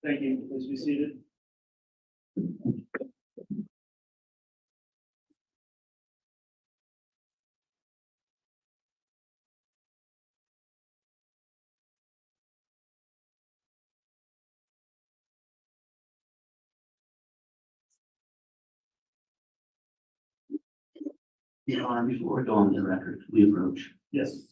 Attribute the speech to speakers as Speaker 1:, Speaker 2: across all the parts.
Speaker 1: Thank you. Please be seated.
Speaker 2: Your Honor, before going to the record, we approach.
Speaker 1: Yes.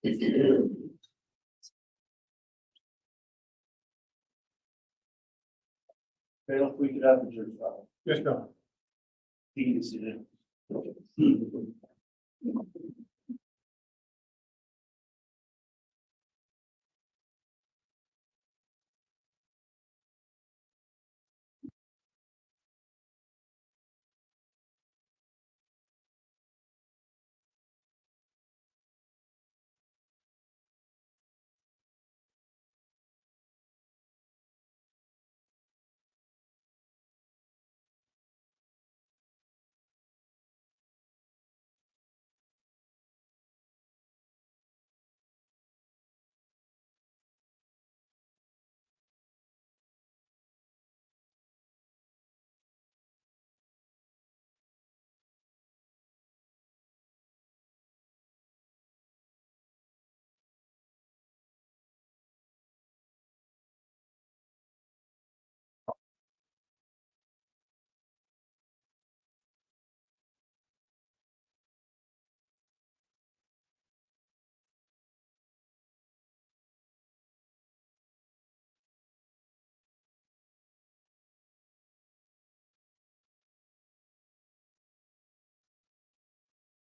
Speaker 1: If we could have the jury file.
Speaker 3: Yes, John.
Speaker 1: You can see it.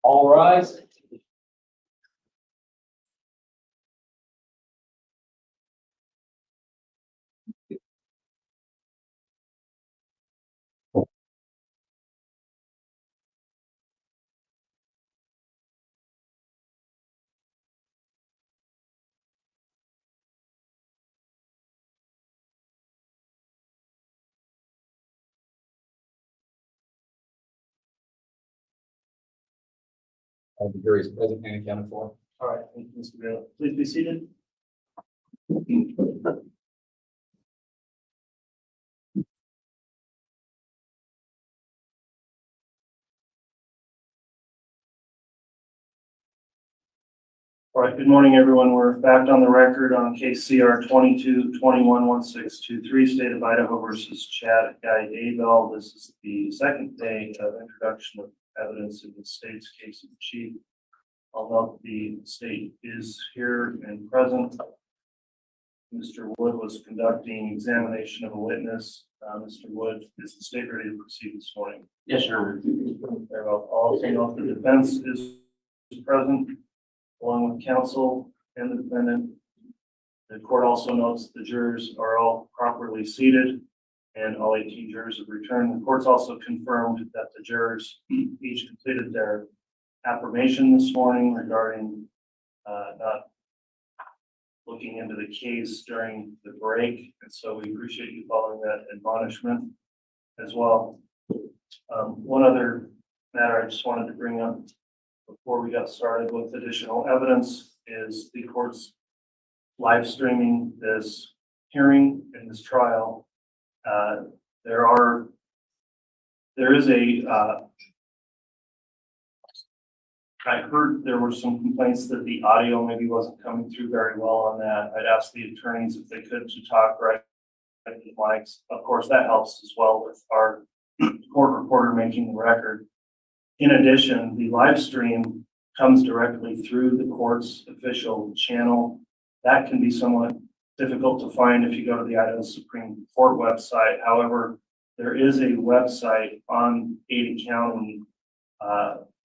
Speaker 4: All rise. All the jury is present and accounted for.
Speaker 1: All right, thank you, Mr. Bailey. Please be seated. All right, good morning, everyone. We're back on the record on case CR 22-21-1623, State of Idaho versus Chad Guy Daybell. This is the second day of introduction of evidence in the state's case in chief. Although the state is here and present, Mr. Wood was conducting examination of a witness. Mr. Wood, is the state ready to proceed this morning?
Speaker 2: Yes, Your Honor.
Speaker 1: Very well. Also note the defense is present, along with counsel and the defendant. The court also notes the jurors are all properly seated and all 18 jurors have returned. The court's also confirmed that the jurors each completed their affirmation this morning regarding not looking into the case during the break. And so we appreciate you following that admonishment as well. One other matter I just wanted to bring up before we got started with additional evidence is the court's live streaming this hearing in this trial. There is a I heard there were some complaints that the audio maybe wasn't coming through very well on that. I'd ask the attorneys if they could to talk right into the mics. Of course, that helps as well with our court reporter making the record. In addition, the live stream comes directly through the court's official channel. That can be somewhat difficult to find if you go to the Idaho Supreme Court website. However, there is a website on Ada County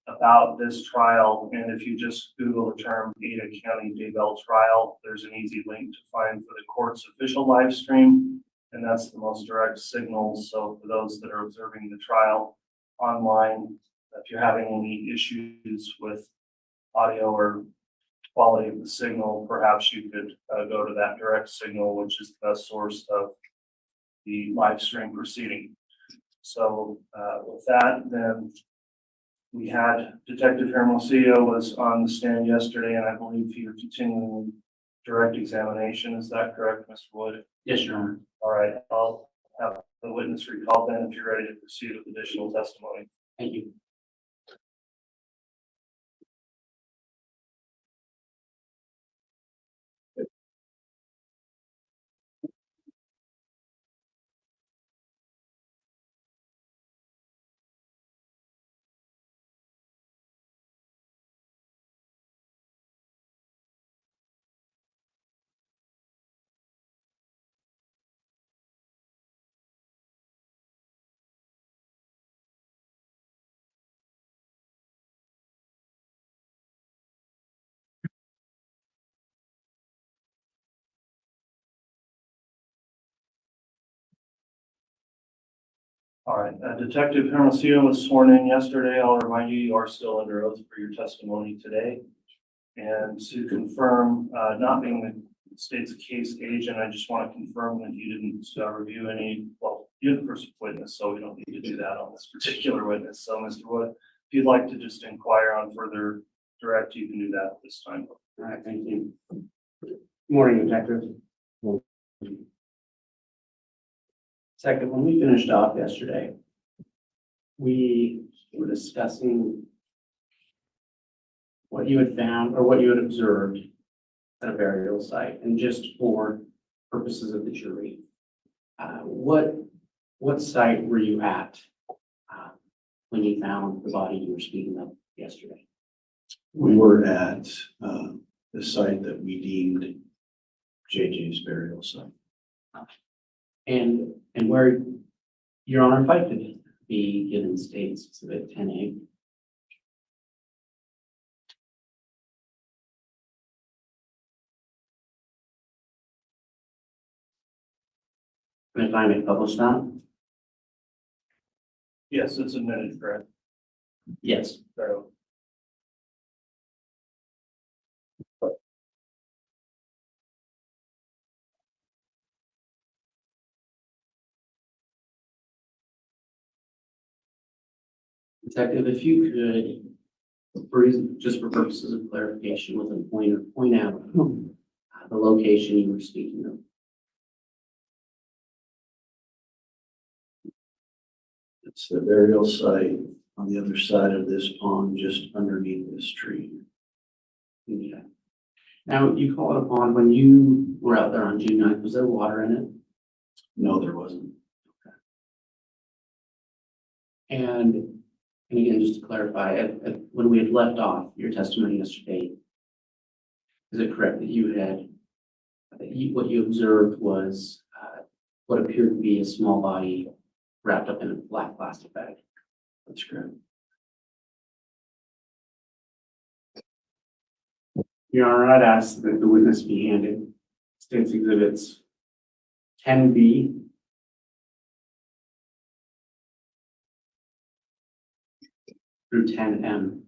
Speaker 1: about this trial, and if you just Google the term Ada County Daybell trial, there's an easy link to find for the court's official live stream, and that's the most direct signal. So for those that are observing the trial online, if you're having any issues with audio or quality of the signal, perhaps you could go to that direct signal, which is the best source of the live stream proceeding. So with that, then we had Detective Hermosillo was on the stand yesterday, and I believe he was continuing direct examination. Is that correct, Mr. Wood?
Speaker 2: Yes, Your Honor.
Speaker 1: All right, I'll have the witness recalled then if you're ready to proceed with additional testimony.
Speaker 2: Thank you.
Speaker 1: All right, Detective Hermosillo was sworn in yesterday. I'll remind you, you are still under oath for your testimony today. And to confirm, not being the state's case agent, I just want to confirm that you didn't review any, well, you're the first witness, so we don't need to do that on this particular witness. So, Mr. Wood, if you'd like to just inquire on further direct, you can do that at this time.
Speaker 3: All right, thank you. Good morning, Detective. Second, when we finished off yesterday, we were discussing what you had found or what you had observed at a burial site, and just for purposes of the jury, what site were you at when you found the body you were speaking of yesterday?
Speaker 5: We were at the site that we deemed JJ's burial site.
Speaker 3: And where, Your Honor, if I could be given State's Exhibit 10A. And if I may publish that?
Speaker 1: Yes, it's admitted, correct?
Speaker 3: Yes.
Speaker 1: So,
Speaker 3: Detective, if you could, for just for purposes of clarification, with a pointer, point out the location you were speaking of.
Speaker 5: It's the burial site on the other side of this pond, just underneath this tree.
Speaker 3: Okay. Now, you call it a pond, when you were out there on June 9th, was there water in it?
Speaker 5: No, there wasn't.
Speaker 3: And again, just to clarify, when we had left off your testimony yesterday, is it correct that you had, what you observed was what appeared to be a small body wrapped up in a black plastic bag?
Speaker 5: That's correct.
Speaker 3: Your Honor, I'd ask that the witness be handed State's Exhibits 10B through 10M.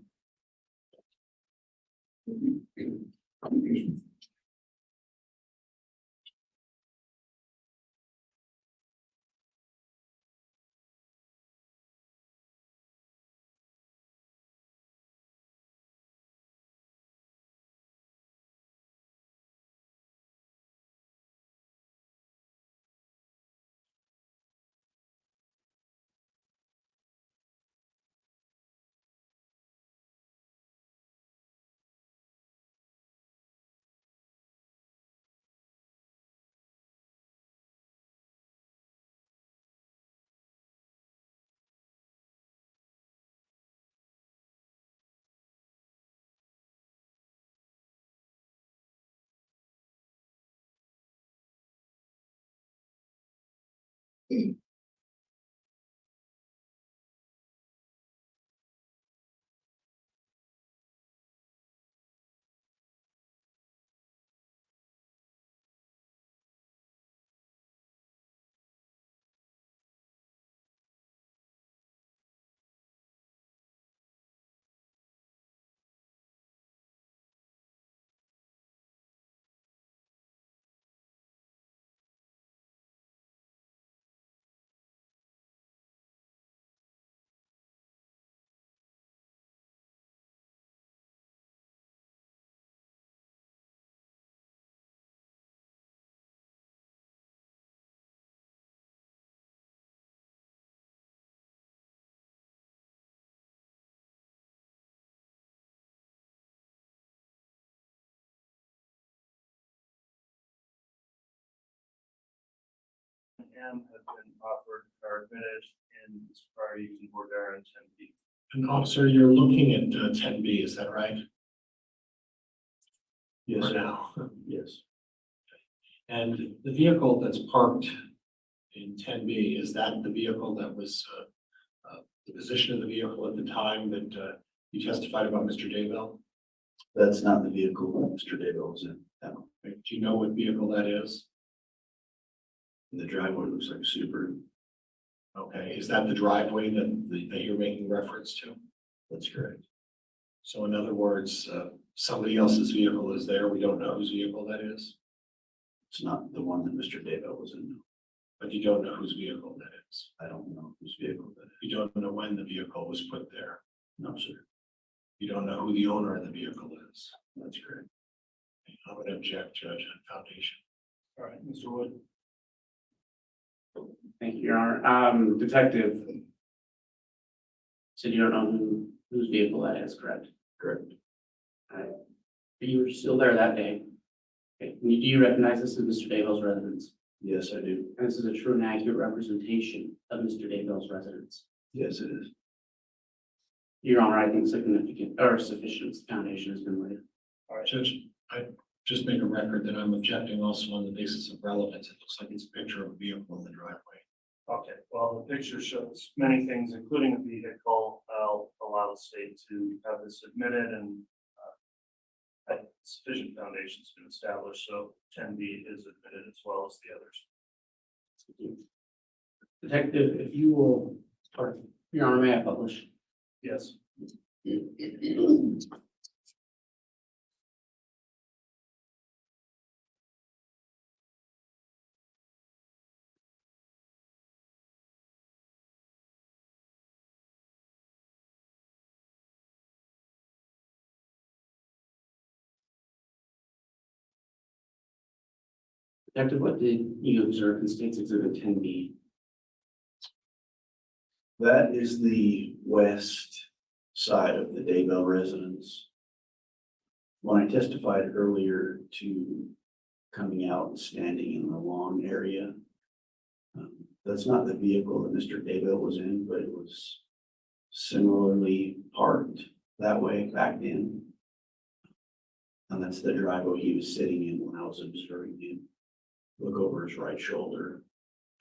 Speaker 1: M have been offered or admitted in this prior you can order in 10B.
Speaker 6: And officer, you're looking at 10B, is that right?
Speaker 5: Yes,
Speaker 6: For
Speaker 5: sir.
Speaker 6: now.
Speaker 5: Yes.
Speaker 6: And the vehicle that's parked in 10B, is that the vehicle that was the position of the vehicle at the time that you testified about Mr. Daybell?
Speaker 5: That's not the vehicle that Mr. Daybell was in. No.
Speaker 6: Do you know what vehicle that is?
Speaker 5: The driveway looks like a Subaru.
Speaker 6: Okay, is that the driveway that you're making reference to?
Speaker 5: That's correct.
Speaker 6: So in other words, somebody else's vehicle is there, we don't know whose vehicle that is,
Speaker 5: It's not the one that Mr. Daybell was in.
Speaker 6: but you don't know whose vehicle that is.
Speaker 5: I don't know whose vehicle that is.
Speaker 6: You don't know when the vehicle was put there.
Speaker 5: No, sir.
Speaker 6: You don't know who the owner of the vehicle is.
Speaker 5: That's correct.
Speaker 6: I would object, Judge, on foundation.
Speaker 1: All right, Mr. Wood.
Speaker 3: Thank you, Your Honor. Detective. Said you don't know whose vehicle that is, correct?
Speaker 5: Correct.
Speaker 3: But you were still there that day. Okay, do you recognize this as Mr. Daybell's residence?
Speaker 5: Yes, I do.
Speaker 3: And this is a true and accurate representation of Mr. Daybell's residence.
Speaker 5: Yes, it is.
Speaker 3: Your Honor, I think significant or sufficient foundation has been laid.
Speaker 1: All right,
Speaker 6: Judge, I just make a record that I'm objecting also on the basis of relevance. It looks like it's a picture of a vehicle in the driveway.
Speaker 1: okay, well, the picture shows many things, including a vehicle. I'll allow the state to have this admitted and sufficient foundation's been established, so 10B is admitted as well as the others.
Speaker 3: Detective, if you will, or Your Honor, may I publish?
Speaker 1: Yes.
Speaker 3: Detective, what did you observe in State's Exhibit 10B?
Speaker 5: That is the west side of the Daybell residence. When I testified earlier to coming out and standing in the lawn area, that's not the vehicle that Mr. Daybell was in, but it was similarly parked that way back in. And that's the driveway he was sitting in when I was observing him look over his right shoulder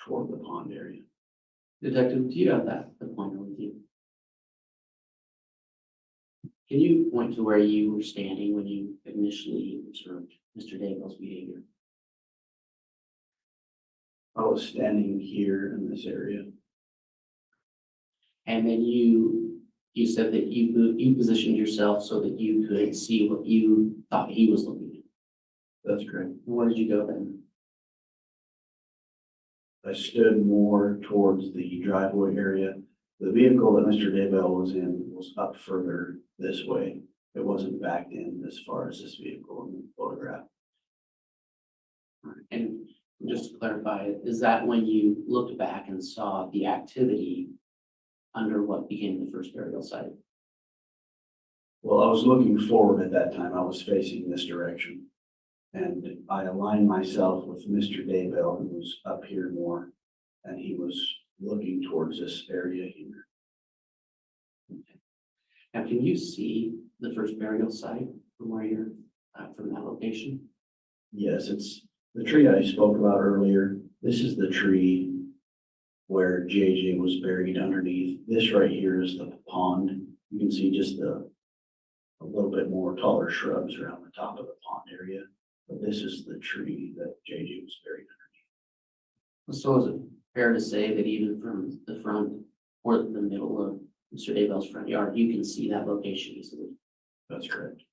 Speaker 5: toward the pond area.
Speaker 3: Detective, do you have the pointer with you? Can you point to where you were standing when you initially observed Mr. Daybell's behavior?
Speaker 5: I was standing here in this area.
Speaker 3: And then you said that you positioned yourself so that you could see what you thought he was looking at.
Speaker 5: That's correct.
Speaker 3: Where did you go then?
Speaker 5: I stood more towards the driveway area. The vehicle that Mr. Daybell was in was up further this way. It wasn't backed in as far as this vehicle in the photograph.
Speaker 3: And just to clarify, is that when you looked back and saw the activity under what became the first burial site?
Speaker 5: Well, I was looking forward at that time. I was facing this direction. And I aligned myself with Mr. Daybell, who was up here more, and he was looking towards this area here.
Speaker 3: Now, can you see the first burial site from where you're from that location?
Speaker 5: Yes, it's the tree I spoke about earlier. This is the tree where JJ was buried underneath. This right here is the pond. You can see just a little bit more taller shrubs around the top of the pond area. But this is the tree that JJ was buried underneath.
Speaker 3: So is it fair to say that even from the front or the middle of Mr. Daybell's front yard, you can see that location easily?
Speaker 5: That's correct.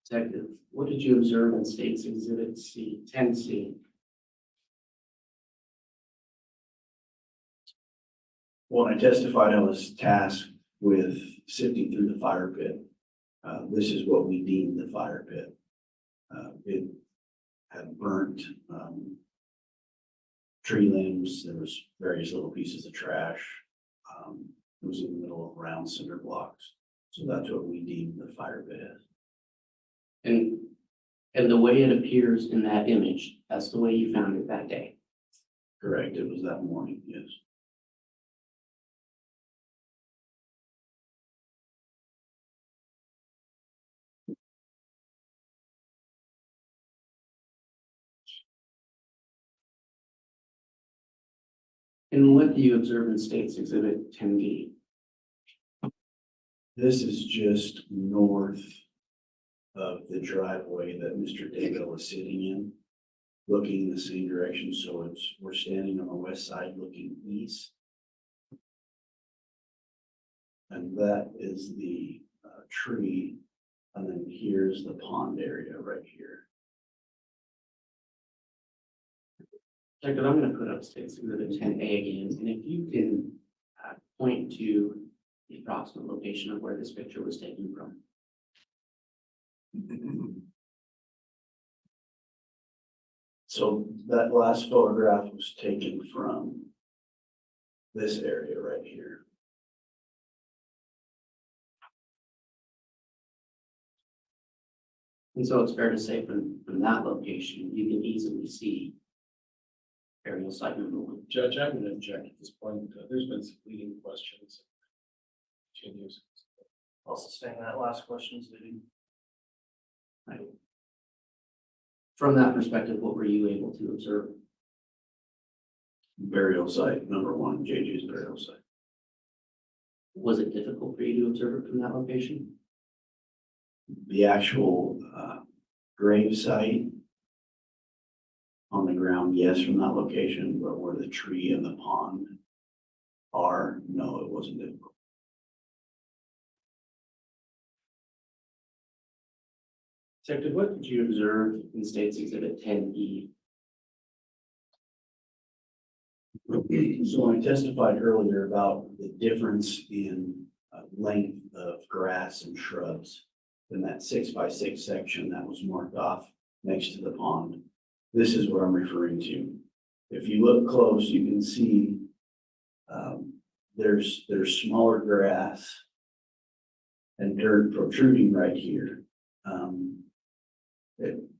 Speaker 3: Detective, what did you observe in State's Exhibit 10C?
Speaker 5: When I testified, I was tasked with sifting through the fire pit. This is what we deemed the fire pit. It had burnt tree limbs. There was various little pieces of trash. It was in the middle of round cinder blocks. So that's what we deemed the fire pit as.
Speaker 3: And the way it appears in that image, that's the way you found it that day.
Speaker 5: Correct. It was that morning, yes.
Speaker 3: And what do you observe in State's Exhibit 10D?
Speaker 5: This is just north of the driveway that Mr. Daybell is sitting in, looking in the same direction. So we're standing on the west side looking east. And that is the tree. And then here's the pond area right here.
Speaker 3: Jacob, I'm gonna put up State's Exhibit 10A again, and if you can point to the approximate location of where this picture was taken from.
Speaker 5: So that last photograph was taken from this area right here.
Speaker 3: And so it's fair to say from that location, you can easily see aerial site number 1.
Speaker 6: Judge, I'm going to object at this point. There's been some leading questions. Continues.
Speaker 1: I'll sustain that last question, Judy.
Speaker 3: From that perspective, what were you able to observe?
Speaker 5: Burial site, number 1, JJ's burial site.
Speaker 3: Was it difficult for you to observe it from that location?
Speaker 5: The actual grave site on the ground, yes, from that location, but where the tree and the pond are, no, it wasn't difficult.
Speaker 3: Detective, what did you observe in State's Exhibit 10E?
Speaker 5: So when I testified earlier about the difference in length of grass and shrubs in that 6x6 section that was marked off next to the pond, this is what I'm referring to. If you look close, you can see there's smaller grass and dirt protruding right here.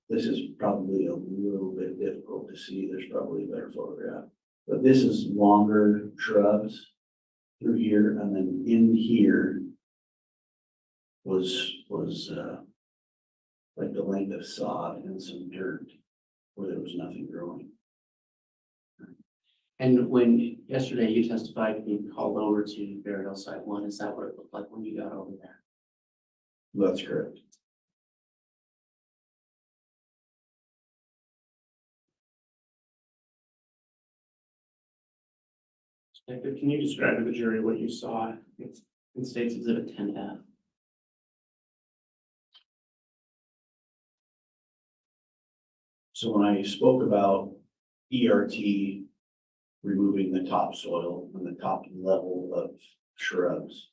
Speaker 5: This is probably a little bit difficult to see. There's probably a better photograph. But this is longer shrubs through here, and then in here was like the length of sod and some dirt where there was nothing growing.
Speaker 3: And when yesterday you testified being called over to burial site 1, is that what it looked like when you got over there?
Speaker 5: That's correct.
Speaker 3: Detective, can you describe to the jury what you saw in State's Exhibit 10F?
Speaker 5: So when I spoke about ERT removing the topsoil and the top level of shrubs,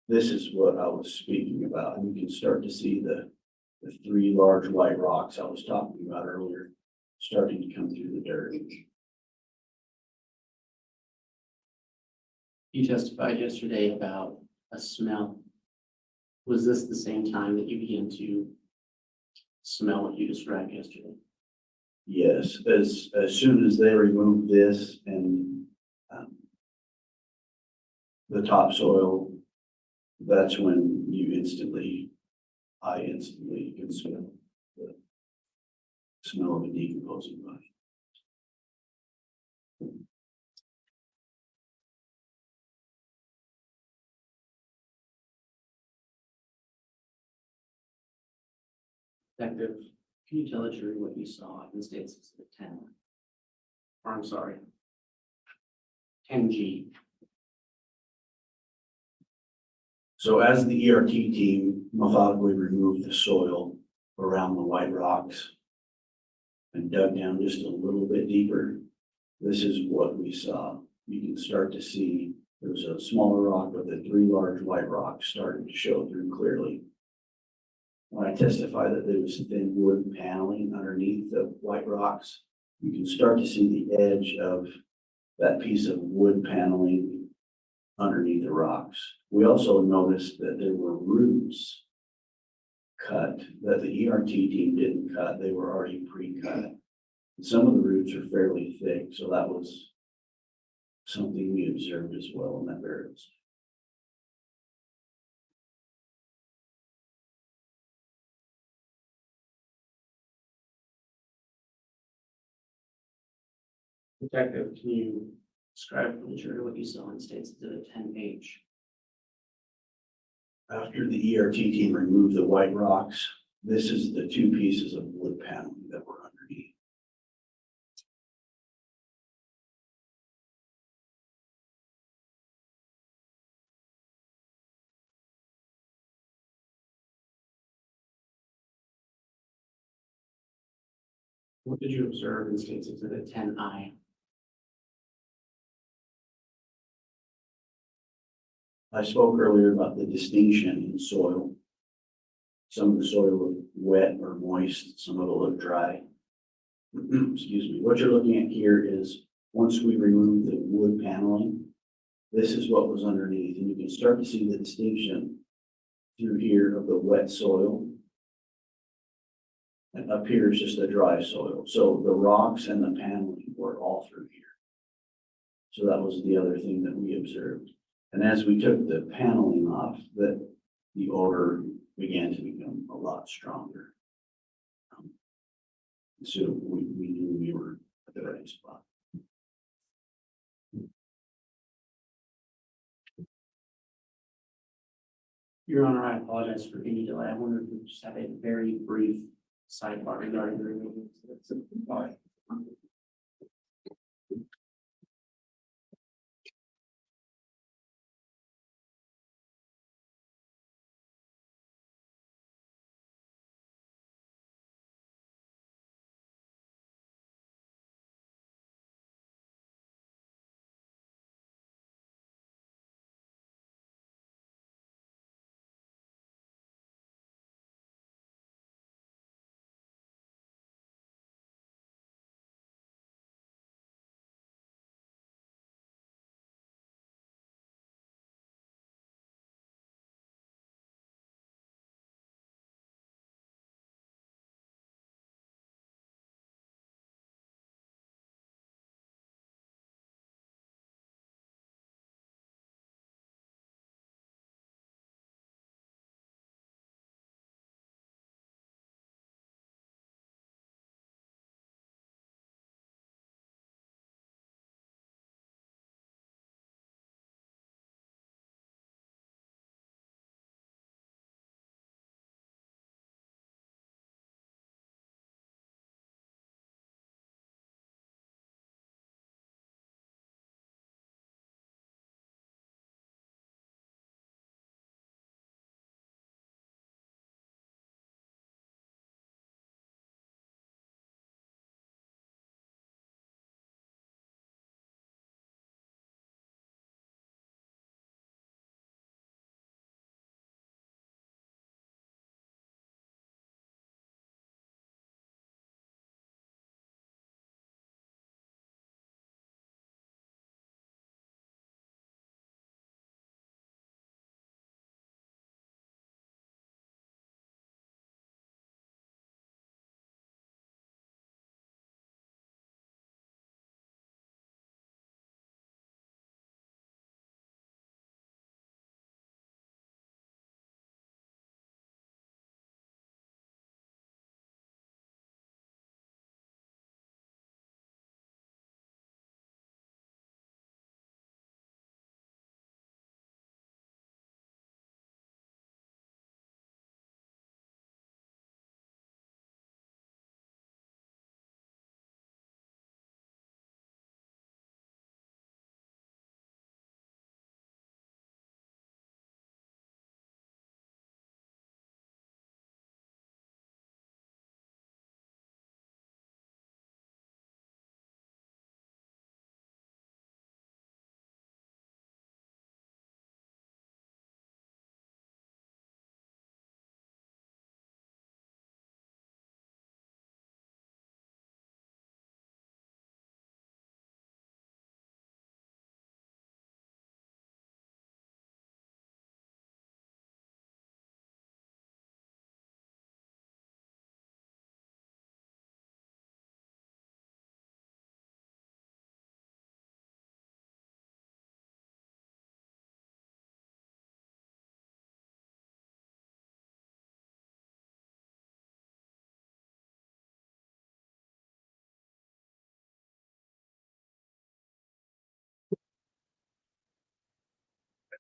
Speaker 5: this is what I was speaking about. And you can start to see the 3 large white rocks I was talking about earlier starting to come through the dirt.
Speaker 3: You testified yesterday about a smell. Was this the same time that you began to smell what you described yesterday?
Speaker 5: Yes, as soon as they remove this and the topsoil, that's when I instantly can smell the smell of a decomposing body.
Speaker 3: Detective, can you tell the jury what you saw in State's Exhibit 10? Or I'm sorry, 10G.
Speaker 5: So as the ERT team methodically removed the soil around the white rocks and dug down just a little bit deeper, this is what we saw. You can start to see there was a smaller rock, but the 3 large white rocks started to show through clearly. When I testify that there was thin wood paneling underneath the white rocks, you can start to see the edge of that piece of wood paneling underneath the rocks. We also noticed that there were roots cut that the ERT team didn't cut. They were already pre-cut. Some of the roots are fairly thick, so that was something we observed as well in that burial site.
Speaker 3: Detective, can you describe for the jury what you saw in State's Exhibit 10H?
Speaker 5: After the ERT team removed the white rocks, this is the two pieces of wood paneling that were underneath.
Speaker 3: What did you observe in States Exhibit 10I?
Speaker 5: I spoke earlier about the distinction in soil. Some of the soil looked wet or moist, some of it looked dry. Excuse me. What you're looking at here is, once we remove the wood paneling, this is what was underneath, and you can start to see the distinction through here of the wet soil. And up here is just the dry soil. So the rocks and the paneling were all through here. So that was the other thing that we observed. And as we took the paneling off, the odor began to become a lot stronger. So we knew we were at the right spot.
Speaker 3: Your Honor, I apologize for any delay. I wonder if we could just have a very brief sidebar regarding the removal. Fine.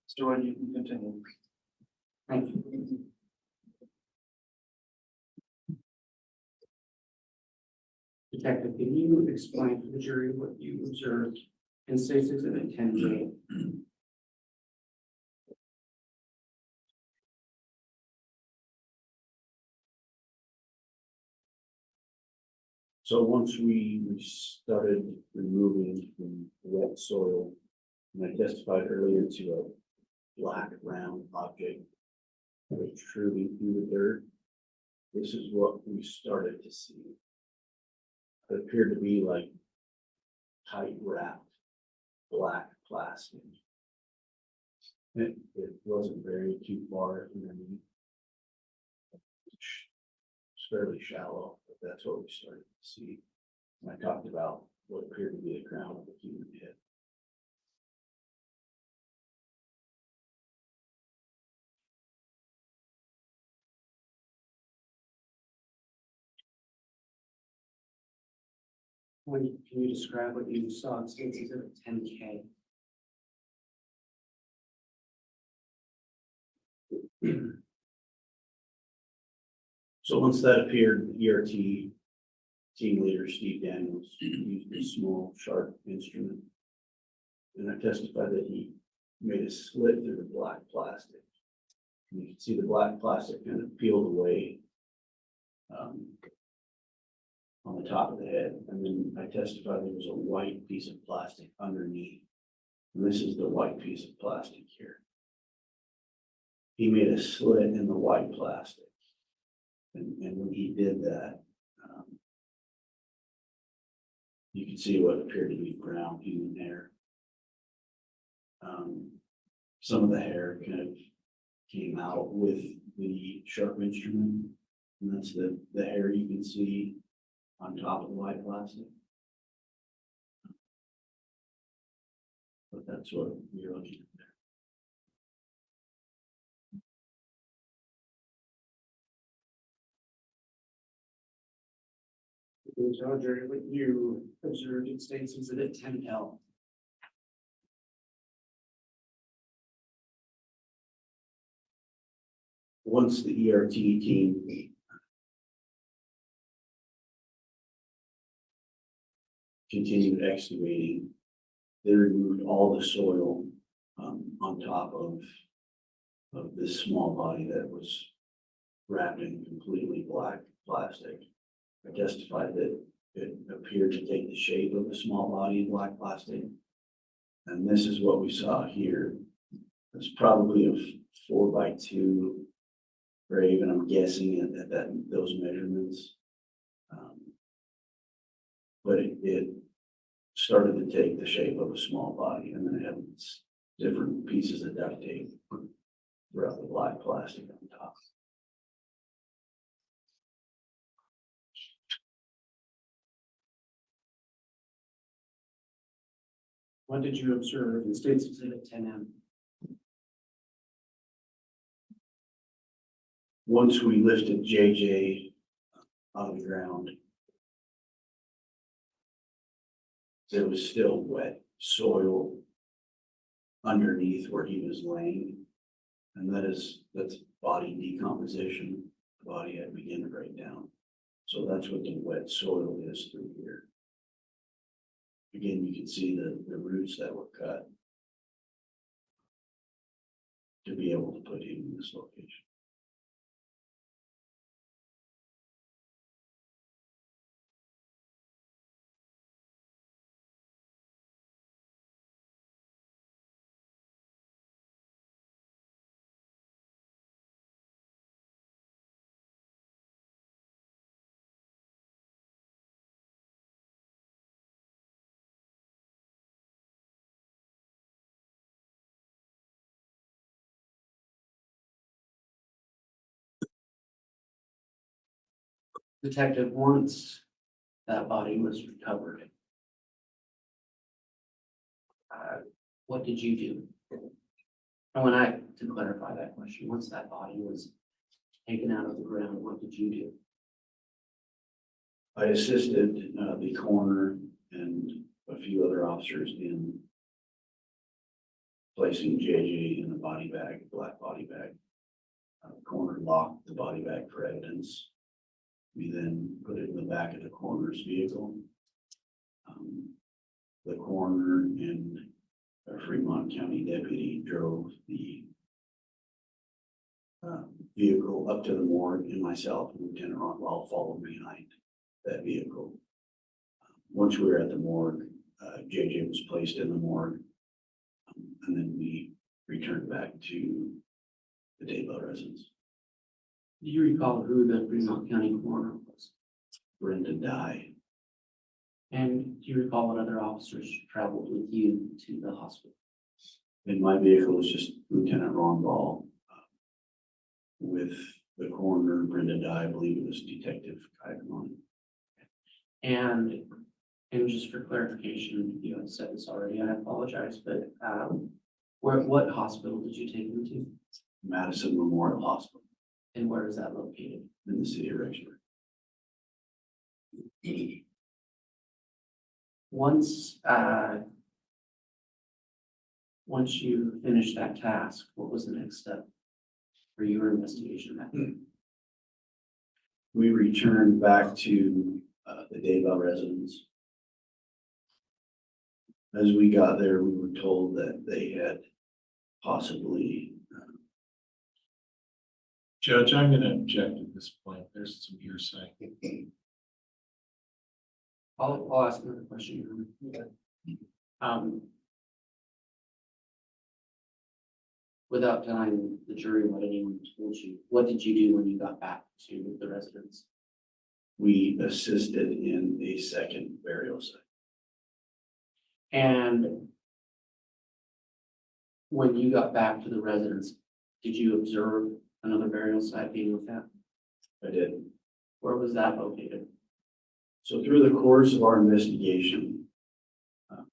Speaker 1: Mr. Wood, you can continue.
Speaker 3: Thank you. Detective, can you explain to the jury what you observed in State's Exhibit 10J?
Speaker 5: So once we started removing the wet soil, and I testified earlier to a black round object that was truly through the dirt, this is what we started to see. It appeared to be like tight wrapped black plastic. It wasn't very too far underneath. It's fairly shallow, but that's what we started to see. And I talked about what appeared to be the crown of a human head.
Speaker 3: Can you describe what you saw in State's Exhibit 10K?
Speaker 5: So once that appeared, the ERT team leader Steve Daniels used a small sharp instrument. And I testified that he made a slit through the black plastic. And you can see the black plastic kind of peeled away on the top of the head. And then I testified there was a white piece of plastic underneath. And this is the white piece of plastic here. He made a slit in the white plastic. And when he did that, you can see what appeared to be brown human hair. Some of the hair kind of came out with the sharp instrument. And that's the hair you can see on top of the white plastic. But that's what you're looking at there.
Speaker 3: Can you tell the jury what you observed in State's Exhibit 10L?
Speaker 5: Once the ERT team continued excavating, they removed all the soil on top of this small body that was wrapped in completely black plastic. I testified that it appeared to take the shape of a small body in black plastic. And this is what we saw here. It's probably a 4x2 grave, and I'm guessing at those measurements. But it started to take the shape of a small body, and then it had different pieces of duct tape throughout the black plastic on top.
Speaker 3: What did you observe in State's Exhibit 10M?
Speaker 5: Once we lifted JJ out of the ground, there was still wet soil underneath where he was laying. And that's body decomposition. The body had begun to break down. So that's what the wet soil is through here. Again, you can see the roots that were cut to be able to put him in this location.
Speaker 3: Detective, once that body was recovered, what did you do? And to clarify that question, once that body was taken out of the ground, what did you do?
Speaker 5: I assisted the coroner and a few other officers in placing JJ in a body bag, a black body bag. Coroner locked the body back for evidence. We then put it in the back of the coroner's vehicle. The coroner and a Fremont County deputy drove the vehicle up to the morgue, and myself and Lieutenant Rockwell followed behind that vehicle. Once we were at the morgue, JJ was placed in the morgue, and then we returned back to the Daybell residence.
Speaker 3: Do you recall who the Fremont County coroner was?
Speaker 5: Brenda Dye.
Speaker 3: And do you recall what other officers traveled with you to the hospital?
Speaker 5: In my vehicle was just Lieutenant Ron Ball. With the coroner, Brenda Dye, I believe it was Detective Kaiman.
Speaker 3: And just for clarification, you had said this already, I apologize, but what hospital did you take them to?
Speaker 5: Madison Memorial Hospital
Speaker 3: And where is that located?
Speaker 5: in the city of Rexburg.
Speaker 3: Once you finished that task, what was the next step for your investigation?
Speaker 5: We returned back to the Daybell residence. As we got there, we were told that they had possibly,
Speaker 6: Judge, I'm gonna object at this point. There's some hearsay.
Speaker 3: I'll ask another question. Without telling the jury what anyone told you, what did you do when you got back to the residence?
Speaker 5: we assisted in a second burial site.
Speaker 3: And when you got back to the residence, did you observe another burial site being looked at?
Speaker 5: I did.
Speaker 3: Where was that located?
Speaker 5: So through the course of our investigation,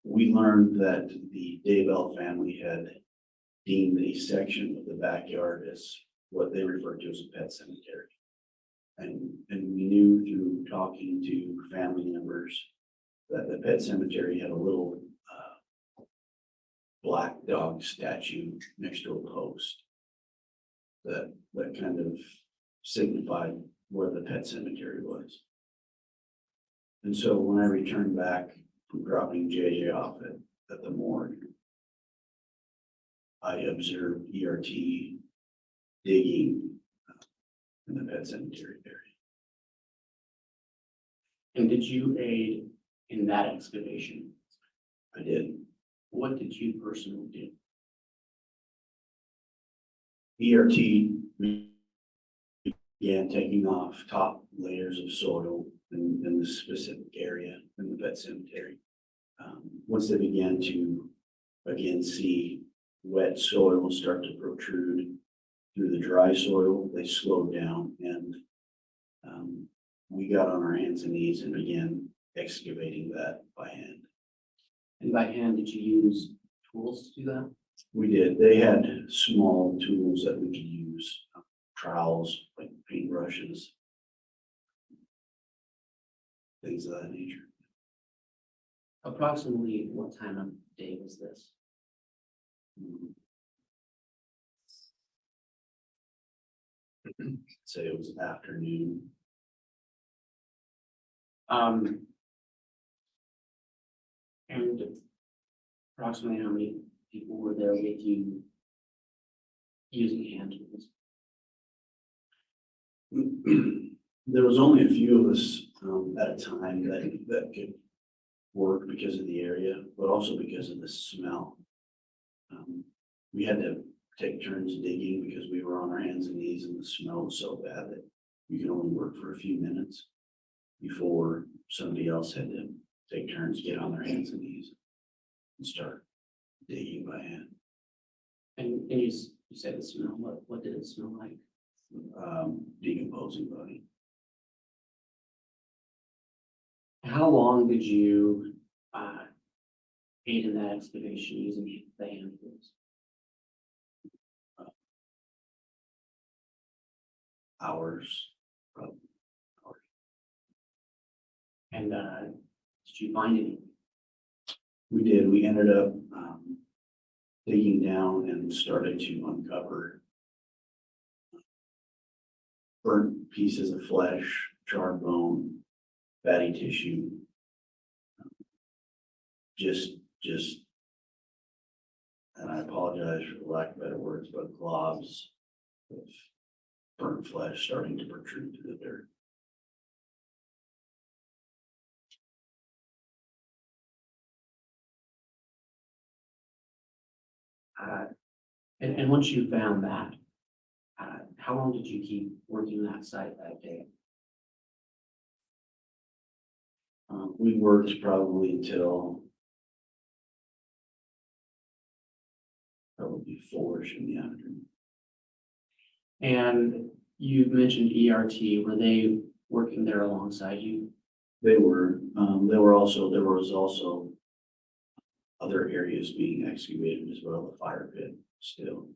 Speaker 5: we learned that the Daybell family had deemed a section of the backyard as what they referred to as a pet cemetery. And we knew through talking to family members that the pet cemetery had a little black dog statue next to a post that kind of signified where the pet cemetery was. And so when I returned back from dropping JJ off at the morgue, I observed ERT digging in the pet cemetery area.
Speaker 3: And did you aid in that excavation?
Speaker 5: I did.
Speaker 3: What did you personally do?
Speaker 5: ERT began taking off top layers of soil in the specific area in the pet cemetery. Once they began to again see wet soil start to protrude through the dry soil, they slowed down and we got on our hands and knees and began excavating that by hand.
Speaker 3: And by hand, did you use tools to do that?
Speaker 5: We did. They had small tools that we could use, trowels, like paintbrushes, things of that nature.
Speaker 3: Approximately what time of day was this?
Speaker 5: Say it was afternoon.
Speaker 3: And approximately how many people were there with you using hand tools?
Speaker 5: There was only a few of us at a time that could work because of the area, but also because of the smell. We had to take turns digging because we were on our hands and knees and the smell was so bad that you could only work for a few minutes before somebody else had to take turns, get on their hands and knees and start digging by hand.
Speaker 3: And you said the smell, what did it smell like?
Speaker 5: Decomposing body.
Speaker 3: How long did you aid in that excavation using the hand tools?
Speaker 5: Hours, probably.
Speaker 3: And did you find anything?
Speaker 5: We did. We ended up digging down and started to uncover burnt pieces of flesh, charred bone, fatty tissue. Just, and I apologize for the lack of better words, but globs of burnt flesh starting to protrude through the dirt.
Speaker 3: And once you found that, how long did you keep working that site that day?
Speaker 5: We worked probably until probably 4-ish in the afternoon.
Speaker 3: And you mentioned ERT, were they working there alongside you?
Speaker 5: They were, there was also other areas being excavated as well, the fire pit still.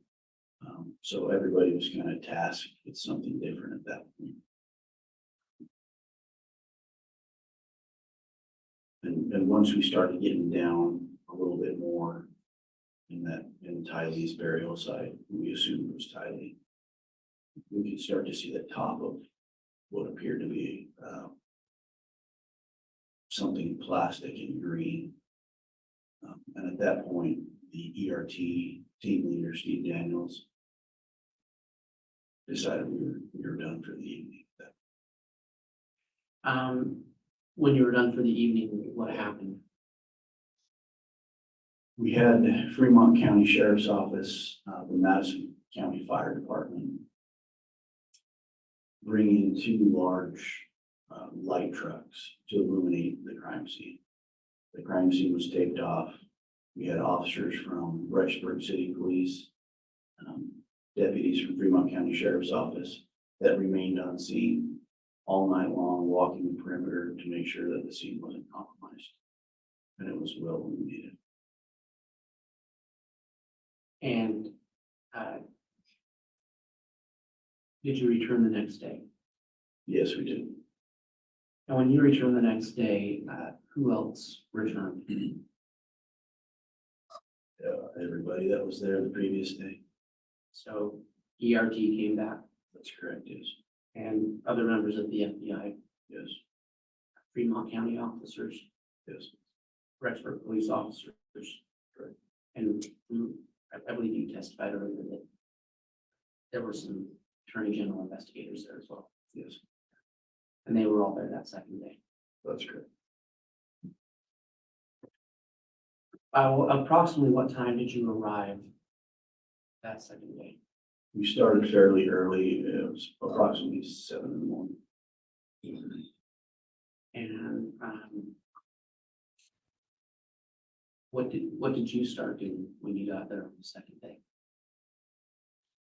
Speaker 5: So everybody was kind of tasked with something different at that point. And once we started getting down a little bit more in Tylee's burial site, we assumed it was Tylee, we could start to see the top of what appeared to be something plastic and green. And at that point, the ERT team leader, Steve Daniels, decided we were done for the evening.
Speaker 3: When you were done for the evening, what happened?
Speaker 5: We had Fremont County Sheriff's Office, the Madison County Fire Department, bring in 2 large light trucks to illuminate the crime scene. The crime scene was taped off. We had officers from Rexburg City Police, deputies from Fremont County Sheriff's Office that remained on scene all night long, walking the perimeter to make sure that the scene wasn't compromised. And it was well illuminated.
Speaker 3: And did you return the next day?
Speaker 5: Yes, we did.
Speaker 3: And when you returned the next day, who else returned?
Speaker 5: Everybody that was there the previous day.
Speaker 3: So ERT came back
Speaker 5: That's correct, yes.
Speaker 3: and other members of the FBI,
Speaker 5: Yes,
Speaker 3: Fremont County officers,
Speaker 5: yes.
Speaker 3: Rexburg police officers.
Speaker 5: Right.
Speaker 3: And I believe you testified earlier that there were some attorney general investigators there as well.
Speaker 5: Yes,
Speaker 3: And they were all there that second day.
Speaker 5: that's correct.
Speaker 3: Approximately what time did you arrive that second day?
Speaker 5: We started fairly early. It was approximately 7 in the morning.
Speaker 3: And what did you start doing when you got there on the second day?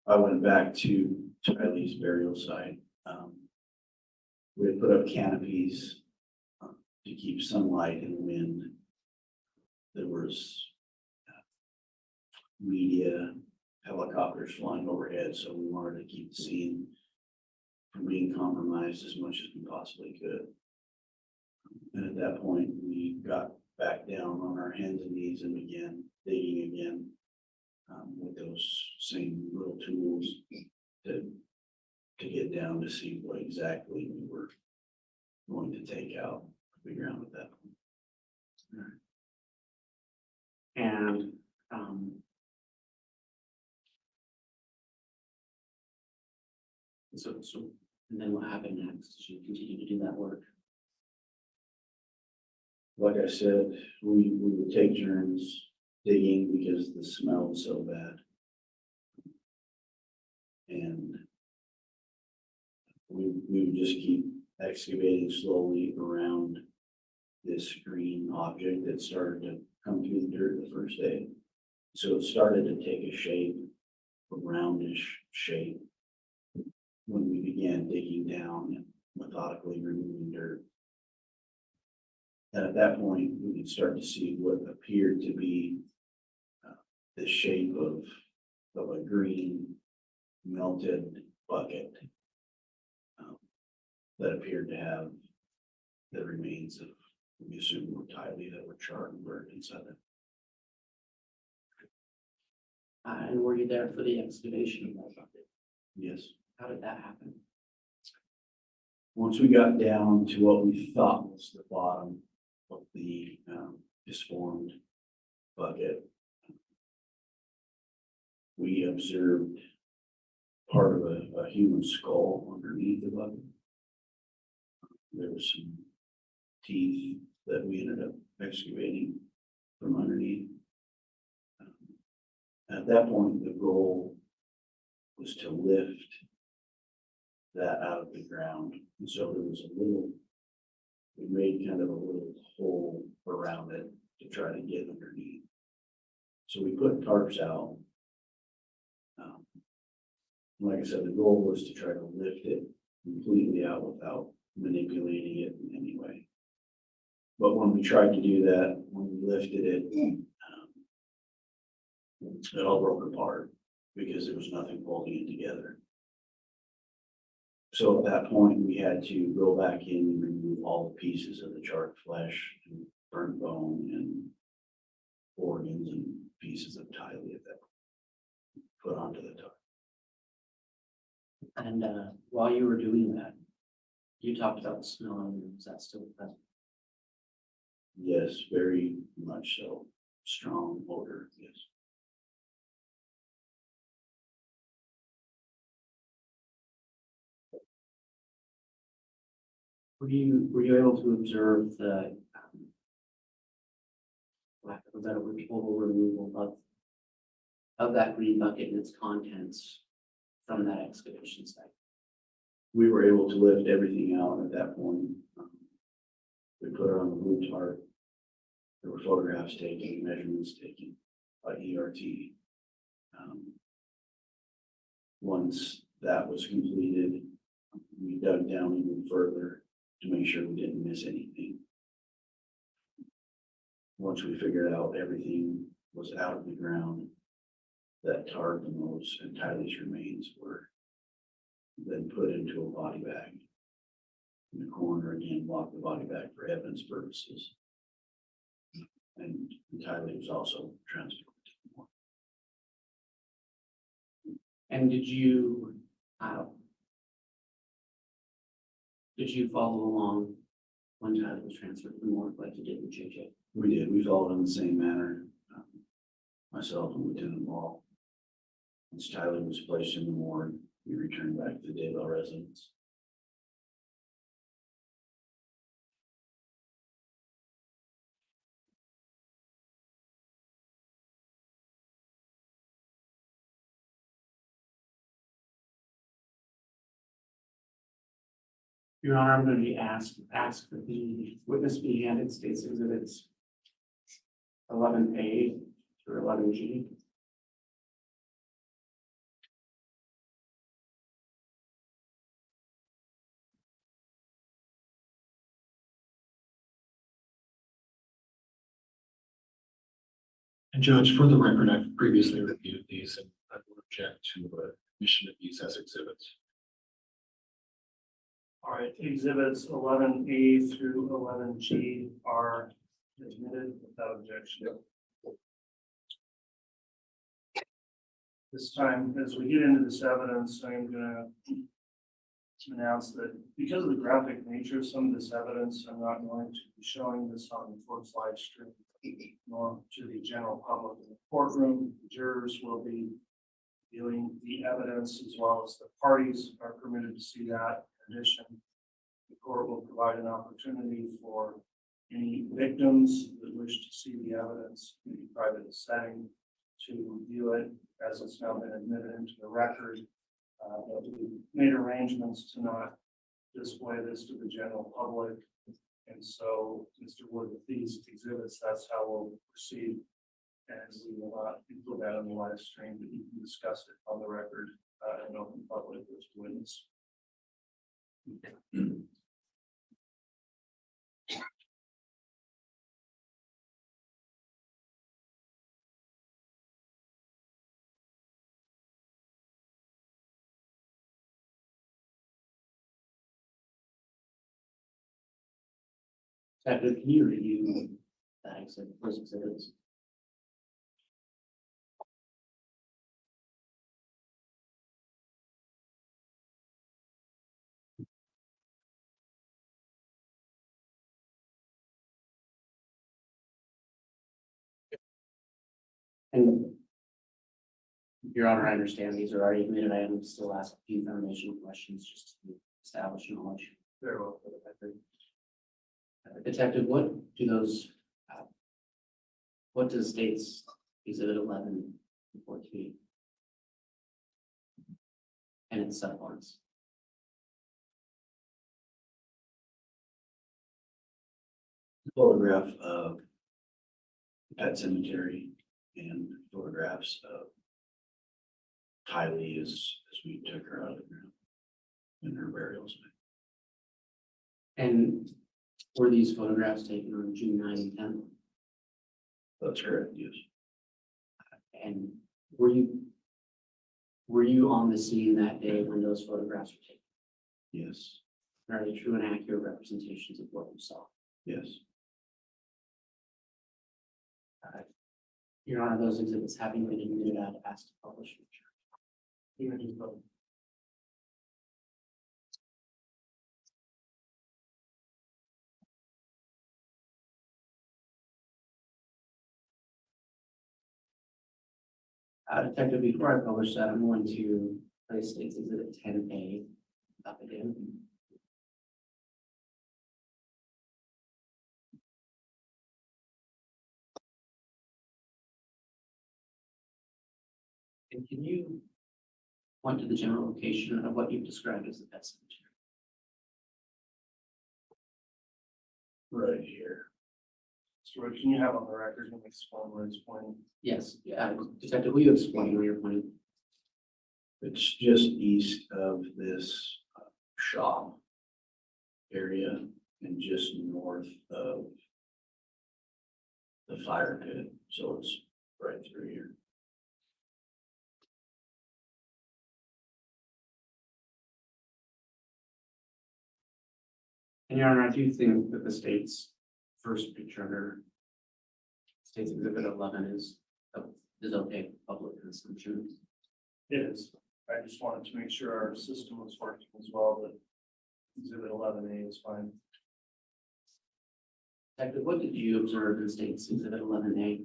Speaker 5: I went back to Tylee's burial site. We had put up canopies to keep sunlight and wind. There was media, helicopters flying overhead, so we wanted to keep the scene from being compromised as much as we possibly could. And at that point, we got back down on our hands and knees and began digging again with those same little tools to get down to see what exactly we were going to take out of the ground at that point.
Speaker 3: And so and then what happened next? Did you continue to do that work?
Speaker 5: Like I said, we would take turns digging because the smell was so bad. And we would just keep excavating slowly around this green object that started to come through the dirt the first day. So it started to take a shape, a roundish shape, when we began digging down and methodically removing dirt. And at that point, we could start to see what appeared to be the shape of a green melted bucket that appeared to have the remains of, we assume, were Tylee that were charred and burned inside it.
Speaker 3: And were you there for the excavation of that bucket?
Speaker 5: Yes,
Speaker 3: How did that happen?
Speaker 5: Once we got down to what we thought was the bottom of the disformed bucket, we observed part of a human skull underneath the bucket. There was some teeth that we ended up excavating from underneath. At that point, the goal was to lift that out of the ground. And so there was we made kind of a little hole around it to try to get underneath. So we put tarps out. Like I said, the goal was to try to lift it completely out without manipulating it in any way. But when we tried to do that, when we lifted it, it all broke apart because there was nothing holding it together. So at that point, we had to go back in and remove all the pieces of the charred flesh and burnt bone and organs and pieces of tiley that put onto the tarp.
Speaker 3: And while you were doing that, you talked about the smell. Is that still present?
Speaker 5: Yes, very much so. Strong odor, yes.
Speaker 3: Were you able to observe the lack of a better word, total removal of that green bucket and its contents from that excavation site?
Speaker 5: We were able to lift everything out at that point. We put it on the blue tarp. There were photographs taken, measurements taken by ERT. Once that was completed, we dug down even further to make sure we didn't miss anything. Once we figured out everything was out of the ground, that tarp and those and Tyler's remains were then put into a body bag. In the corner again, lock the body bag for evidence purposes. And Tyler was also transported to the morgue.
Speaker 3: And did you follow along when Tyler was transferred to the morgue like you did with JJ?
Speaker 5: We did. We followed in the same manner. Myself and Lieutenant Ball. Once Tyler was placed in the morgue, we returned back to the Daybell residence.
Speaker 3: Your Honor, I'm going to be asked that the witness be handed states exhibits 11A through 11G.
Speaker 6: And Judge, for the record, I've previously reviewed these and I would object to admission of these as exhibits.
Speaker 1: All right, exhibits 11A through 11G are admitted without objection. This time, as we get into this evidence, I'm gonna announce that because of the graphic nature of some of this evidence, I'm not going to be showing this on the court's live stream, nor to the general public in the courtroom. The jurors will be viewing the evidence as well as the parties are permitted to see that. In addition, the court will provide an opportunity for any victims that wish to see the evidence in a private setting to view it as it's now been admitted into the record. But we made arrangements to not display this to the general public. And so, Mr. Wood, with these exhibits, that's how we'll proceed. And we will not include that on the live stream, but you can discuss it on the record in open public with witness.
Speaker 3: Detective, can you review that exhibit, those exhibits? And Your Honor, I understand these are already admitted. I am still ask a few foundational questions just to establish knowledge.
Speaker 1: Very well for the record.
Speaker 3: Detective, what does states exhibit 11 report to be? And its subparts?
Speaker 5: Photograph of the pet cemetery and photographs of Kylie as we took her out of the ground in her burial site.
Speaker 3: And were these photographs taken on June 9 and 10?
Speaker 5: That's correct, yes.
Speaker 3: And were you on the scene that day when those photographs were taken?
Speaker 5: Yes,
Speaker 3: Are they true and accurate representations of what you saw?
Speaker 5: yes.
Speaker 3: Your Honor, those exhibits having been admitted, I'd ask to publish. Detective, before I publish that, I'm going to place State's Exhibit 10A up again. And can you point to the general location of what you've described as the pet cemetery?
Speaker 5: Right here.
Speaker 1: So can you have on the record and explain where it's pointing?
Speaker 3: Yes, Detective, will you explain where you're pointing?
Speaker 5: It's just east of this shop area and just north of the fire pit. So it's right through here.
Speaker 3: And Your Honor, I do think that the state's first picture under State's Exhibit 11 is okay for public consumption.
Speaker 1: It is. I just wanted to make sure our system was working as well, that exhibit 11A is fine.
Speaker 3: Detective, what did you observe in State's Exhibit 11A?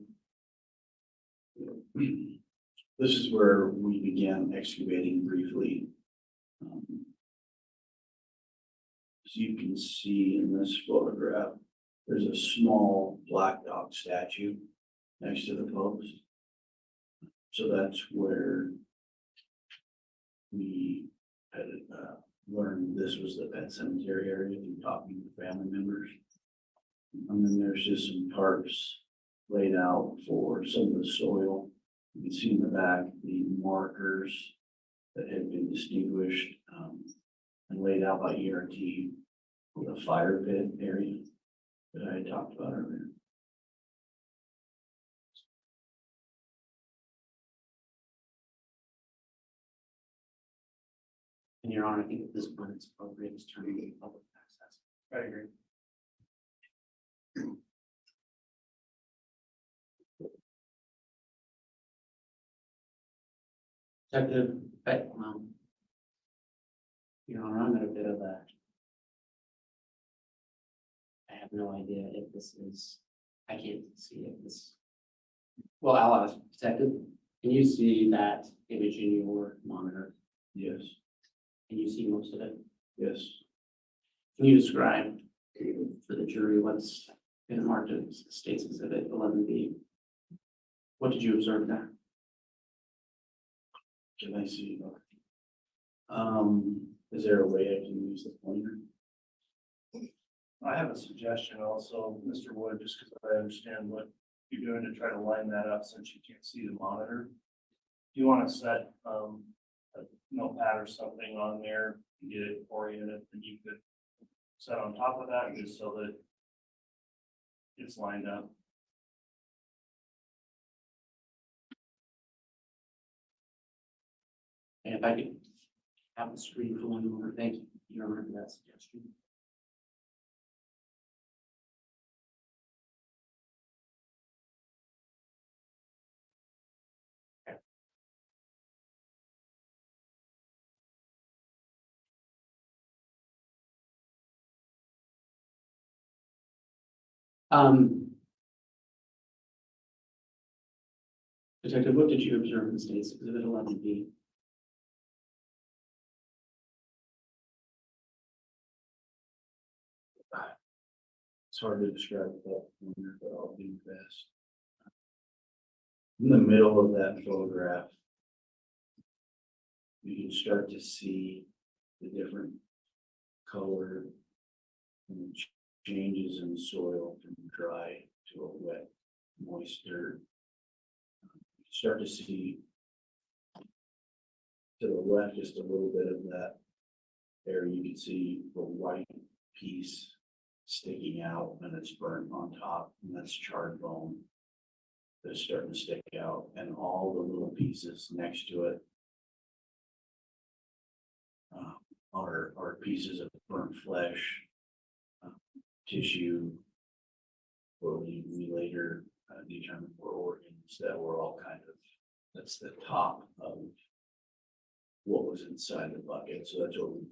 Speaker 5: This is where we began excavating briefly. As you can see in this photograph, there's a small black dog statue next to the post. So that's where we had learned this was the pet cemetery area through talking to family members. And then there's just some tarps laid out for some of the soil. You can see in the back the markers that had been distinguished and laid out by ERT for the fire pit area that I had talked about earlier.
Speaker 3: And Your Honor, I think at this point it's appropriate to turn to public access.
Speaker 1: I agree.
Speaker 3: Detective, Your Honor, I'm at a bit of a. I have no idea if this is, I can't see if this. Well, I'll ask Detective, can you see that image in your monitor?
Speaker 5: Yes,
Speaker 3: Can you see most of it?
Speaker 5: yes.
Speaker 3: Can you describe for the jury what's been marked as State's Exhibit 11B? What did you observe there?
Speaker 5: Can I see? Is there a way I can use the pointer?
Speaker 1: I have a suggestion also, Mr. Wood, just because I understand what you're doing to try to line that up since you can't see the monitor. Do you want to set a notepad or something on there and get it oriented, and you could set on top of that just so that it's lined up?
Speaker 3: And if I could have the screen for 1 moment, thank you, Your Honor, for that suggestion. Okay. Detective, what did you observe in State's Exhibit 11B?
Speaker 5: It's hard to describe that, but I'll do my best. In the middle of that photograph, you can start to see the different color and changes in soil from dry to a wet, moist dirt. You start to see to the left just a little bit of that area. You can see the white piece sticking out and it's burnt on top, and that's charred bone that's starting to stick out, and all the little pieces next to it are pieces of burnt flesh, tissue, or we later determined were organs that were all kind of, that's the top of what was inside the bucket. So that's what we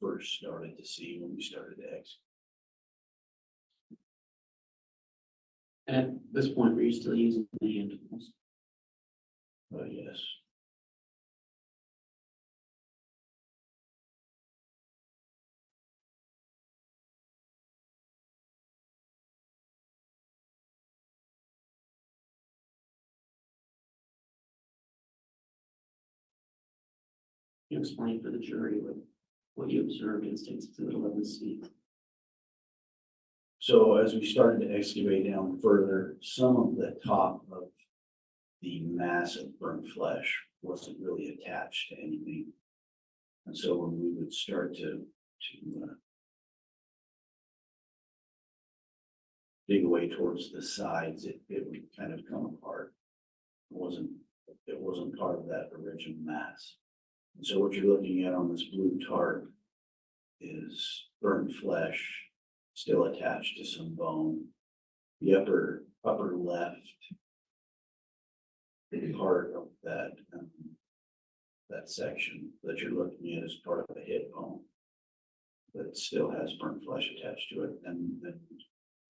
Speaker 5: first started to see when we started to excavate.
Speaker 3: And at this point, were you still using the hand tools?
Speaker 5: Yes.
Speaker 3: Can you explain for the jury what you observed in State's Exhibit 11C?
Speaker 5: So as we started to excavate down further, some of the top of the mass of burnt flesh wasn't really attached to anything. And so when we would start to dig away towards the sides, it would kind of come apart. It wasn't part of that original mass. And so what you're looking at on this blue tarp is burnt flesh still attached to some bone. The upper left part of that section that you're looking at is part of the hip bone that still has burnt flesh attached to it, and then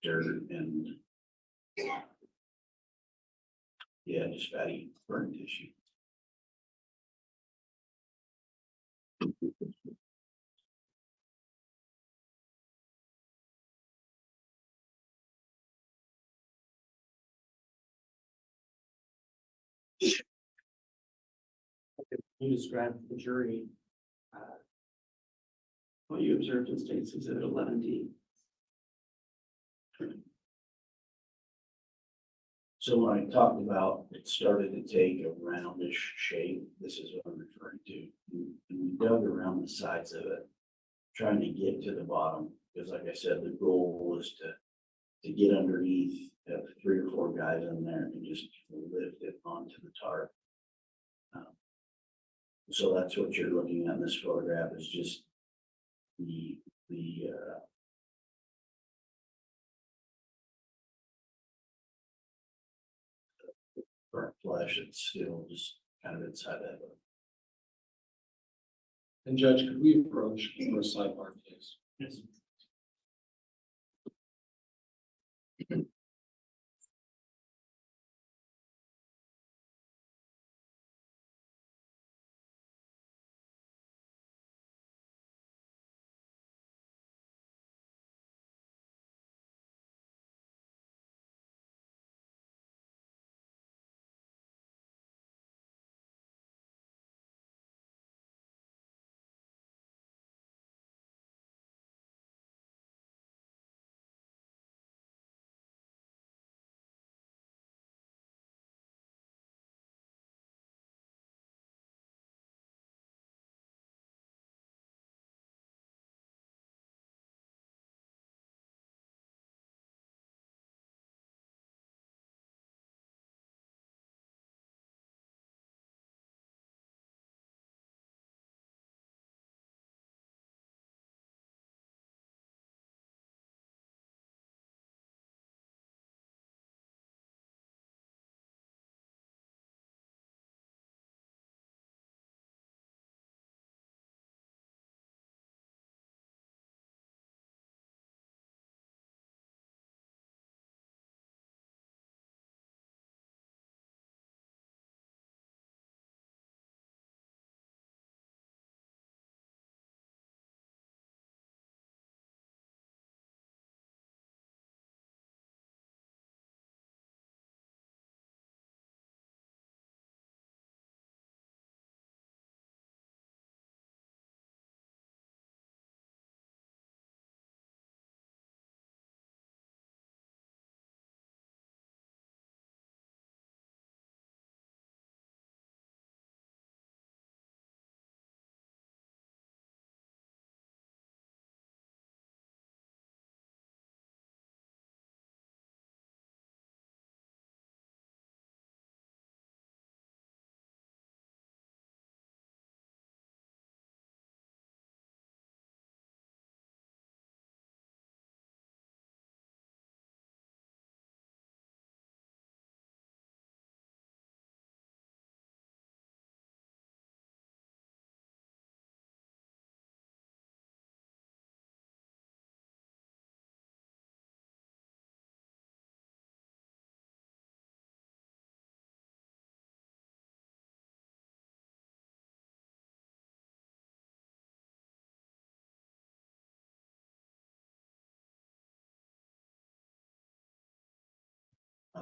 Speaker 5: dirt and just fatty burnt tissue.
Speaker 3: Can you describe for the jury what you observed in State's Exhibit 11D?
Speaker 5: So when I talked about it started to take a roundish shape, this is what I'm referring to. And we dug around the sides of it, trying to get to the bottom, because like I said, the goal was to get underneath, have 3 or 4 guys in there and just lift it onto the tarp. So that's what you're looking at in this photograph, is just the burnt flesh. It's still just kind of inside that.
Speaker 6: And Judge, could we approach for a sidebar, please?
Speaker 1: Yes.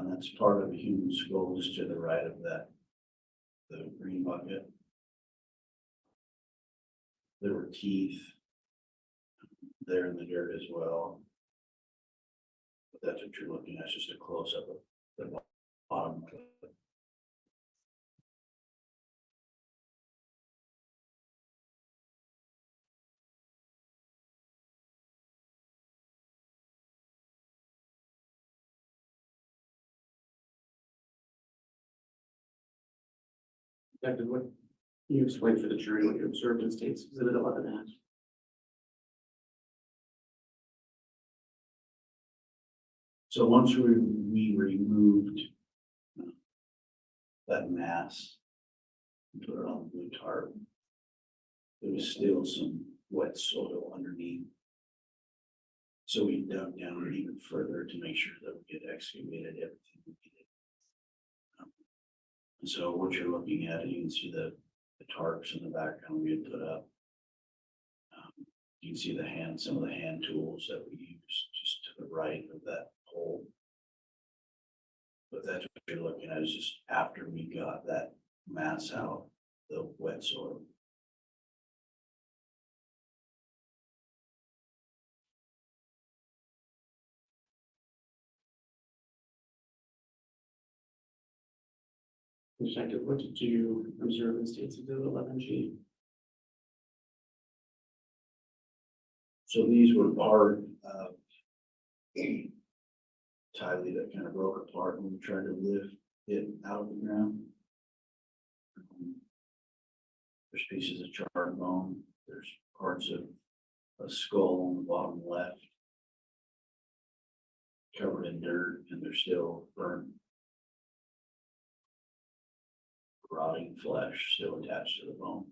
Speaker 5: And that's part of a human skull just to the right of that, the green bucket. There were teeth there in the dirt as well. But that's what you're looking at, it's just a close-up of the bottom.
Speaker 3: Detective, what, can you explain for the jury what you observed in State's Exhibit 11 as?
Speaker 5: So once we removed that mass, and put it on the blue tarp, there was still some wet soil underneath. So we dug down even further to make sure that we had excavated everything we needed. And so what you're looking at, you can see the tarps in the background we had put up. You can see some of the hand tools that we used just to the right of that hole. But that's what you're looking at, is just after we got that mass out, the wet soil.
Speaker 3: Detective, what did you observe in State's Exhibit 11G?
Speaker 5: So these were part of a Tylee that kind of broke apart when we tried to lift it out of the ground. There's pieces of charred bone, there's parts of a skull on the bottom left, covered in dirt, and they're still burnt, rotting flesh still attached to the bone.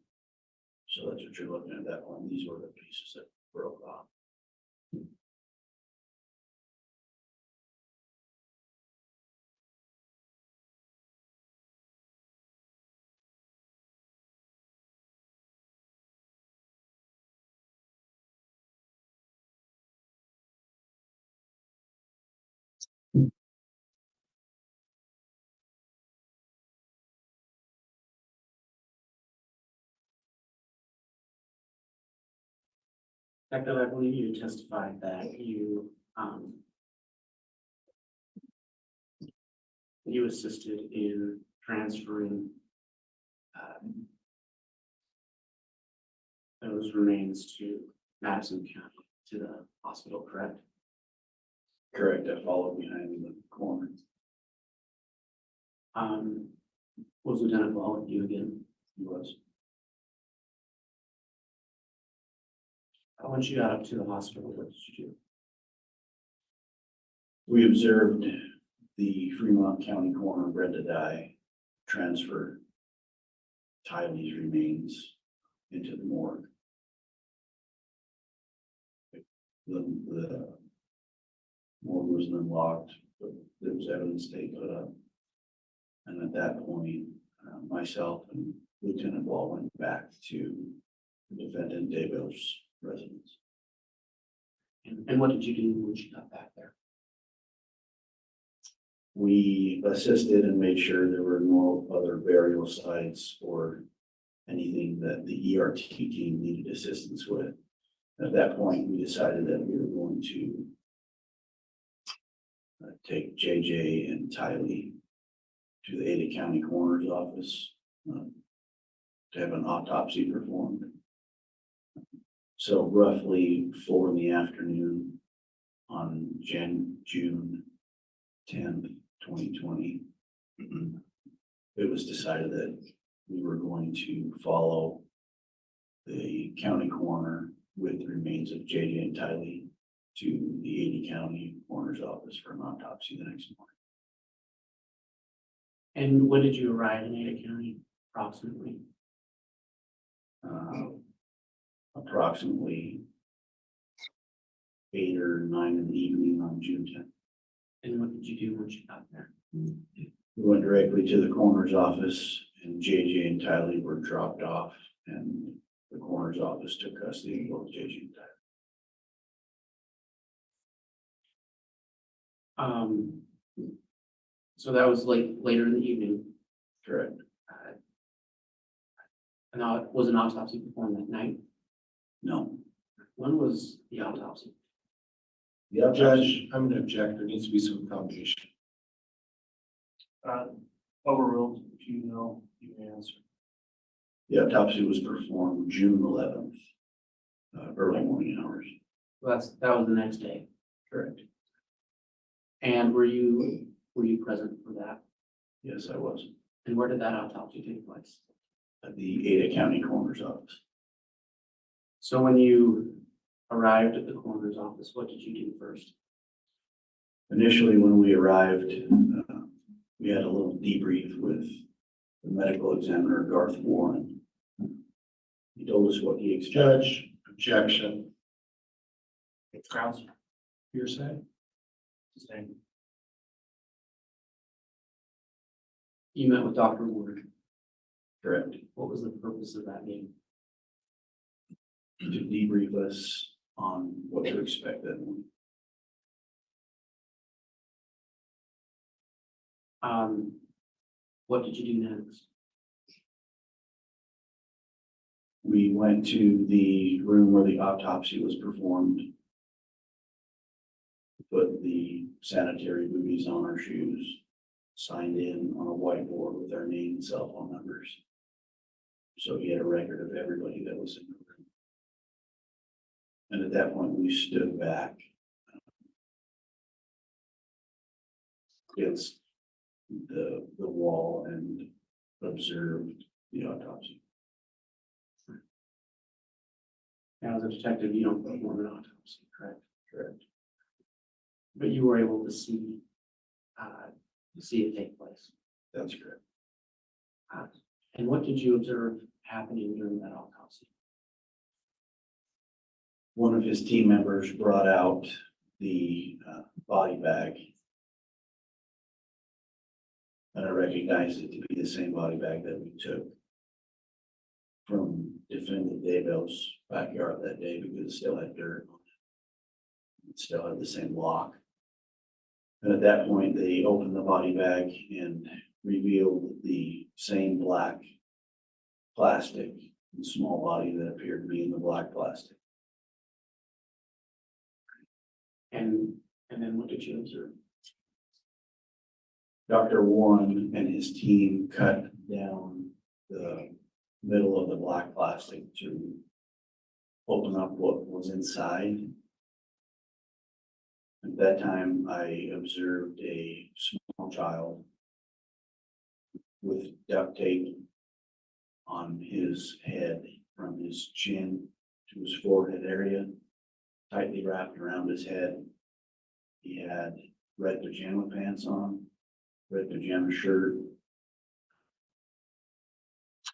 Speaker 5: So that's what you're looking at that one. These were the pieces that broke off.
Speaker 3: Detective, I believe you testified that you assisted in transferring those remains to Madison County to the hospital, correct?
Speaker 5: Correct, I followed behind in the corner.
Speaker 3: Was Lieutenant Ball with you again?
Speaker 5: He was.
Speaker 3: Once you got up to the hospital, what did you do?
Speaker 5: We observed the Fremont County coroner, Brenda Dye, transfer Tylee's remains into the morgue. The morgue was unlocked, but there was evidence they put up. And at that point, myself and Lieutenant Ball went back to the defendant Daybell's residence.
Speaker 3: And what did you do when you got back there?
Speaker 5: We assisted and made sure there were no other burial sites or anything that the ERT team needed assistance with. At that point, we decided that we were going to take JJ and Tylee to the Ada County Coroner's Office to have an autopsy performed. So roughly 4 p.m. on June 10th, 2020, it was decided that we were going to follow the county coroner with the remains of JJ and Tylee to the Ada County Coroner's Office for an autopsy the next morning.
Speaker 3: And when did you arrive in Ada County, approximately?
Speaker 5: Approximately 8 or 9 in the evening on June 10th.
Speaker 3: And what did you do once you got there?
Speaker 5: We went directly to the coroner's office, and JJ and Tylee were dropped off, and the coroner's office took custody of both JJ and Tylee.
Speaker 3: So that was like later in the evening.
Speaker 5: Correct.
Speaker 3: And was an autopsy performed that night?
Speaker 5: No.
Speaker 3: When was the autopsy?
Speaker 5: The autopsy,
Speaker 6: Judge, I'm gonna object. There needs to be some foundation.
Speaker 1: Overruled, if you know, you can answer.
Speaker 5: the autopsy was performed June 11th, early morning hours.
Speaker 3: Well, that was the next day.
Speaker 5: Correct.
Speaker 3: And were you present for that?
Speaker 5: Yes, I was
Speaker 3: And where did that autopsy take place?
Speaker 5: at the Ada County Coroner's Office.
Speaker 3: So when you arrived at the coroner's office, what did you do first?
Speaker 5: Initially, when we arrived, we had a little debrief with the medical examiner, Garth Warren. He told us what he expected.
Speaker 6: Judge, objection.
Speaker 1: Grounds,
Speaker 6: Hearsay?
Speaker 1: sustained.
Speaker 3: You met with Dr. Ward.
Speaker 5: Correct.
Speaker 3: What was the purpose of that meeting?
Speaker 5: To debrief us on what to expect that morning.
Speaker 3: What did you do next?
Speaker 5: We went to the room where the autopsy was performed. Put the sanitary booties on our shoes, signed in on a whiteboard with our name and cell phone numbers. So he had a record of everybody that was in the room. And at that point, we stood back against the wall and observed the autopsy.
Speaker 3: Now, as a detective, you don't perform an autopsy, correct?
Speaker 5: Correct.
Speaker 3: But you were able to see it take place.
Speaker 5: That's correct.
Speaker 3: And what did you observe happening during that autopsy?
Speaker 5: One of his team members brought out the body bag. And I recognized it to be the same body bag that we took from defendant Daybell's backyard that day because it still had dirt on it. It still had the same lock. And at that point, they opened the body bag and revealed the same black plastic and small body that appeared to be in the black plastic.
Speaker 3: And then what did you observe?
Speaker 5: Dr. Warren and his team cut down the middle of the black plastic to open up what was inside. At that time, I observed a small child with duct tape on his head from his chin to his forehead area, tightly wrapped around his head. He had red pajama pants on, red pajama shirt.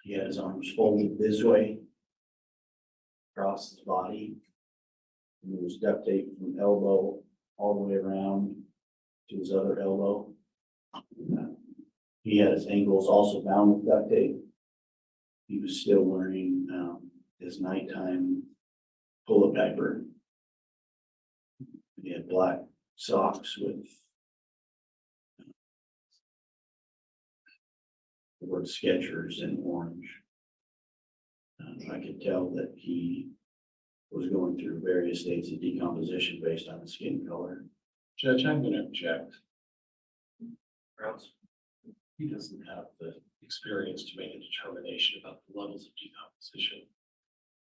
Speaker 5: He had his arms folded this way across his body. And there was duct tape from elbow all the way around to his other elbow. He had his ankles also bound with duct tape. He was still wearing his nighttime pull-up diaper. He had black socks with the word Skechers in orange. I could tell that he was going through various states of decomposition based on his skin color.
Speaker 6: Judge, I'm gonna object.
Speaker 1: Grounds.
Speaker 6: He doesn't have the experience to make a determination about the levels of decomposition.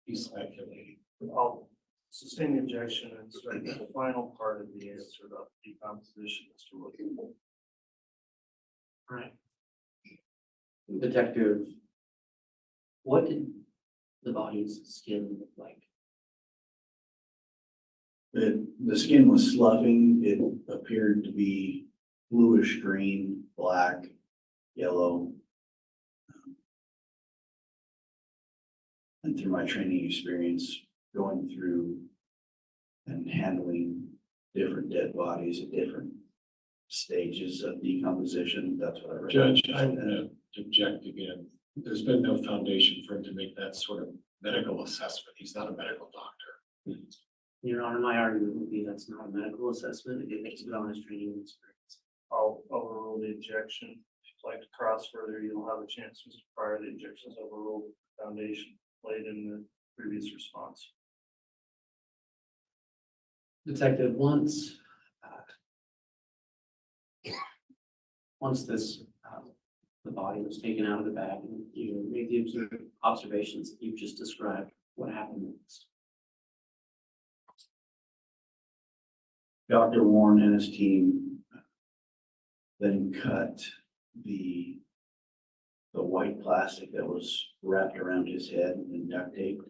Speaker 6: He's speculating.
Speaker 1: I'll sustain the objection and strike the final part of the answer about decomposition, Mr. Wilkie.
Speaker 3: Right. Detective, what did the body's skin look like?
Speaker 5: The skin was sloughing. It appeared to be bluish green, black, yellow. And through my training experience, going through and handling different dead bodies at different stages of decomposition, that's what I read.
Speaker 6: Judge, I'm gonna object again. There's been no foundation for him to make that sort of medical assessment. He's not a medical doctor.
Speaker 3: Your Honor, my argument would be that's not a medical assessment. It makes it on his training experience.
Speaker 1: I'll overrule the objection. If you'd like to cross further, you'll have a chance, Mr. Pryor. The objection is overruled. Foundation laid in the previous response.
Speaker 3: Detective, once this, the body was taken out of the bag and you made the observations that you've just described, what happened next?
Speaker 5: Dr. Warren and his team then cut the white plastic that was wrapped around his head and duct taped.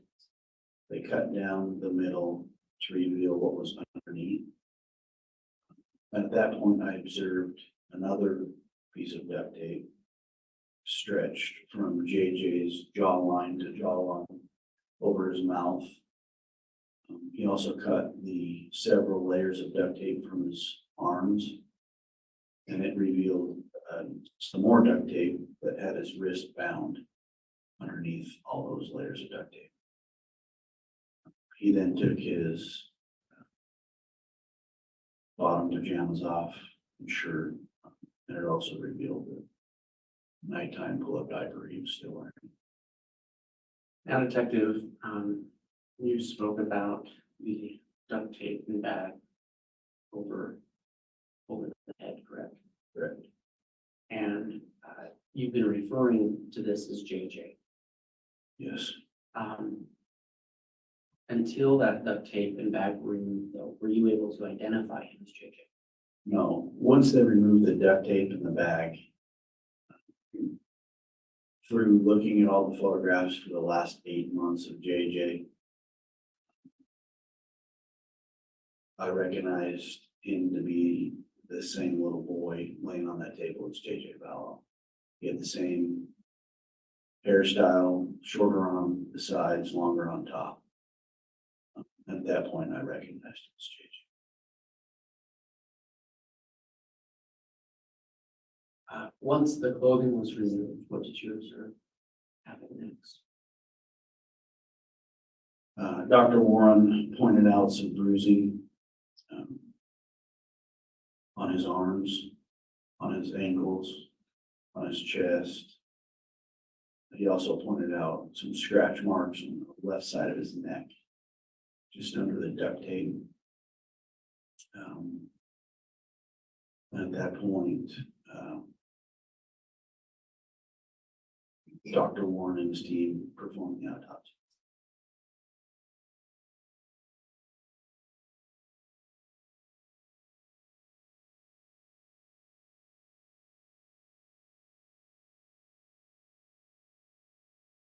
Speaker 5: They cut down the middle to reveal what was underneath. At that point, I observed another piece of duct tape stretched from JJ's jawline to jawline over his mouth. He also cut the several layers of duct tape from his arms, and it revealed some more duct tape that had his wrist bound underneath all those layers of duct tape. He then took his bottom pajamas off and shirt, and it also revealed the nighttime pull-up diaper he was still wearing.
Speaker 3: Now, Detective, you spoke about the duct tape and bag over the head, correct?
Speaker 5: Correct.
Speaker 3: And you've been referring to this as JJ.
Speaker 5: Yes.
Speaker 3: Until that duct tape and bag were removed, though, were you able to identify him as JJ?
Speaker 5: No, once they removed the duct tape in the bag, through looking at all the photographs for the last 8 months of JJ, I recognized him to be the same little boy laying on that table as JJ Vallow. He had the same hairstyle, shorter on the sides, longer on top. At that point, I recognized him as JJ.
Speaker 3: Once the clothing was removed, what did you observe happen next?
Speaker 5: Dr. Warren pointed out some bruising on his arms, on his ankles, on his chest. He also pointed out some scratch marks on the left side of his neck, just under the duct tape. At that point, Dr. Warren and his team performed the autopsy.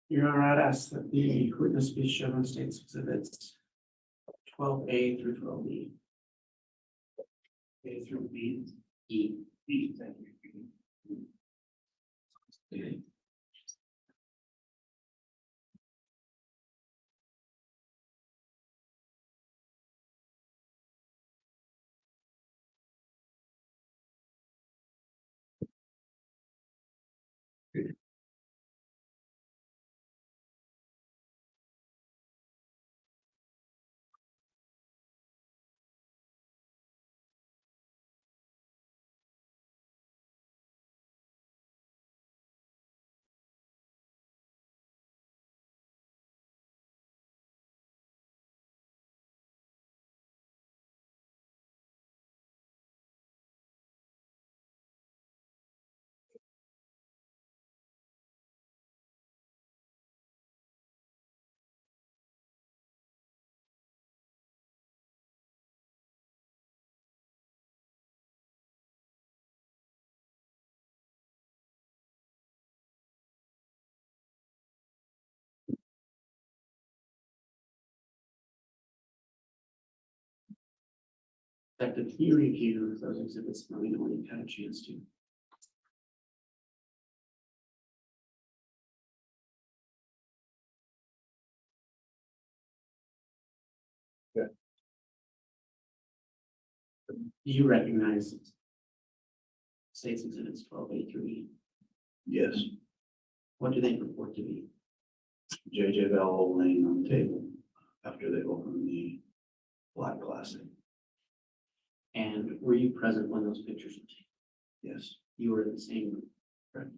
Speaker 3: Your Honor, I'd ask that the witness be shown state's exhibits 12A through 12B.
Speaker 1: A through B.
Speaker 3: E.
Speaker 1: B, thank you.
Speaker 3: Detective, can you review those exhibits? Let me know when you've had a chance to.
Speaker 4: Yeah.
Speaker 3: Do you recognize state's exhibits 12A through E?
Speaker 5: Yes,
Speaker 3: What do they purport to be?
Speaker 5: JJ Vallow laying on the table after they opened the black plastic.
Speaker 3: And were you present when those pictures were taken?
Speaker 5: Yes,
Speaker 3: You were in the same room.
Speaker 5: Correct.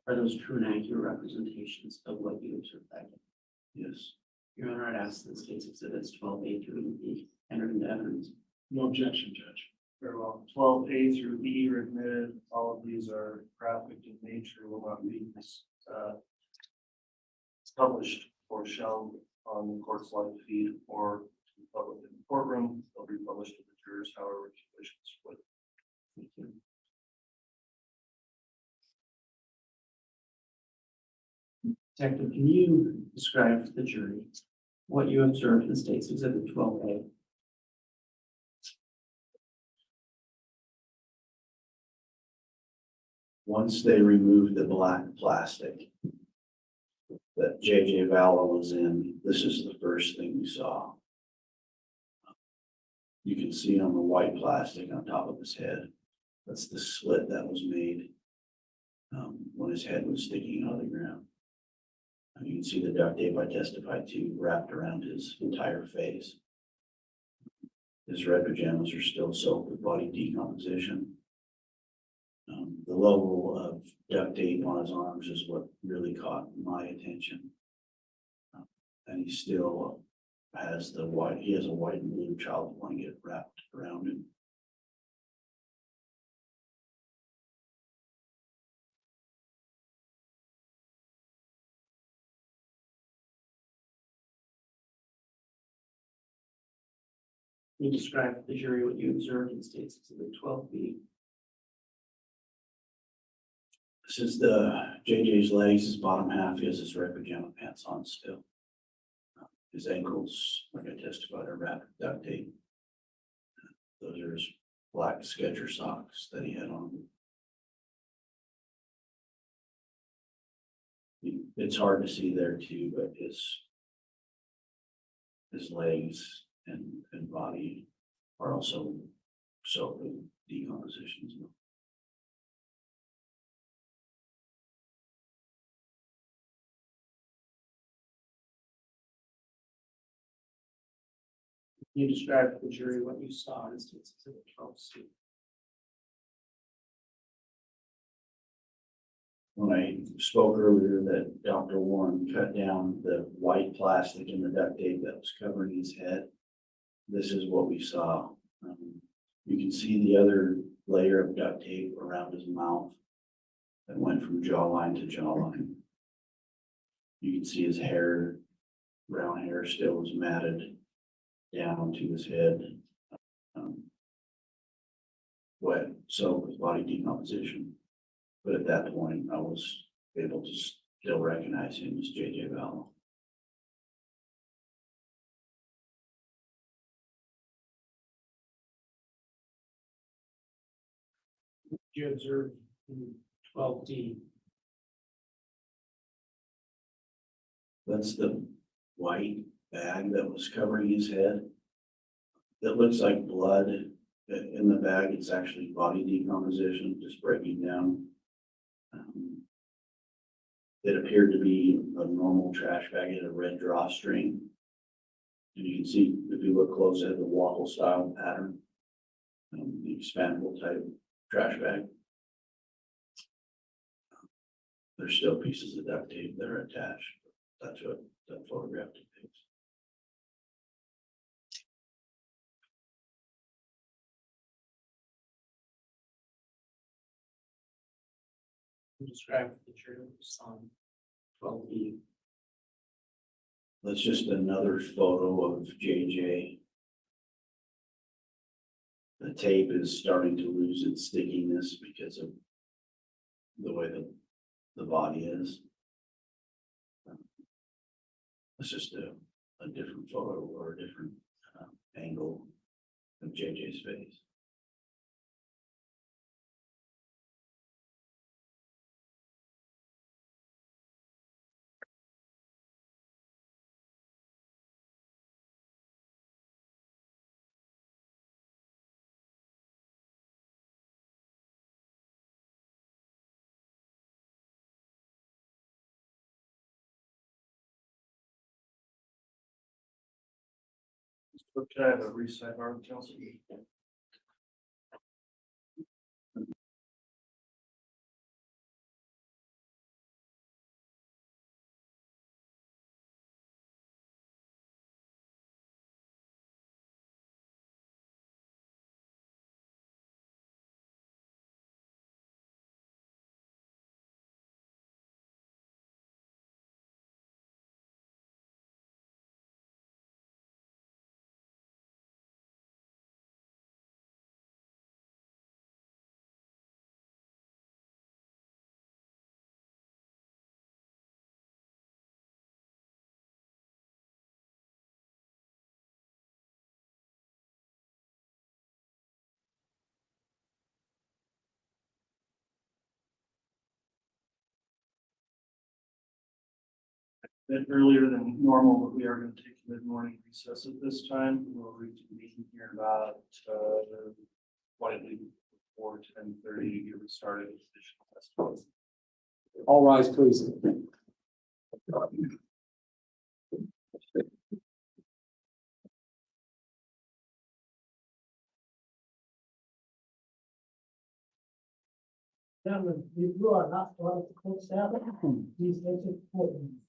Speaker 3: Are those true and accurate representations of what you observed that day?
Speaker 5: yes.
Speaker 3: Your Honor, I'd ask that state's exhibits 12A through E entered into evidence.
Speaker 6: No objection, Judge.
Speaker 1: Very well. 12A through E are admitted. All of these are graphic in nature, will not be published or shown on the court's live feed or to the public in the courtroom. They'll be published to the jurors, however you wish to split.
Speaker 3: Thank you. Detective, can you describe to the jury what you observed in state's exhibit 12A?
Speaker 5: Once they removed the black plastic that JJ Valor was in, this is the first thing we saw. You can see on the white plastic on top of his head, that's the slit that was made when his head was sticking out of the ground. And you can see the duct tape I testified to wrapped around his entire face. His red pajamas are still soaked with body decomposition. The level of duct tape on his arms is what really caught my attention. And he still has the white, he has a white and blue child blanket wrapped around him.
Speaker 3: Can you describe to the jury what you observed in state's exhibit 12B?
Speaker 5: This is the JJ's legs, his bottom half, he has his red pajama pants on still. His ankles, like I testified, are wrapped with duct tape. Those are his black Skechers socks that he had on. It's hard to see there too, but his legs and body are also soaked with decomposition as well.
Speaker 3: Can you describe to the jury what you saw in state's exhibit 12C?
Speaker 5: When I spoke earlier that Dr. Warren cut down the white plastic and the duct tape that was covering his head, this is what we saw. You can see the other layer of duct tape around his mouth that went from jawline to jawline. You can see his hair, brown hair, still was matted down to his head. Wet, soaked with body decomposition. But at that point, I was able to still recognize him as JJ Vallow.
Speaker 3: You observed in 12D.
Speaker 5: That's the white bag that was covering his head. It looks like blood in the bag. It's actually body decomposition, just breaking down. It appeared to be a normal trash bag. It had a red drawstring. And you can see, if you look close at the waffle style pattern, the expandable type trash bag. There's still pieces of duct tape that are attached. That's what that photograph depicts.
Speaker 3: Can you describe to the jury what you saw in 12B?
Speaker 5: That's just another photo of JJ. The tape is starting to lose its stickiness because of the way the body is. It's just a different photo or a different angle of JJ's face.
Speaker 1: Okay, I have a recite our council. Bit earlier than normal, but we are going to take a mid-morning recess at this time. We'll reconvene here about, slightly before 10:30 to get started with additional testimony.
Speaker 4: All rise, please.
Speaker 7: Gentlemen, you are not allowed to close out. Please exit courtroom.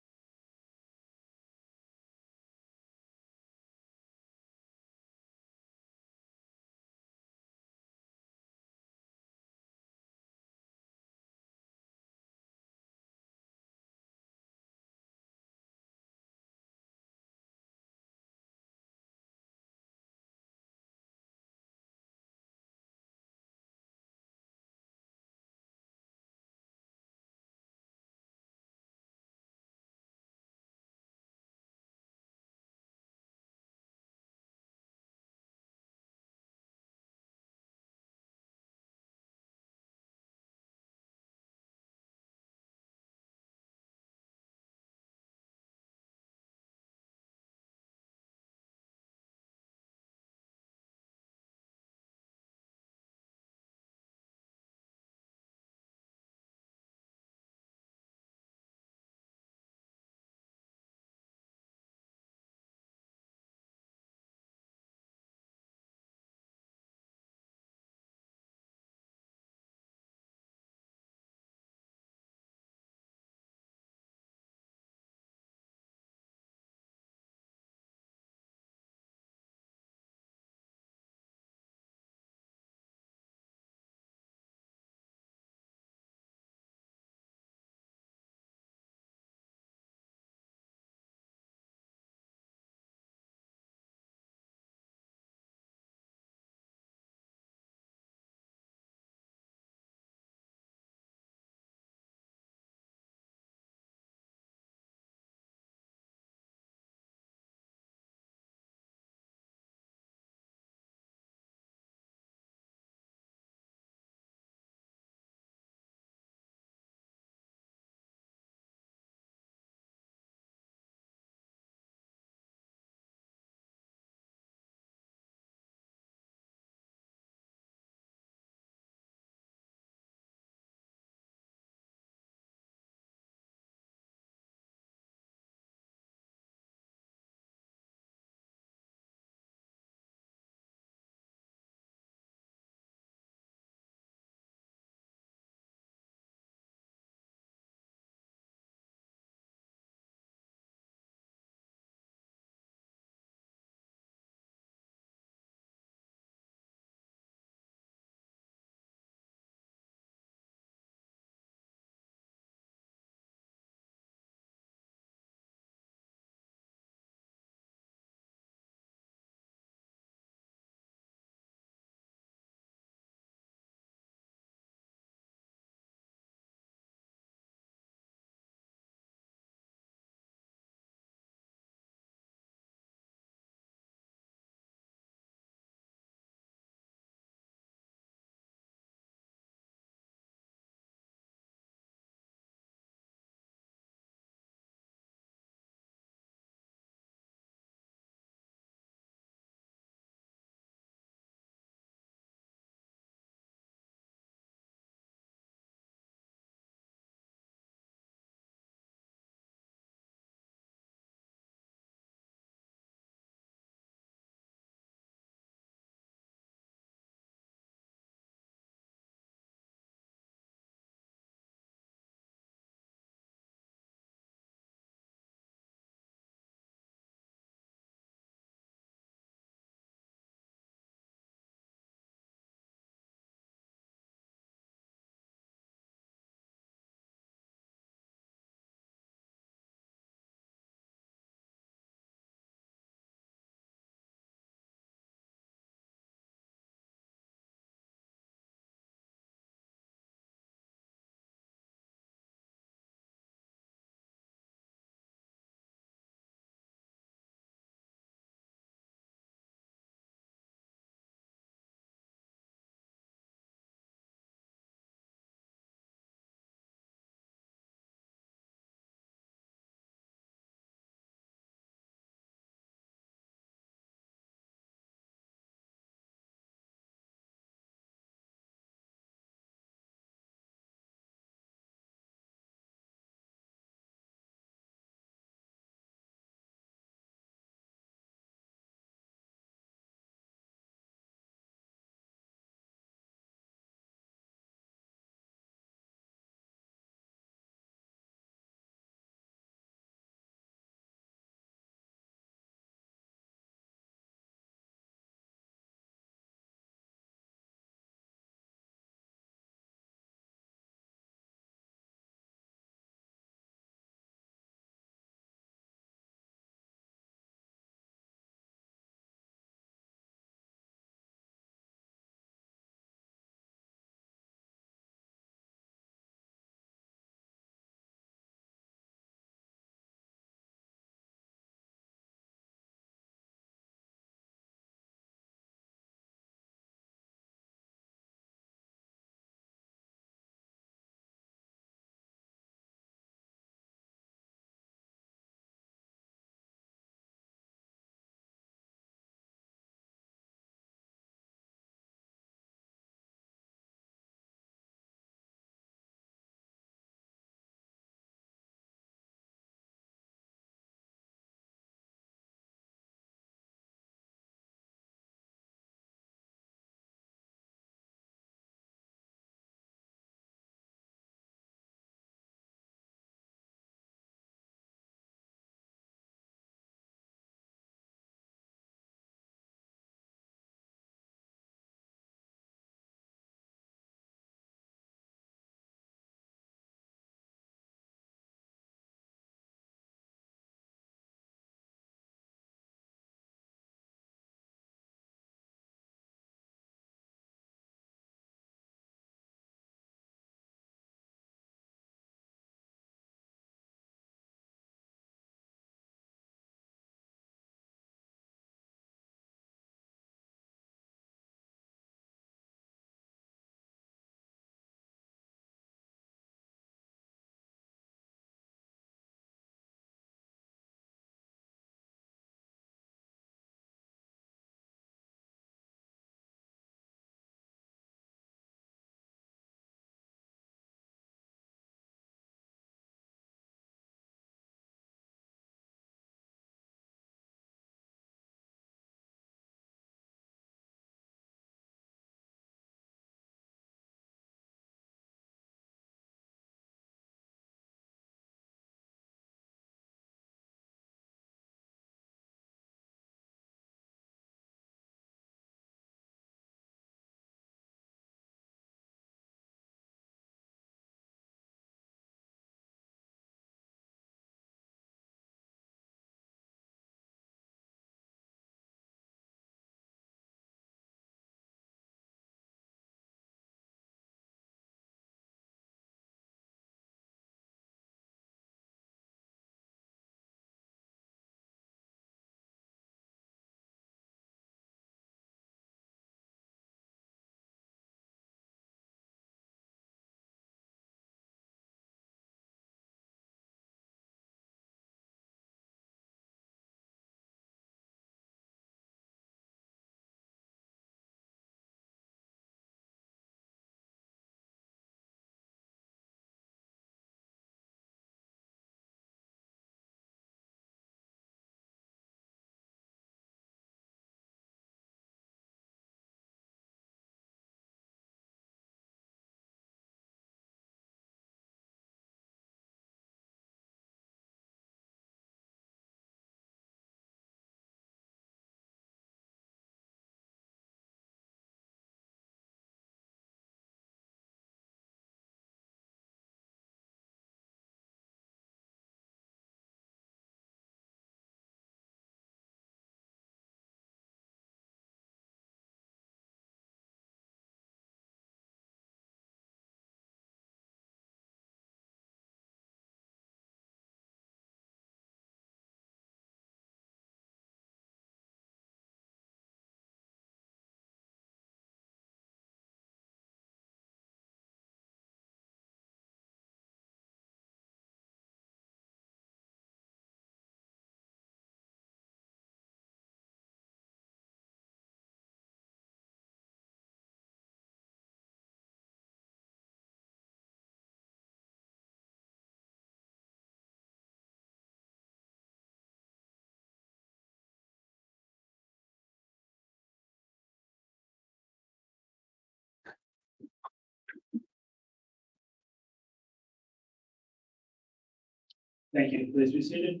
Speaker 1: Thank you. Please be seated.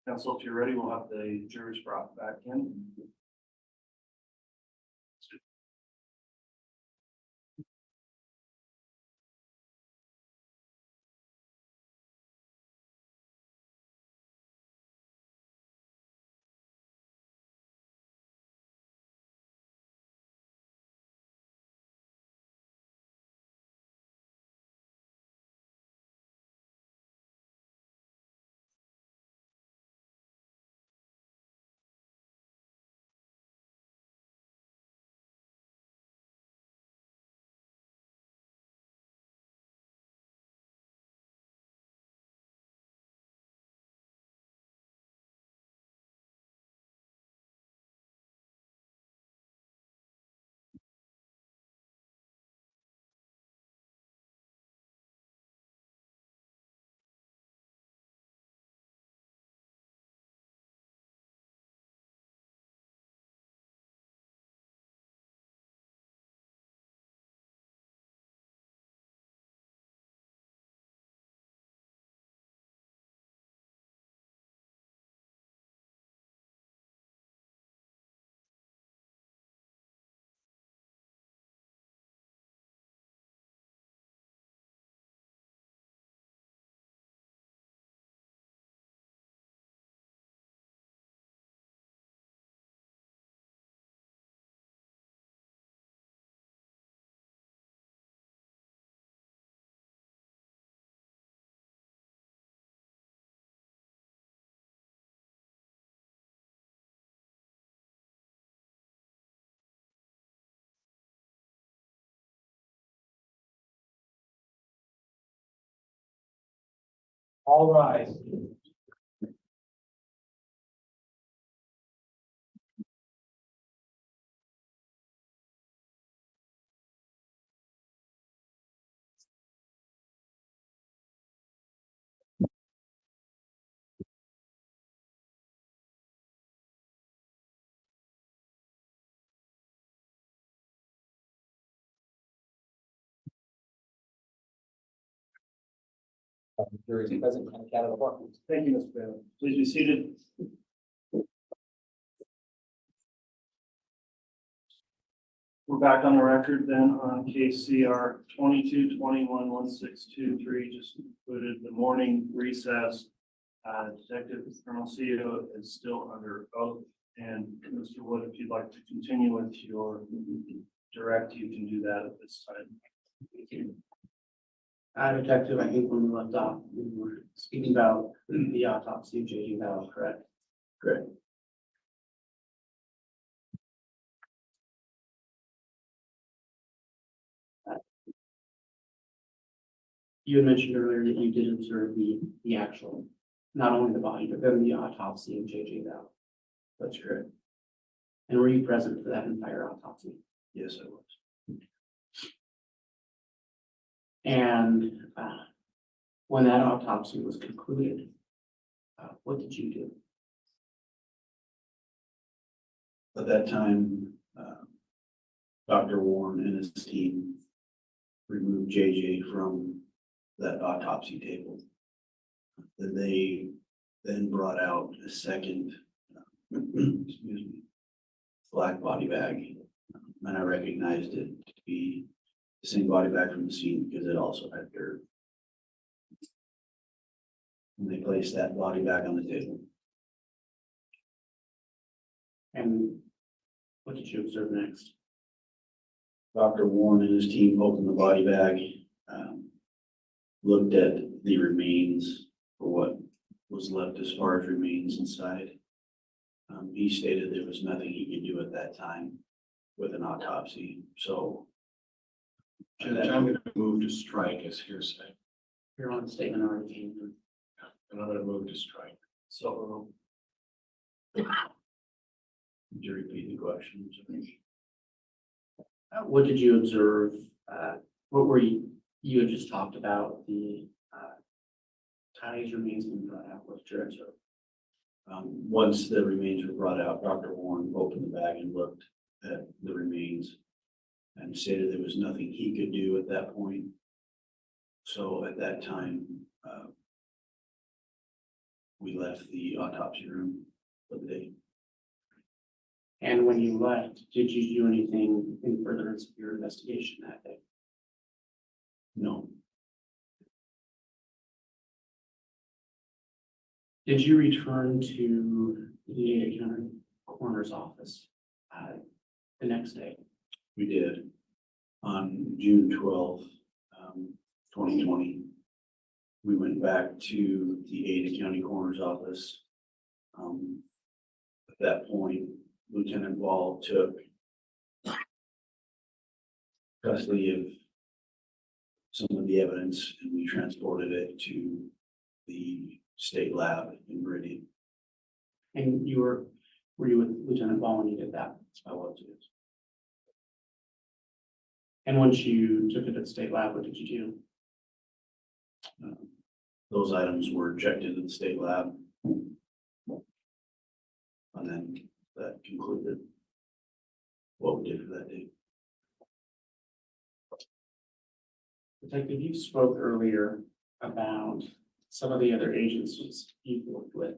Speaker 1: Council, if you're ready, we'll have the jurors brought back in.
Speaker 6: All rise.
Speaker 4: Jury is present and accounted for.
Speaker 1: Thank you, Mr. Bailey. Please be seated. We're back on the record then on case CR 22-21-1623, just concluded the morning recess. Detective Colonel CEO is still under oath, and Mr. Wood, if you'd like to continue with your direct, you can do that at this time. Thank you.
Speaker 3: Detective, I think when we left off, we were speaking about the autopsy of J.J. Bell, correct?
Speaker 5: Correct.
Speaker 3: You had mentioned earlier that you did observe the actual, not only the body, but then the autopsy of J.J. Bell.
Speaker 5: That's correct.
Speaker 3: And were you present for that entire autopsy?
Speaker 5: Yes, I was.
Speaker 3: And when that autopsy was concluded, what did you do?
Speaker 5: At that time, Dr. Warren and his team removed JJ from that autopsy table. Then they brought out a second, excuse me, black body bag. And I recognized it to be the same body bag from the scene because it also had dirt. And they placed that body bag on the table.
Speaker 3: And what did you observe next?
Speaker 5: Dr. Warren and his team opened the body bag, looked at the remains for what was left as far as remains inside. He stated there was nothing he could do at that time with an autopsy, so.
Speaker 6: Judge, I'm going to move to strike as hearsay,
Speaker 3: You're on the statement already came through.
Speaker 6: and I'm going to move to strike.
Speaker 1: So,
Speaker 5: Would you repeat the question?
Speaker 3: What did you observe? What were you had just talked about the Ty's remains been brought out with Jared's.
Speaker 5: Once the remains were brought out, Dr. Warren opened the bag and looked at the remains and stated there was nothing he could do at that point. So at that time, we left the autopsy room for the day.
Speaker 3: And when you left, did you do anything in furtherance of your investigation that day?
Speaker 5: No,
Speaker 3: Did you return to the Ada County Coroner's office the next day?
Speaker 5: we did. On June 12th, 2020, we went back to the Ada County Coroner's office. At that point, Lieutenant Ball took custody of some of the evidence and we transported it to the state lab in Meridian.
Speaker 3: And were you with Lieutenant Ball when you did that?
Speaker 5: I was, yes.
Speaker 3: And once you took it to the state lab, what did you do?
Speaker 5: Those items were checked into the state lab. And then that concluded what we did for that day.
Speaker 3: Detective, you spoke earlier about some of the other agencies you've worked with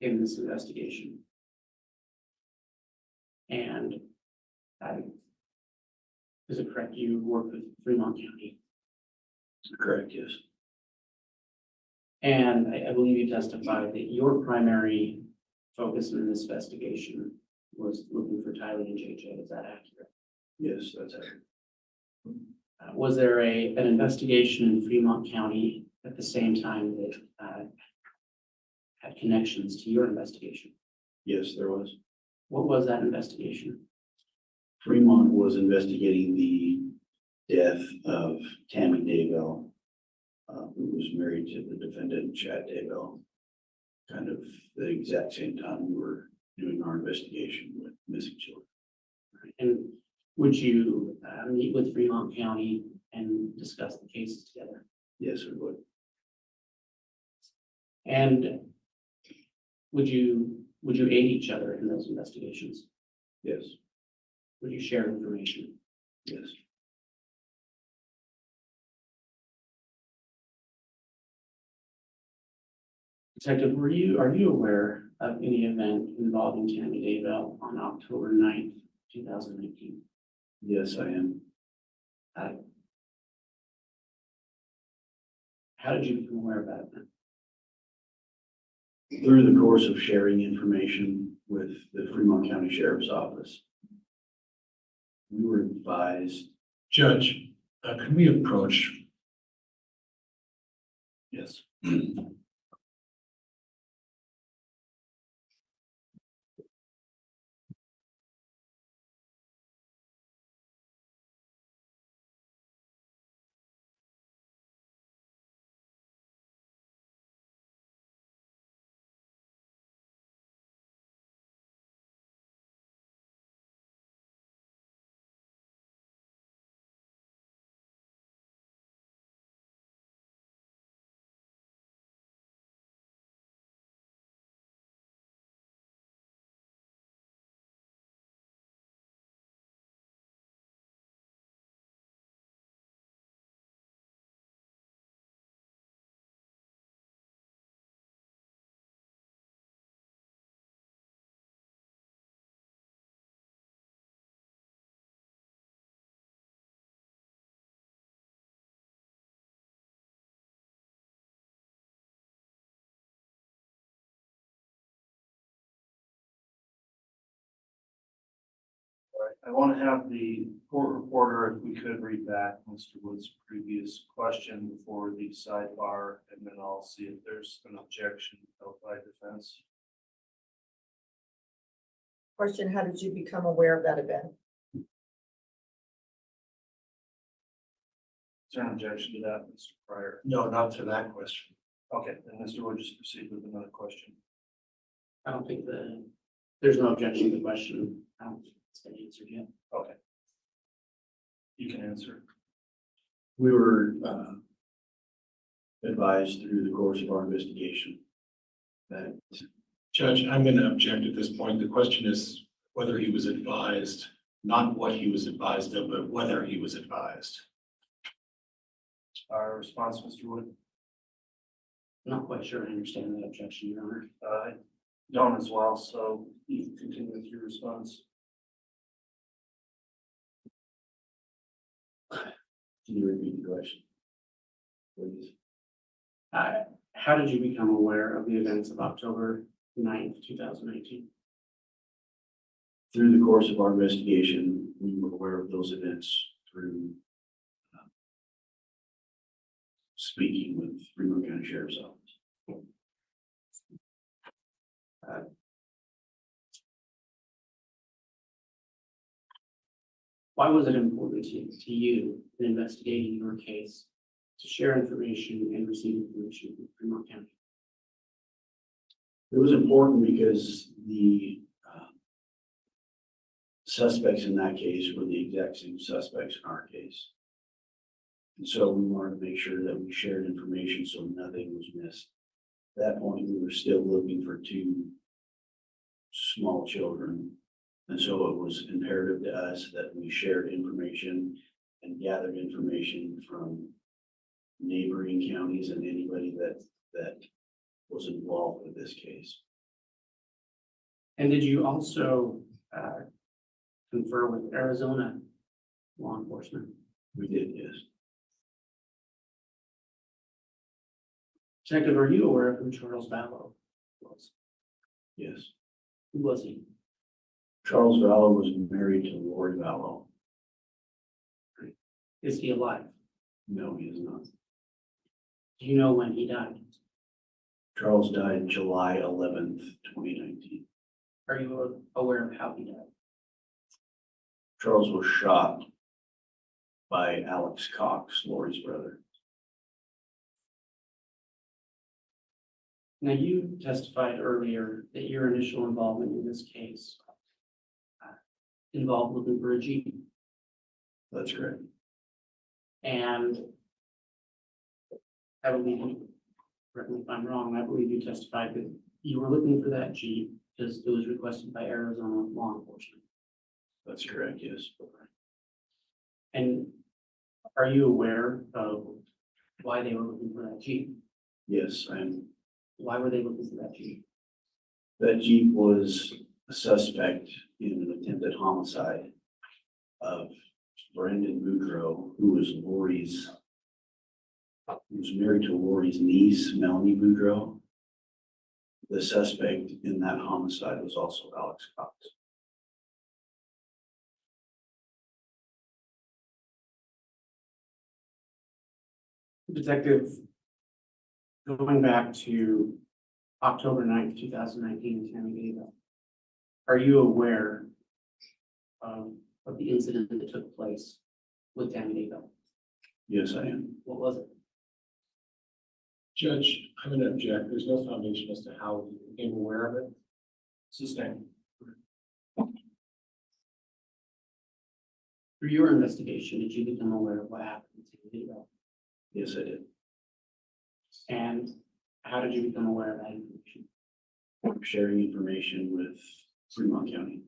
Speaker 3: in this investigation. And is it correct you worked with Fremont County?
Speaker 5: Correct, yes.
Speaker 3: And I believe you testified that your primary focus in this investigation was looking for Tylee and JJ. Is that accurate?
Speaker 5: Yes, that's accurate.
Speaker 3: Was there an investigation in Fremont County at the same time that had connections to your investigation?
Speaker 5: Yes, there was.
Speaker 3: What was that investigation?
Speaker 5: Fremont was investigating the death of Tammy Daybell, who was married to the defendant, Chad Daybell. Kind of the exact same time we were doing our investigation with missing children.
Speaker 3: And would you meet with Fremont County and discuss the cases together?
Speaker 5: Yes, we would.
Speaker 3: And would you aid each other in those investigations?
Speaker 5: Yes,
Speaker 3: Would you share information?
Speaker 5: yes.
Speaker 3: Detective, are you aware of any event involving Tammy Daybell on October 9th, 2019?
Speaker 5: Yes, I am.
Speaker 3: How did you become aware of that event?
Speaker 5: Through the course of sharing information with the Fremont County Sheriff's Office, we were advised.
Speaker 6: Judge, can we approach?
Speaker 5: Yes.
Speaker 1: I want to have the court reporter, if we could, read back Mr. Wood's previous question before the sidebar, and then I'll see if there's an objection held by defense.
Speaker 8: Question, how did you become aware of that event?
Speaker 1: Is there an objection to that, Mr. Pryor?
Speaker 6: No, not to that question.
Speaker 1: Okay, then Mr. Wood, just proceed with another question.
Speaker 3: I don't think there's no objection to the question. I don't think it's been answered yet.
Speaker 1: Okay. You can answer.
Speaker 5: We were advised through the course of our investigation that
Speaker 6: Judge, I'm going to object at this point. The question is whether he was advised, not what he was advised of, but whether he was advised.
Speaker 1: Our response, Mr. Wood,
Speaker 3: Not quite sure I understand that objection, Your Honor.
Speaker 1: I don't as well, so you can continue with your response.
Speaker 5: Can you repeat the question? Please.
Speaker 3: How did you become aware of the events of October 9th, 2019?
Speaker 5: Through the course of our investigation, we were aware of those events through speaking with Fremont County Sheriff's Office.
Speaker 3: Why was it important to you in investigating your case to share information and receive information from Fremont County?
Speaker 5: It was important because the suspects in that case were the exact same suspects in our case. And so we wanted to make sure that we shared information so nothing was missed. At that point, we were still looking for two small children. And so it was imperative to us that we shared information and gathered information from neighboring counties and anybody that was involved with this case.
Speaker 3: And did you also confer with Arizona law enforcement?
Speaker 5: We did, yes.
Speaker 3: Detective, are you aware of who Charles Vallow was?
Speaker 5: Yes.
Speaker 3: Who was he?
Speaker 5: Charles Vallow was married to Lori Vallow.
Speaker 3: Is he alive?
Speaker 5: No, he is not.
Speaker 3: Do you know when he died?
Speaker 5: Charles died July 11th, 2019.
Speaker 3: Are you aware of how he died?
Speaker 5: Charles was shot by Alex Cox, Lori's brother.
Speaker 3: Now, you testified earlier that your initial involvement in this case involved looking for a Jeep.
Speaker 5: That's correct.
Speaker 3: And I believe, correct me if I'm wrong, I believe you testified that you were looking for that Jeep because it was requested by Arizona law enforcement.
Speaker 5: That's correct, yes.
Speaker 3: And are you aware of why they were looking for that Jeep?
Speaker 5: Yes, I am.
Speaker 3: Why were they looking for that Jeep?
Speaker 5: That Jeep was a suspect in an attempted homicide of Brendan Boudreaux, who was married to Lori's niece, Melanie Boudreaux. The suspect in that homicide was also Alex Cox.
Speaker 3: Detective, going back to October 9th, 2019 in Tammy Daybell, are you aware of the incident that took place with Tammy Daybell?
Speaker 5: Yes, I am.
Speaker 3: What was it?
Speaker 6: Judge, I'm going to object. There's no foundation as to how he became aware of it.
Speaker 1: Sustained.
Speaker 3: Through your investigation, did you become aware of what happened to Tammy Daybell?
Speaker 5: Yes, I did.
Speaker 3: And how did you become aware of that information?
Speaker 5: Sharing information with Fremont County.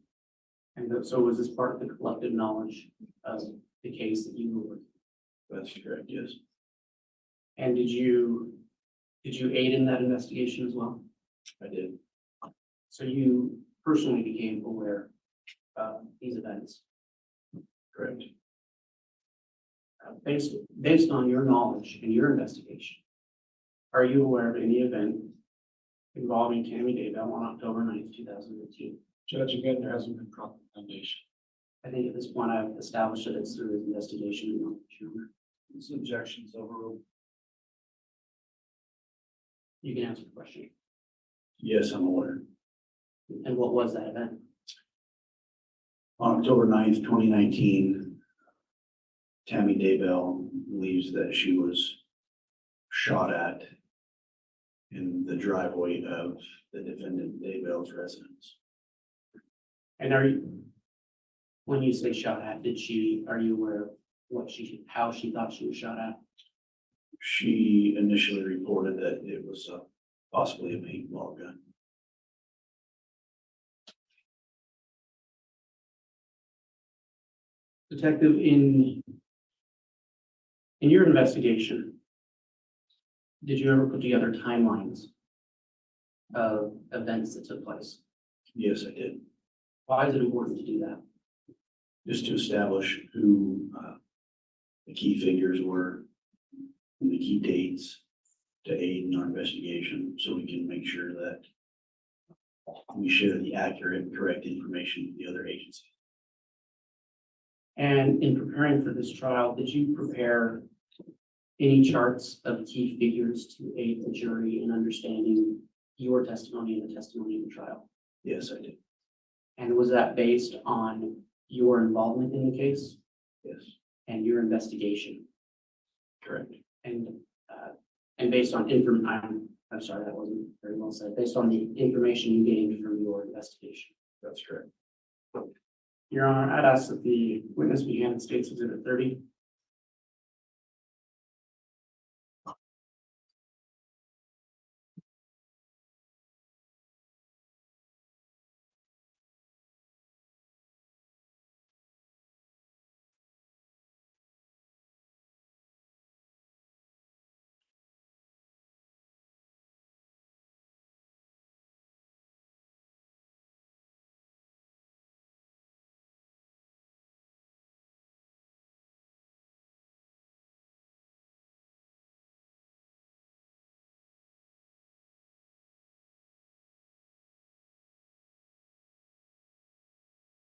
Speaker 3: And so was this part of the collective knowledge of the case that you were?
Speaker 5: That's correct, yes.
Speaker 3: And did you aid in that investigation as well?
Speaker 5: I did.
Speaker 3: So you personally became aware of these events?
Speaker 5: Correct.
Speaker 3: Based on your knowledge and your investigation, are you aware of any event involving Tammy Daybell on October 9th, 2018?
Speaker 6: Judge, again, there hasn't been proper foundation.
Speaker 3: I think at this point I've established that it's through his investigation and knowledge.
Speaker 1: This objection is overruled.
Speaker 3: You can answer the question.
Speaker 5: Yes, I'm aware.
Speaker 3: And what was that event?
Speaker 5: On October 9th, 2019, Tammy Daybell believes that she was shot at in the driveway of the defendant Daybell's residence.
Speaker 3: And when you say shot at, are you aware of how she thought she was shot at?
Speaker 5: She initially reported that it was possibly a paintball gun.
Speaker 3: Detective, in your investigation, did you ever put together timelines of events that took place?
Speaker 5: Yes, I did.
Speaker 3: Why is it important to do that?
Speaker 5: Just to establish who the key figures were, and the key dates to aid in our investigation, so we can make sure that we share the accurate and correct information with the other agencies.
Speaker 3: And in preparing for this trial, did you prepare any charts of key figures to aid the jury in understanding your testimony and the testimony in the trial?
Speaker 5: Yes, I did.
Speaker 3: And was that based on your involvement in the case
Speaker 5: Yes,
Speaker 3: and your investigation?
Speaker 5: correct.
Speaker 3: And based on I'm sorry, that wasn't very well said. Based on the information you gained from your investigation.
Speaker 5: That's correct.
Speaker 3: Your Honor, I'd ask that the witness be handed State's Exhibit 30.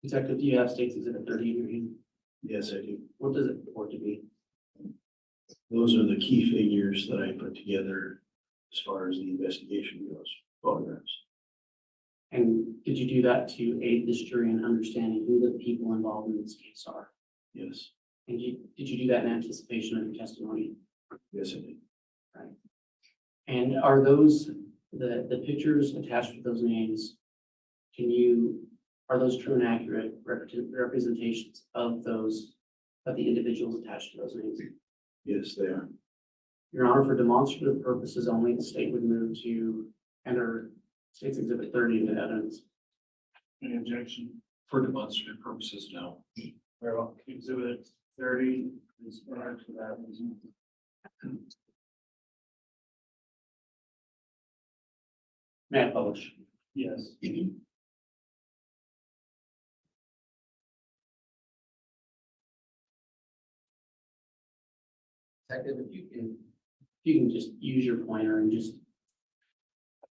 Speaker 3: Detective, do you have State's Exhibit 30 in your hand?
Speaker 5: Yes, I do.
Speaker 3: What does it purport to be?
Speaker 5: Those are the key figures that I put together as far as the investigation goes, photographs.
Speaker 3: And did you do that to aid this jury in understanding who the people involved in this case are?
Speaker 5: Yes,
Speaker 3: And did you do that in anticipation of your testimony?
Speaker 5: yes, I did.
Speaker 3: And are those, the pictures attached with those names, are those true and accurate representations of the individuals attached to those names?
Speaker 5: Yes, they are.
Speaker 3: Your Honor, for demonstrative purposes only, the state would move to enter State's Exhibit 30 into evidence.
Speaker 1: Any objection?
Speaker 6: For demonstrative purposes, no.
Speaker 1: Very well. Exhibit 30 is prior to that.
Speaker 3: May I publish?
Speaker 1: Yes.
Speaker 3: Detective, if you can just use your pointer and just,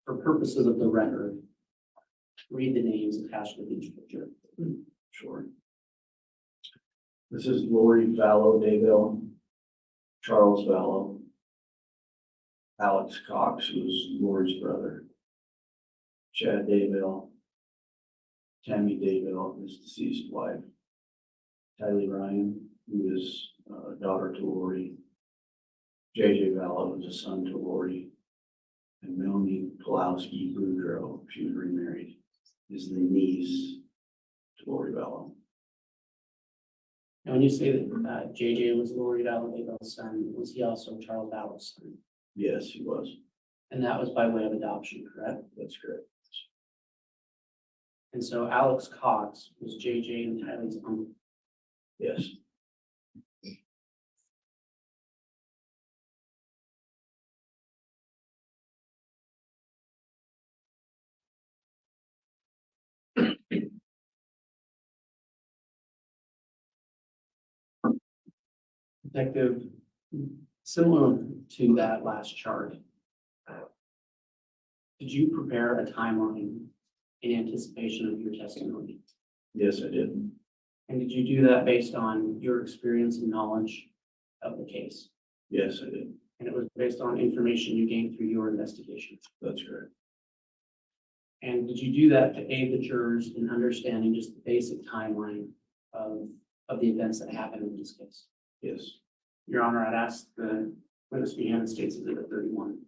Speaker 3: for purposes of the record, read the names attached with each picture.
Speaker 5: Sure. This is Lori Vallow Daybell, Charles Vallow, Alex Cox, who's Lori's brother, Chad Daybell, Tammy Daybell, his deceased wife, Tylee Ryan, who is daughter to Lori, JJ Vallow, who's a son to Lori, and Melanie Pulowski Boudreaux, she was remarried, is the niece to Lori Vallow.
Speaker 3: And when you say that JJ was Lori Daybell's son, was he also Charles Vallow's son?
Speaker 5: Yes, he was.
Speaker 3: And that was by way of adoption, correct?
Speaker 5: That's correct.
Speaker 3: And so Alex Cox was JJ and Tylee's uncle.
Speaker 5: Yes.
Speaker 3: Detective, similar to that last chart, did you prepare a timeline in anticipation of your testimony?
Speaker 5: Yes, I did.
Speaker 3: And did you do that based on your experience and knowledge of the case?
Speaker 5: Yes, I did.
Speaker 3: And it was based on information you gained through your investigation?
Speaker 5: That's correct.
Speaker 3: And did you do that to aid the jurors in understanding just the basic timeline of the events that happened in this case?
Speaker 5: Yes.
Speaker 3: Your Honor, I'd ask the witness be handed State's Exhibit 31.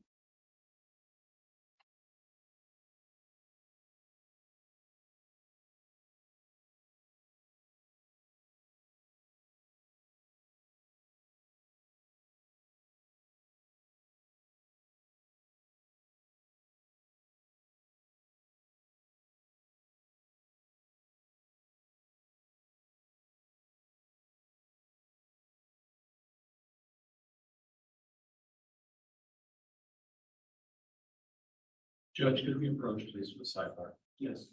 Speaker 6: Judge, could we approach, please, for the sidebar?
Speaker 3: Yes.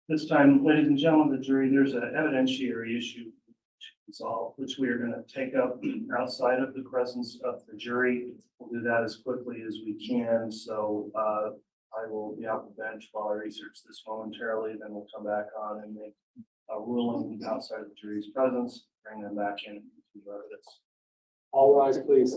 Speaker 1: This time, ladies and gentlemen of the jury, there's an evidentiary issue to resolve, which we are going to take up outside of the presence of the jury. We'll do that as quickly as we can. So I will be off the bench while I research this momentarily. Then we'll come back on and make a ruling outside of the jury's presence, bring them back in to evidence.
Speaker 4: All rise, please.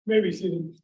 Speaker 7: Maybe seated.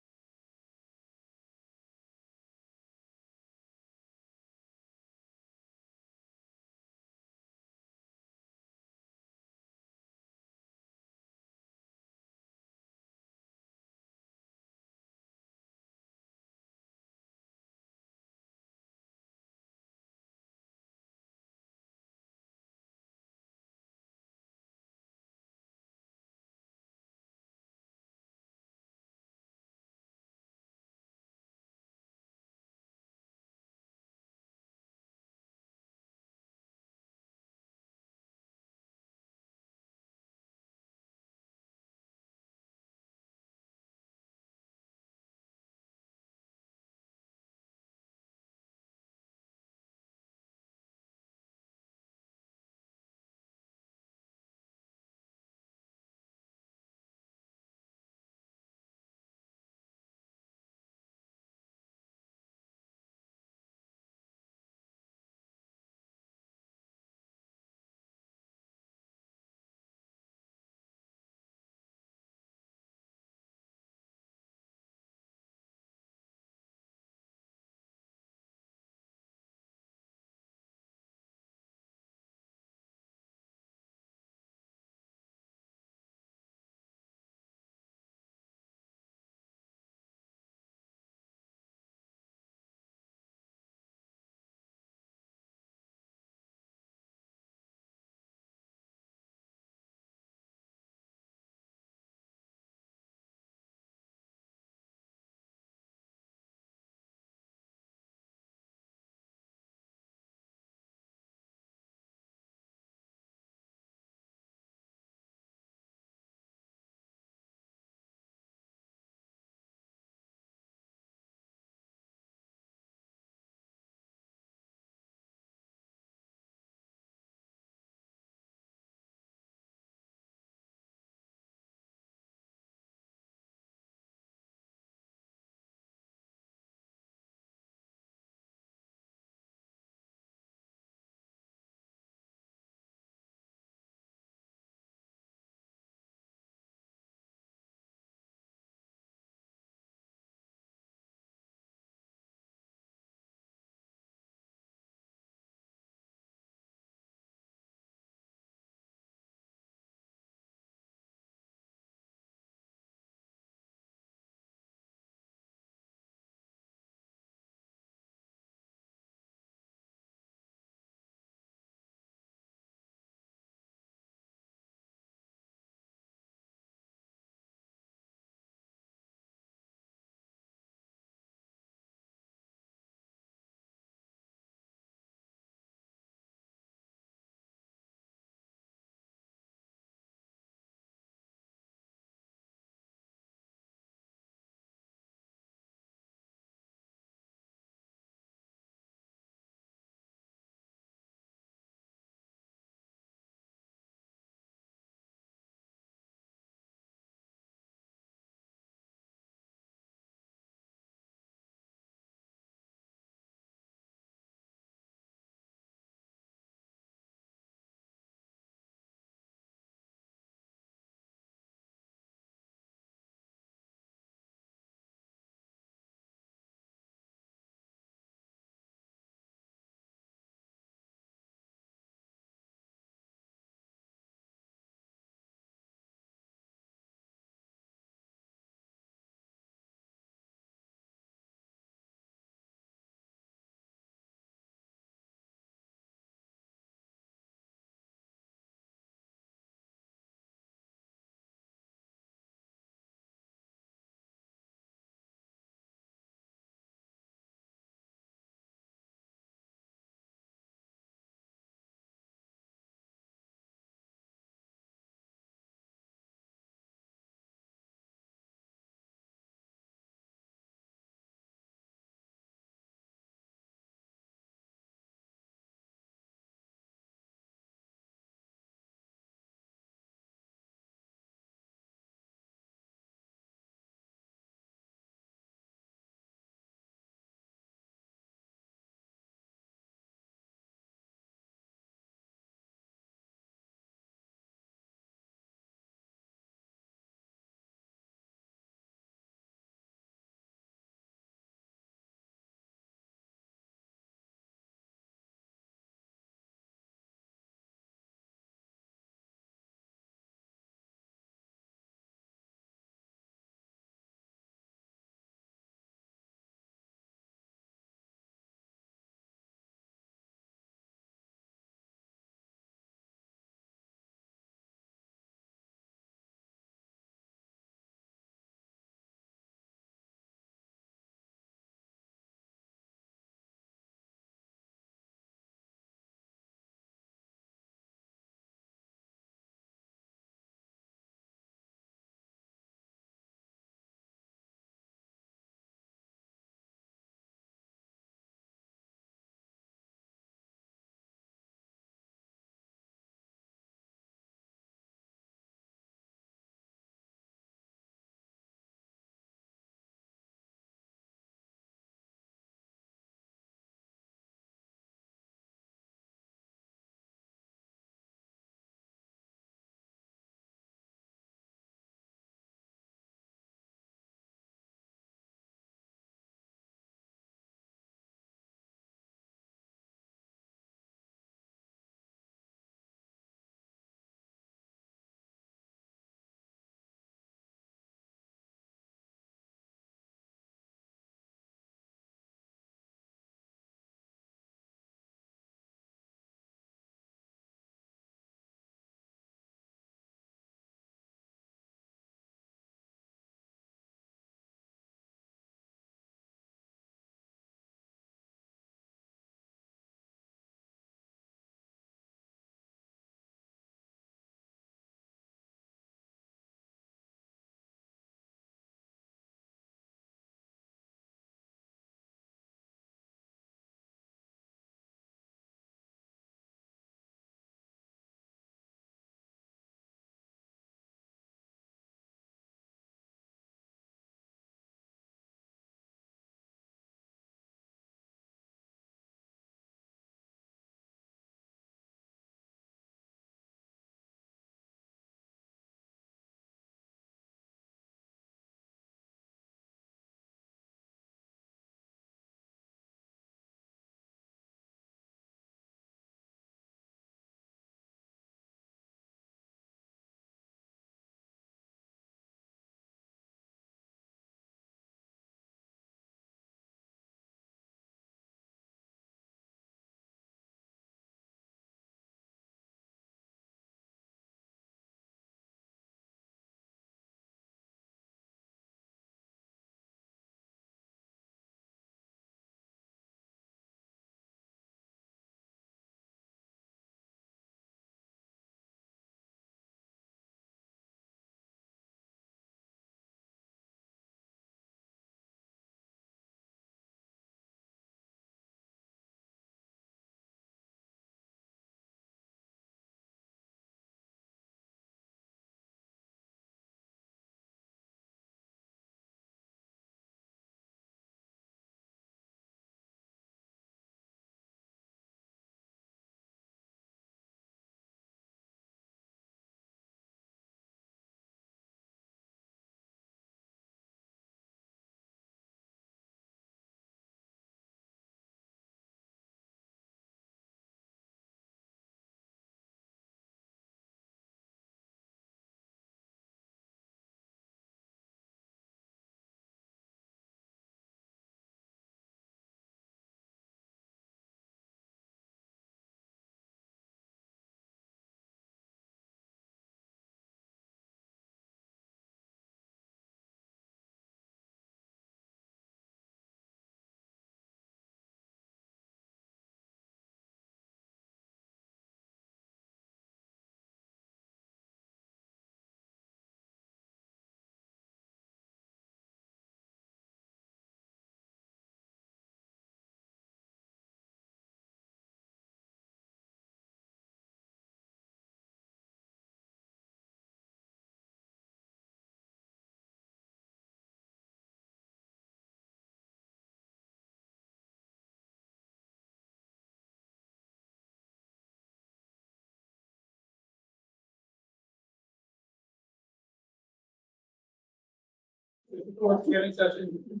Speaker 7: Scanning session.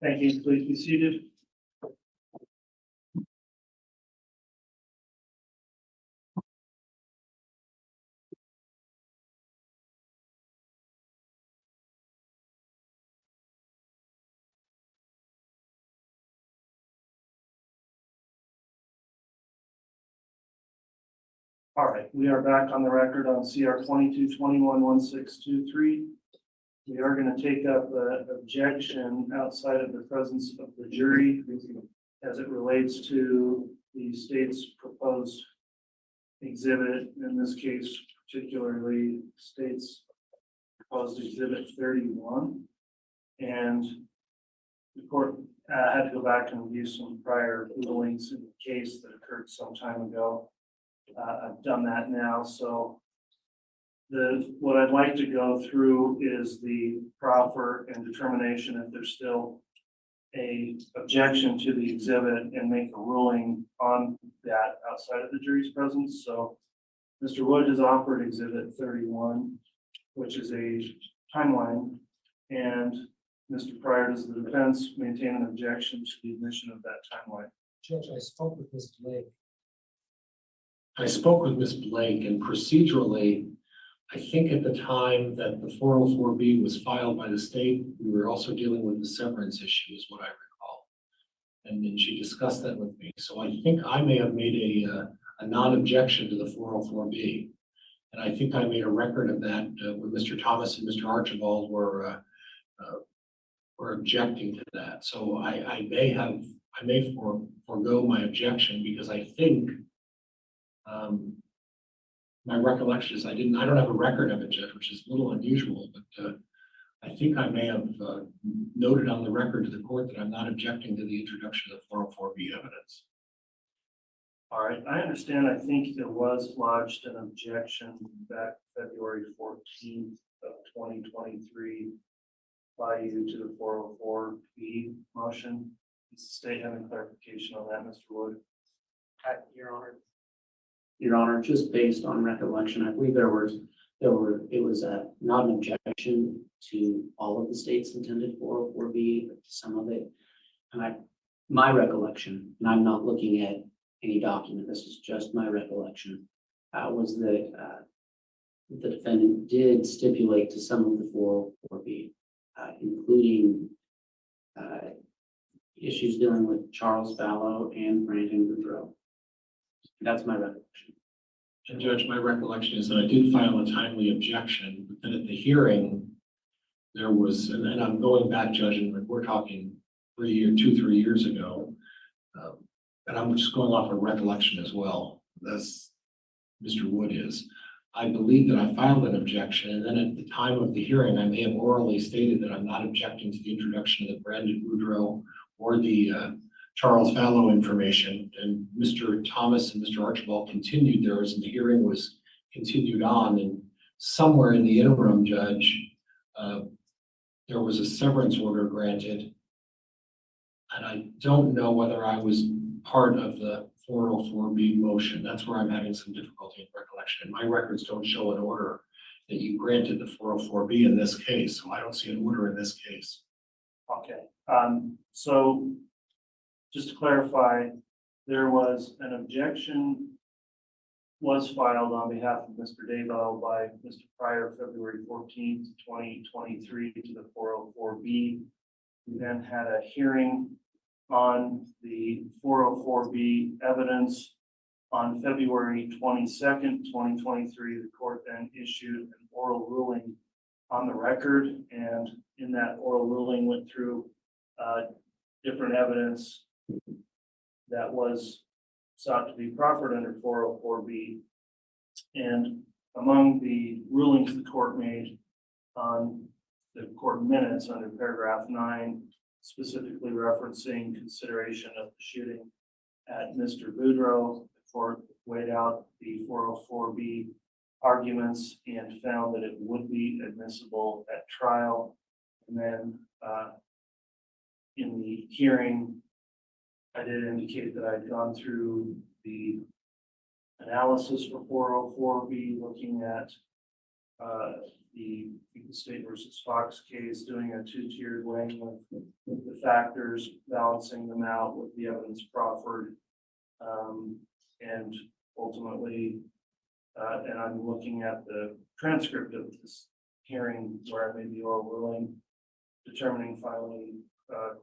Speaker 1: Thank you. Please be seated. All right, we are back on the record on CR 2221-1623. We are going to take up an objection outside of the presence of the jury as it relates to the state's proposed exhibit, in this case particularly state's proposed exhibit 31. And the court had to go back and review some prior rulings in the case that occurred some time ago. I've done that now, so what I'd like to go through is the proffer and determination if there's still a objection to the exhibit and make a ruling on that outside of the jury's presence. So Mr. Wood has offered exhibit 31, which is a timeline, and Mr. Pryor, does the defense maintain an objection to the admission of that timeline?
Speaker 7: Judge, I spoke with Mr. Blake.
Speaker 6: I spoke with Ms. Blake, and procedurally, I think at the time that the 404B was filed by the state, we were also dealing with the severance issue, is what I recall. And then she discussed that with me. So I think I may have made a non-objection to the 404B. And I think I made a record of that when Mr. Thomas and Mr. Archibald were objecting to that. So I may forego my objection because I think my recollection is I don't have a record of it, Judge, which is a little unusual, but I think I may have noted on the record to the court that I'm not objecting to the introduction of 404B evidence.
Speaker 1: All right, I understand. I think there was lodged an objection back February 14th of 2023 by you to the 404B motion. Does the state have any clarification on that, Mr. Wood?
Speaker 3: Your Honor, just based on recollection, I believe it was not an objection to all of the state's intended 404B, but to some of it. And my recollection, and I'm not looking at any document, this is just my recollection, was that the defendant did stipulate to some of the 404B, including issues dealing with Charles Fallow and Brandon Boudreaux. That's my recollection.
Speaker 6: And Judge, my recollection is that I did file a timely objection, but then at the hearing, there was, and I'm going back, Judge, and we're talking 3 years ago. And I'm just going off of recollection as well, as Mr. Wood is. I believe that I filed an objection, and then at the time of the hearing, I may have orally stated that I'm not objecting to the introduction of the Brandon Boudreaux or the Charles Fallow information, and Mr. Thomas and Mr. Archibald continued theirs, and the hearing was continued on. And somewhere in the interim, Judge, there was a severance order granted, and I don't know whether I was part of the 404B motion. That's where I'm having some difficulty in recollection. My records don't show an order that you granted the 404B in this case, so I don't see an order in this case.
Speaker 1: Okay, so just to clarify, there was an objection was filed on behalf of Mr. Daybell by Mr. Pryor, February 14th, 2023 to the 404B. We then had a hearing on the 404B evidence on February 22nd, 2023. The court then issued an oral ruling on the record, and in that oral ruling went through different evidence that was sought to be proffered under 404B. And among the rulings the court made on the court minutes under paragraph 9, specifically referencing consideration of the shooting at Mr. Boudreaux, the court weighed out the 404B arguments and found that it would be admissible at trial. And then in the hearing, I did indicate that I'd gone through the analysis for 404B, looking at the State versus Fox case, doing a two-tiered weighing of the factors, balancing them out with the evidence proffered. And ultimately, and I'm looking at the transcript of this hearing where I made the oral ruling, determining finally,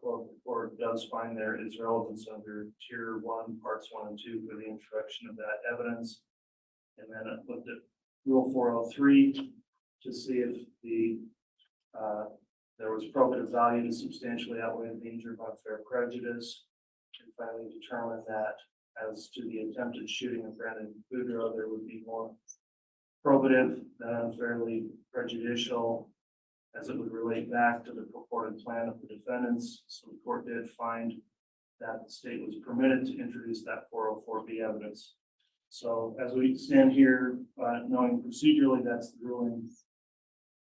Speaker 1: quote, the court does find there is relevance under tier 1, parts 1 and 2 for the introduction of that evidence. And then I looked at rule 403 to see if there was probative value to substantially outweigh the danger of unfair prejudice, and finally determined that as to the attempted shooting of Brandon Boudreaux, there would be more probative than unfairly prejudicial, as it would relate back to the purported plan of the defendants. So the court did find that the state was permitted to introduce that 404B evidence. So as we stand here, knowing procedurally that's the ruling,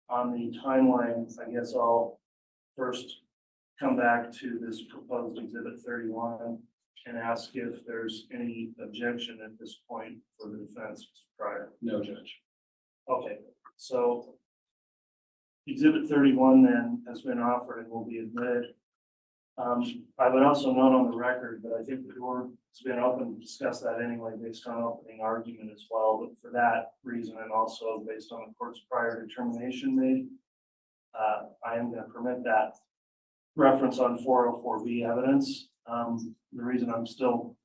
Speaker 1: on the timeline, I guess I'll first come back to this proposed exhibit 31 and ask if there's any objection at this point for the defense, Mr. Pryor.
Speaker 6: No, Judge.
Speaker 1: Okay, so exhibit 31 then has been offered and will be admitted. I would also note on the record that I think the door has been open to discuss that anyway based on opening argument as well. But for that reason, and also based on the court's prior determination made, I am going to permit that reference on 404B evidence. The reason I'm still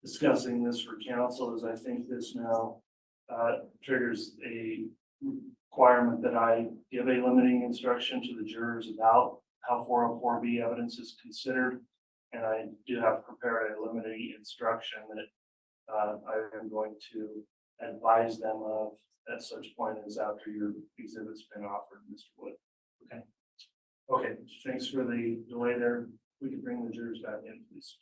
Speaker 1: discussing this for counsel is I think this now triggers a requirement that I give a limiting instruction to the jurors about how 404B evidence is considered. And I do have prepared a limiting instruction that I am going to advise them of at such point as after your exhibit's been offered, Mr. Wood. Okay. Okay, thanks for the delay there. We can bring the jurors back in, please.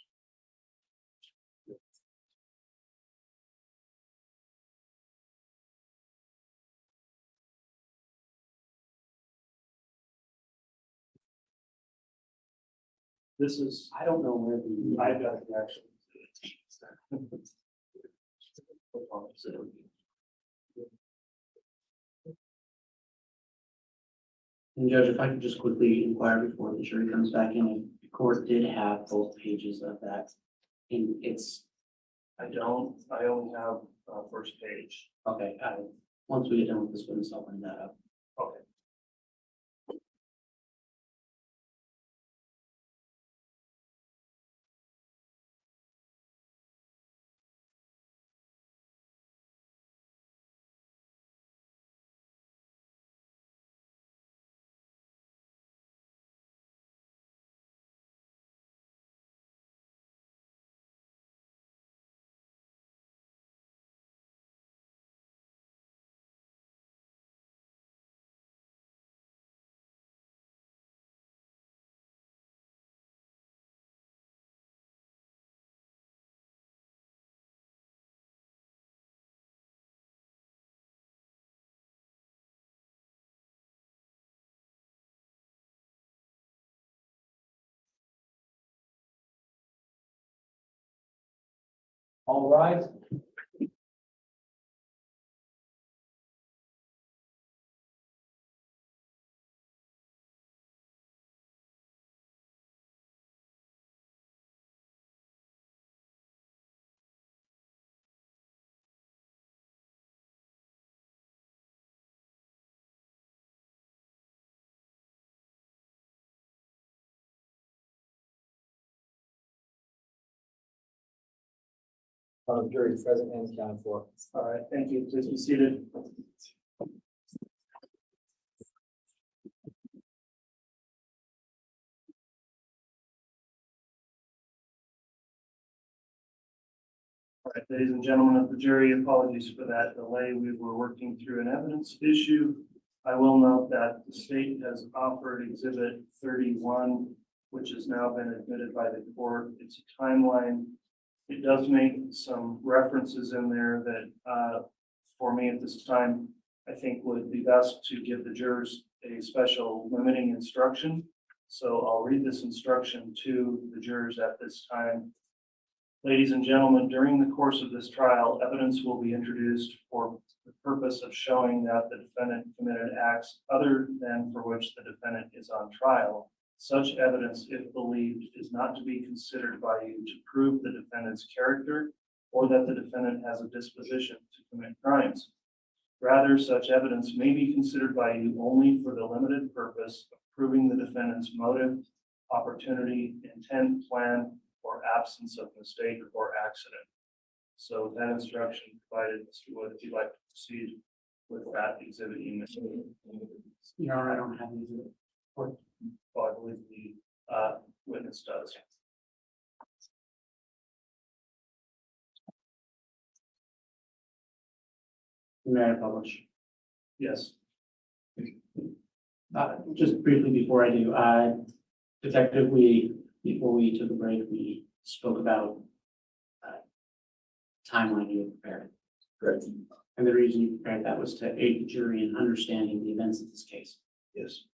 Speaker 1: This is, I don't know where the, I've got the actual.
Speaker 3: And Judge, if I could just quickly inquire before the jury comes back in, if the court did have both pages of that in its,
Speaker 1: I only have first page.
Speaker 3: okay, once we get done with this witness, I'll bring that up.
Speaker 1: Okay.
Speaker 4: All rise. The jury is present and accounted for.
Speaker 1: All right, thank you. Please be seated. All right, ladies and gentlemen of the jury, apologies for that delay. We were working through an evidence issue. I will note that the state has offered exhibit 31, which has now been admitted by the court. It's a timeline. It does make some references in there that for me at this time, I think would be best to give the jurors a special limiting instruction. So I'll read this instruction to the jurors at this time. Ladies and gentlemen, during the course of this trial, evidence will be introduced for the purpose of showing that the defendant committed acts other than for which the defendant is on trial. Such evidence, if believed, is not to be considered by you to prove the defendant's character or that the defendant has a disposition to commit crimes. Rather, such evidence may be considered by you only for the limited purpose of proving the defendant's motive, opportunity, intent, plan, or absence of mistake or accident. So with that instruction provided, Mr. Wood, if you'd like to proceed with that exhibit you missed.
Speaker 3: Your Honor, I don't have these.
Speaker 1: Well, I believe the witness does.
Speaker 3: May I publish?
Speaker 1: Yes.
Speaker 3: Just briefly before I do, Detective, before we took a break, we spoke about timeline you had prepared.
Speaker 5: Correct.
Speaker 3: And the reason you prepared that was to aid the jury in understanding the events of this case.
Speaker 5: Yes.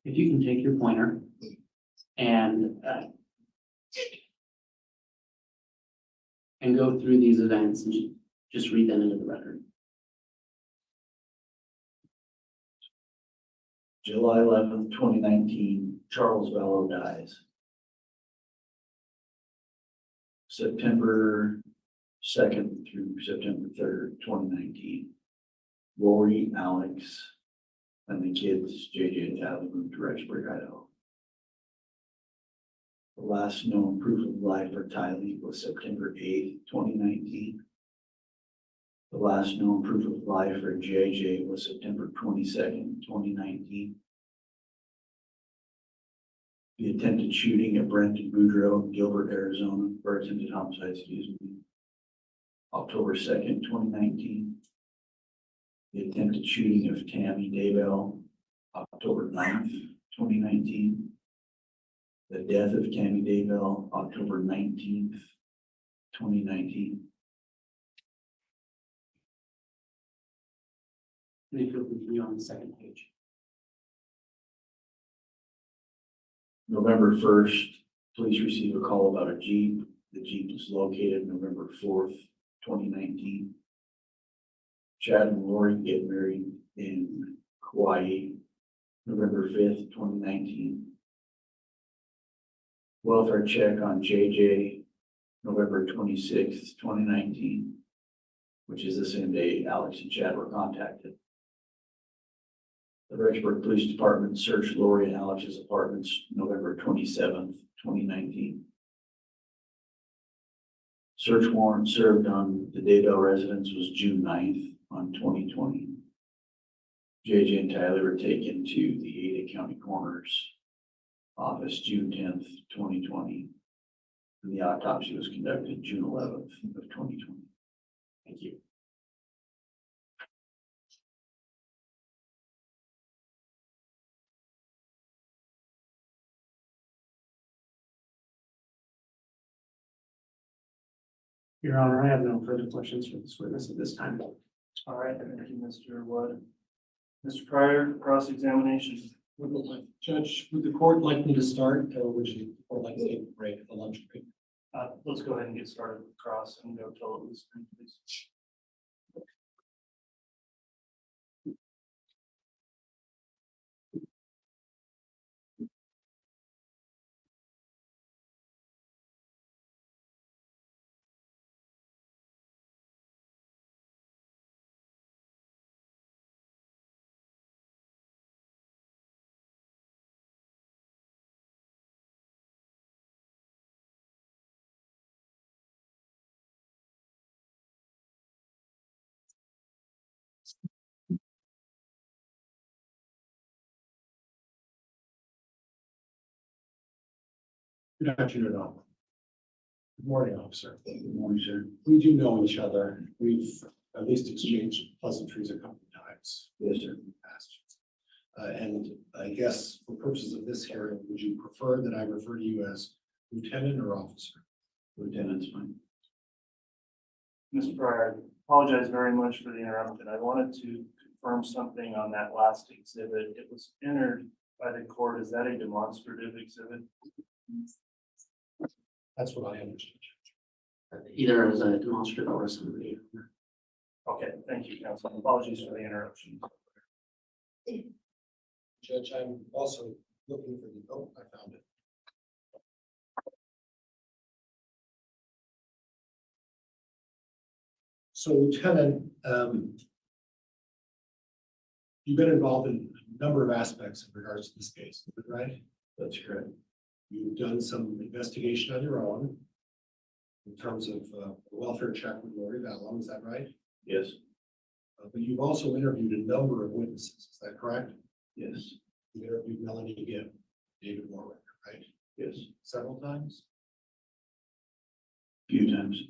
Speaker 3: If you can take your pointer and go through these events and just read them into the record.
Speaker 5: July 11th, 2019, Charles Vallow dies. September 2nd through September 3rd, 2019, Lori, Alex, and the kids, JJ and Tyler, moved to Rexburg, Idaho. The last known proof of life for Tylee was September 8th, 2019. The last known proof of life for JJ was September 22nd, 2019. The attempted shooting at Brenton Boudreaux, Gilbert, Arizona, or attempted homicide, October 2nd, 2019. The attempted shooting of Tammy Daybell, October 9th, 2019. The death of Tammy Daybell, October 19th, 2019.
Speaker 3: And if you'll continue on the second page.
Speaker 5: November 1st, police receive a call about a Jeep. The Jeep was located November 4th, 2019. Chad and Lori get married in Kauai, November 5th, 2019. Welfare check on JJ, November 26th, 2019, which is the same day Alex and Chad were contacted. The Rexburg Police Department searched Lori and Alex's apartments November 27th, 2019. Search warrant served on the Daybell residence was June 9th on 2020. JJ and Tyler were taken to the Ada County Coroner's office June 10th, 2020. And the autopsy was conducted June 11th of 2020. Thank you.
Speaker 3: Your Honor, I have no further questions for this witness at this time.
Speaker 1: All right, thank you, Mr. Wood. Mr. Pryor, cross-examination.
Speaker 6: Judge, would the court like me to start, or would you or like to take a break, a lunch break?
Speaker 1: Let's go ahead and get started with cross and go till it was, please.
Speaker 6: Good afternoon, all. Good morning, officer.
Speaker 5: Good morning, sir.
Speaker 6: We do know each other. We've at least exchanged pleasantries a couple of times.
Speaker 5: Yes, sir.
Speaker 6: In the past. And I guess for purposes of this hearing, would you prefer that I refer to you as lieutenant or officer?
Speaker 5: Lieutenant's fine.
Speaker 1: Mr. Pryor, Apologize very much for the interruption. I wanted to confirm something on that last exhibit. It was entered by the court. Is that a demonstrative exhibit?
Speaker 6: That's what I understood.
Speaker 3: Either as a demonstrative or a summary.
Speaker 1: Okay, thank you, counsel. Apologies for the interruption.
Speaker 6: Judge, I'm also looking for the, oh, I found it. So Lieutenant, you've been involved in a number of aspects in regards to this case, is that right?
Speaker 5: That's correct.
Speaker 6: You've done some investigation on your own in terms of welfare check with Lori Vallum, is that right?
Speaker 5: Yes,
Speaker 6: But you've also interviewed a number of witnesses, is that correct?
Speaker 5: yes,
Speaker 6: You interviewed Melanie Gibb, David Warwick, right?
Speaker 5: yes,
Speaker 6: Several times?
Speaker 5: few times.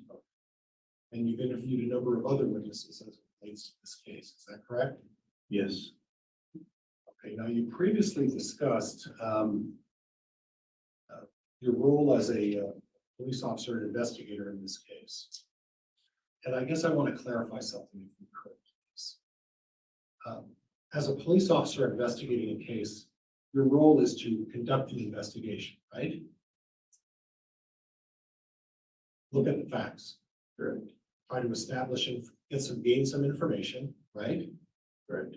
Speaker 6: And you've interviewed a number of other witnesses as it relates to this case, is that correct?
Speaker 5: Yes,
Speaker 6: Okay, now you previously discussed your role as a police officer and investigator in this case. And I guess I want to clarify something if you could, please. As a police officer investigating a case, your role is to conduct an investigation, right? Look at the facts.
Speaker 5: correct,
Speaker 6: Try to establish and gain some information, right?
Speaker 5: correct,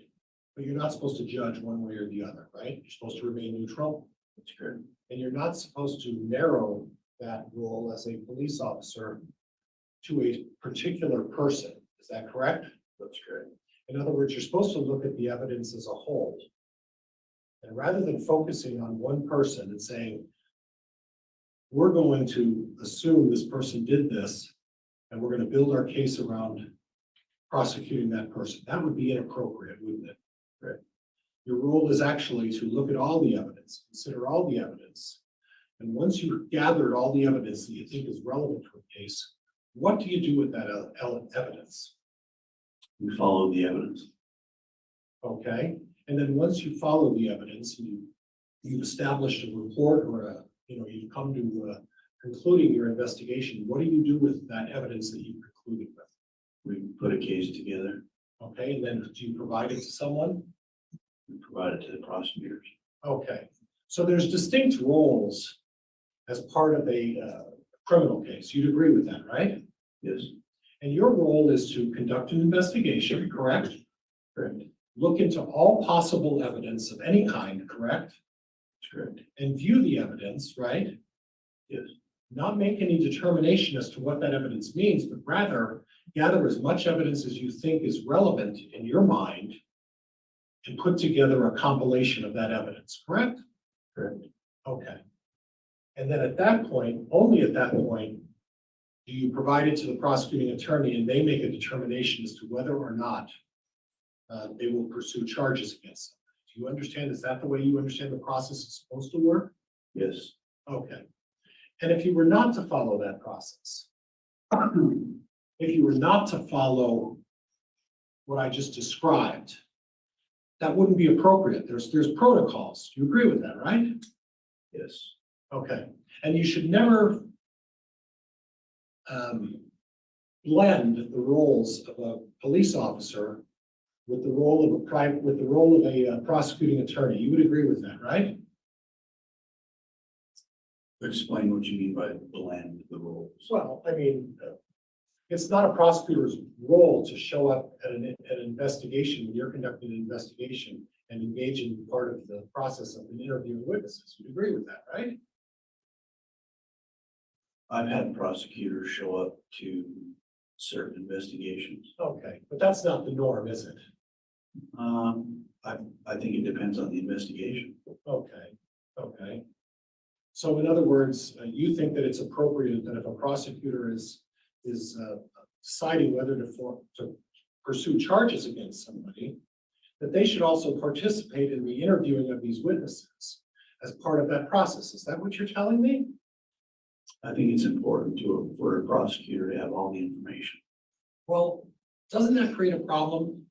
Speaker 6: But you're not supposed to judge one way or the other, right? You're supposed to remain neutral,
Speaker 5: that's correct,
Speaker 6: and you're not supposed to narrow that role as a police officer to a particular person. Is that correct?
Speaker 5: that's correct,
Speaker 6: In other words, you're supposed to look at the evidence as a whole. And rather than focusing on one person and saying, we're going to assume this person did this, and we're going to build our case around prosecuting that person, that would be inappropriate, wouldn't it?
Speaker 5: Right.
Speaker 6: Your role is actually to look at all the evidence, consider all the evidence. And once you've gathered all the evidence that you think is relevant to a case, what do you do with that evidence?
Speaker 5: we follow the evidence,
Speaker 6: Okay, and then once you follow the evidence, you've established a report or you've come to concluding your investigation, what do you do with that evidence that you concluded with?
Speaker 5: we put a case together,
Speaker 6: Okay, and then do you provide it to someone?
Speaker 5: we provide it to the prosecutors,
Speaker 6: Okay, so there's distinct roles as part of a criminal case. You'd agree with that, right?
Speaker 5: yes,
Speaker 6: And your role is to conduct an investigation, correct?
Speaker 5: correct,
Speaker 6: Look into all possible evidence of any kind, correct?
Speaker 5: that's correct,
Speaker 6: And view the evidence, right?
Speaker 5: yes,
Speaker 6: Not make any determination as to what that evidence means, but rather gather as much evidence as you think is relevant in your mind and put together a compilation of that evidence, correct?
Speaker 5: correct,
Speaker 6: Okay. And then at that point, only at that point, do you provide it to the prosecuting attorney and they make a determination as to whether or not they will pursue charges against them. Do you understand? Is that the way you understand the process is supposed to work?
Speaker 5: yes,
Speaker 6: Okay. And if you were not to follow that process, if you were not to follow what I just described, that wouldn't be appropriate. There's protocols. You agree with that, right?
Speaker 5: yes,
Speaker 6: Okay. And you should never blend the roles of a police officer with the role of a prosecuting attorney. You would agree with that, right?
Speaker 5: explain what you mean by blend the roles.
Speaker 6: Well, I mean, it's not a prosecutor's role to show up at an investigation when you're conducting an investigation and engage in part of the process of interviewing witnesses. You'd agree with that, right?
Speaker 5: I've had prosecutors show up to certain investigations.
Speaker 6: Okay, but that's not the norm, is it?
Speaker 5: I think it depends on the investigation.
Speaker 6: Okay. So in other words, you think that it's appropriate that if a prosecutor is deciding whether to pursue charges against somebody, that they should also participate in the interviewing of these witnesses as part of that process. Is that what you're telling me?
Speaker 5: I think it's important for a prosecutor to have all the information.
Speaker 6: Well, doesn't that create a problem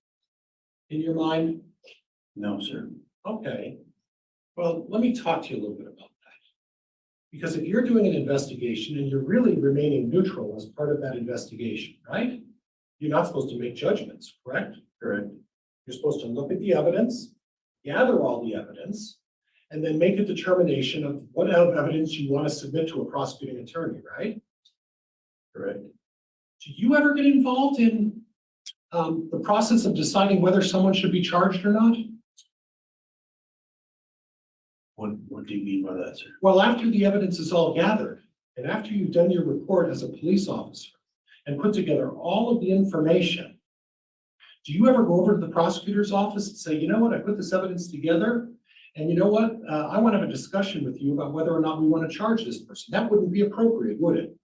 Speaker 6: in your mind?
Speaker 5: No, sir.
Speaker 6: Okay. Well, let me talk to you a little bit about that. Because if you're doing an investigation and you're really remaining neutral as part of that investigation, right? You're not supposed to make judgments, correct?
Speaker 5: Correct.
Speaker 6: You're supposed to look at the evidence, gather all the evidence, and then make a determination of what evidence you want to submit to a prosecuting attorney, right?
Speaker 5: Correct.
Speaker 6: Do you ever get involved in the process of deciding whether someone should be charged or not?
Speaker 5: What do you mean by that, sir?
Speaker 6: Well, after the evidence is all gathered, and after you've done your report as a police officer and put together all of the information, do you ever go over to the prosecutor's office and say, you know what, I put this evidence together, and you know what, I want to have a discussion with you about whether or not we want to charge this person? That wouldn't be appropriate, would it?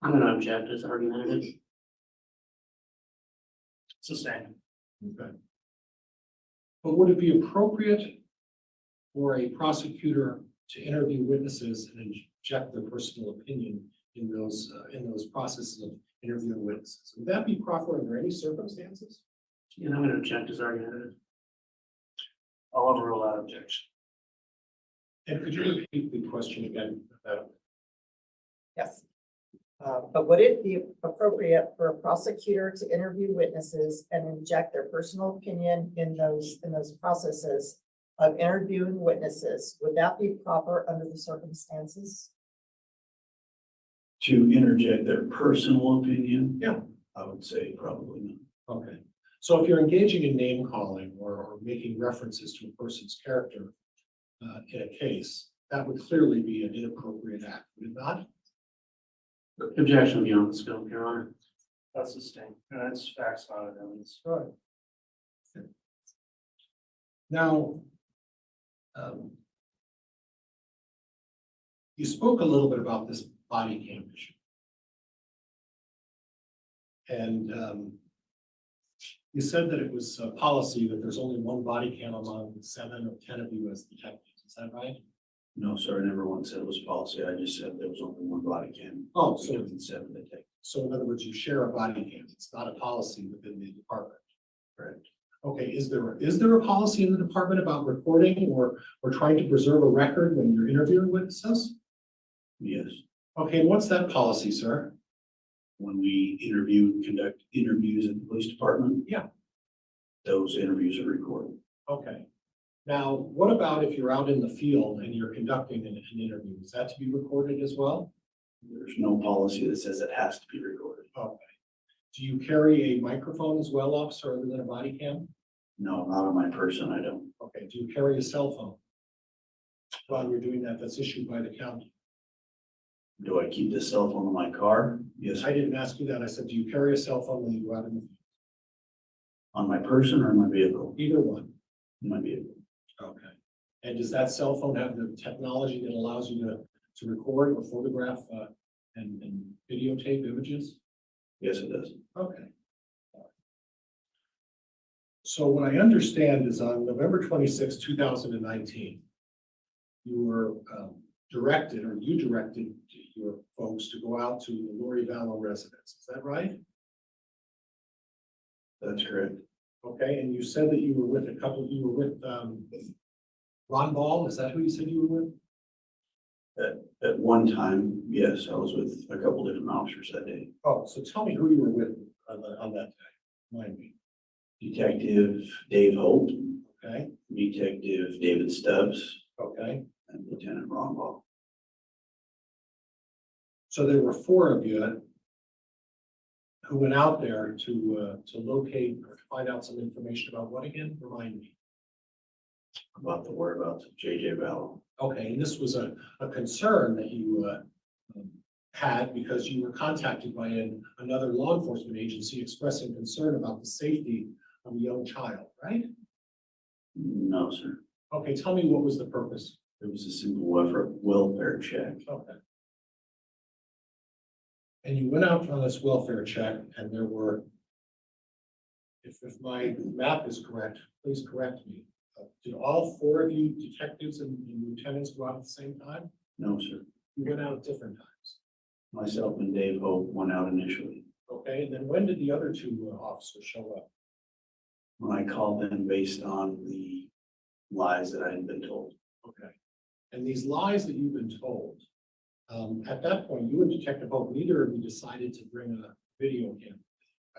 Speaker 3: I'm gonna object as argumentative.
Speaker 1: Sustained.
Speaker 6: Okay. But would it be appropriate for a prosecutor to interview witnesses and inject their personal opinion in those processes of interviewing witnesses? Would that be proper under any circumstances?
Speaker 3: And I'm gonna object as argumentative.
Speaker 1: I'll overrule that objection.
Speaker 6: And could you repeat the question again?
Speaker 8: Yes. But would it be appropriate for a prosecutor to interview witnesses and inject their personal opinion in those processes of interviewing witnesses? Would that be proper under the circumstances?
Speaker 5: To interject their personal opinion?
Speaker 6: Yeah.
Speaker 5: I would say probably not.
Speaker 6: Okay. So if you're engaging in name calling or making references to a person's character in a case, that would clearly be an inappropriate act, would it not?
Speaker 3: Objection beyond the scope, Your Honor.
Speaker 1: That's sustained. And that's facts, not evidence.
Speaker 6: Right. Now, you spoke a little bit about this body cam issue. And you said that it was a policy that there's only one body cam among 7 or 10 of you as detectives. Is that right?
Speaker 5: No, sir, I never once said it was policy. I just said there was only one body cam.
Speaker 6: Oh, so,
Speaker 5: Between 7 to 10.
Speaker 6: so in other words, you share a body cam. It's not a policy within the department.
Speaker 5: Correct.
Speaker 6: Okay, is there a policy in the department about recording or trying to preserve a record when you're interviewing witnesses?
Speaker 5: Yes.
Speaker 6: Okay, and what's that policy, sir?
Speaker 5: When we conduct interviews in the police department.
Speaker 6: Yeah.
Speaker 5: Those interviews are recorded.
Speaker 6: Okay. Now, what about if you're out in the field and you're conducting an interview? Is that to be recorded as well?
Speaker 5: There's no policy that says it has to be recorded.
Speaker 6: Okay. Do you carry a microphone as well, officer, other than a body cam?
Speaker 5: No, not on my person, I don't.
Speaker 6: Okay. Do you carry a cell phone while you're doing that? That's issued by the county.
Speaker 5: Do I keep this cell phone in my car? Yes.
Speaker 6: I didn't ask you that. I said, do you carry a cell phone when you go out in the field?
Speaker 5: On my person or in my vehicle?
Speaker 6: Either one.
Speaker 5: In my vehicle.
Speaker 6: Okay. And does that cell phone have the technology that allows you to record or photograph and videotape images?
Speaker 5: Yes, it does.
Speaker 6: Okay. So what I understand is on November 26, 2019, you were directed your folks to go out to the Lori Vallow residence. Is that right?
Speaker 5: That's correct.
Speaker 6: Okay, and you said that you were with Ron Ball, is that who you said you were with?
Speaker 5: At one time, yes, I was with a couple different officers that day.
Speaker 6: Oh, so tell me who you were with on that day. Remind me.
Speaker 5: Detective Dave Holt,
Speaker 6: Okay,
Speaker 5: Detective David Stubbs,
Speaker 6: okay.
Speaker 5: and Lieutenant Ron Ball.
Speaker 6: So there were 4 of you who went out there to locate or to find out some information about what again? Remind me.
Speaker 5: About the whereabouts of J.J. Vallow.
Speaker 6: Okay, and this was a concern that you had because you were contacted by another law enforcement agency expressing concern about the safety of a young child, right?
Speaker 5: No, sir.
Speaker 6: Okay, tell me what was the purpose?
Speaker 5: It was a simple welfare check.
Speaker 6: Okay. And you went out on this welfare check and there were, if my map is correct, please correct me. Did all 4 of you detectives and lieutenants go out at the same time?
Speaker 5: No, sir.
Speaker 6: You went out at different times.
Speaker 5: Myself and Dave Hope went out initially.
Speaker 6: Okay, and then when did the other 2 officers show up?
Speaker 5: When I called them based on the lies that I had been told.
Speaker 6: Okay. And these lies that you've been told, at that point, you and Detective Hope, neither of you decided to bring a video camera,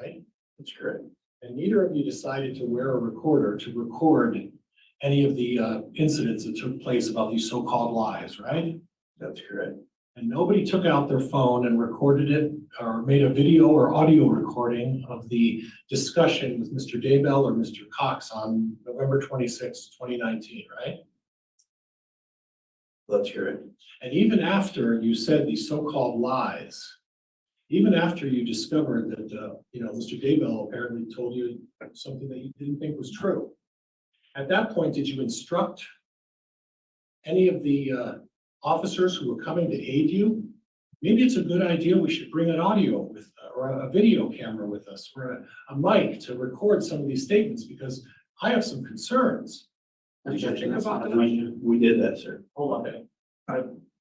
Speaker 6: right?
Speaker 5: That's correct.
Speaker 6: And neither of you decided to wear a recorder to record any of the incidents that took place about these so-called lies, right?
Speaker 5: That's correct.
Speaker 6: And nobody took out their phone and recorded it or made a video or audio recording of the discussion with Mr. Daybell or Mr. Cox on November 26, 2019, right?
Speaker 5: That's correct.
Speaker 6: And even after you said these so-called lies, even after you discovered that, Mr. Daybell apparently told you something that you didn't think was true, at that point, did you instruct any of the officers who were coming to aid you? Maybe it's a good idea we should bring an audio with, or a video camera with us, or a mic to record some of these statements, because I have some concerns. Did you
Speaker 3: Objection,
Speaker 6: think
Speaker 3: that's
Speaker 6: about
Speaker 3: not a
Speaker 6: that?
Speaker 3: motion.
Speaker 5: We did that, sir.
Speaker 6: Hold on.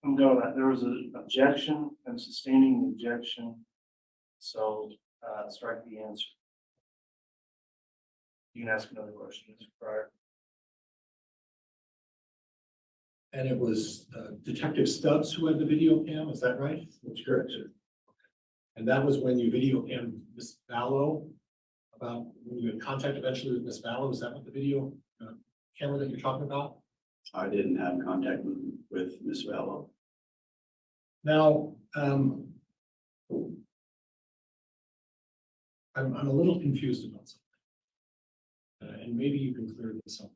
Speaker 1: I'm going, there was an objection and sustaining the objection. So, strike the answer. You can ask another question, Mr. Pryor.
Speaker 6: And it was Detective Stubbs who had the video cam, is that right?
Speaker 5: That's correct, sir.
Speaker 6: And that was when you video cammed Miss Vallow, about when you had contact eventually with Miss Vallow, is that what the video camera that you're talking about?
Speaker 5: I didn't have contact with Ms. Vallow.
Speaker 6: Now, I'm a little confused about something. And maybe you can clear this up.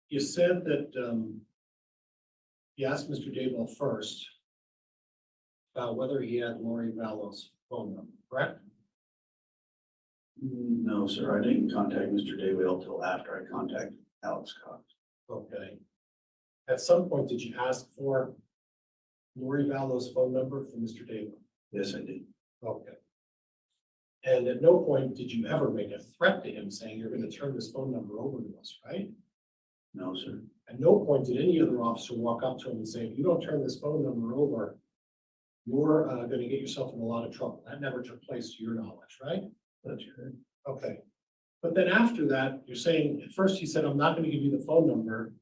Speaker 6: You said that you asked Mr. Daybell first about whether he had Lori Vallow's phone number, correct?
Speaker 5: No, sir, I didn't contact Mr. Daybell till after I contacted Alex Cox.
Speaker 6: Okay. At some point, did you ask for Lori Vallow's phone number from Mr. Daybell?
Speaker 5: Yes, I did.
Speaker 6: Okay. And at no point did you ever make a threat to him saying you're going to turn this phone number over to us, right?
Speaker 5: No, sir.
Speaker 6: At no point did any other officer walk up to him and say, if you don't turn this phone number over, you're going to get yourself in a lot of trouble. That never took place to your knowledge, right?
Speaker 5: That's correct.
Speaker 6: Okay. But then after that, you're saying, at first he said, I'm not going to give you the phone number.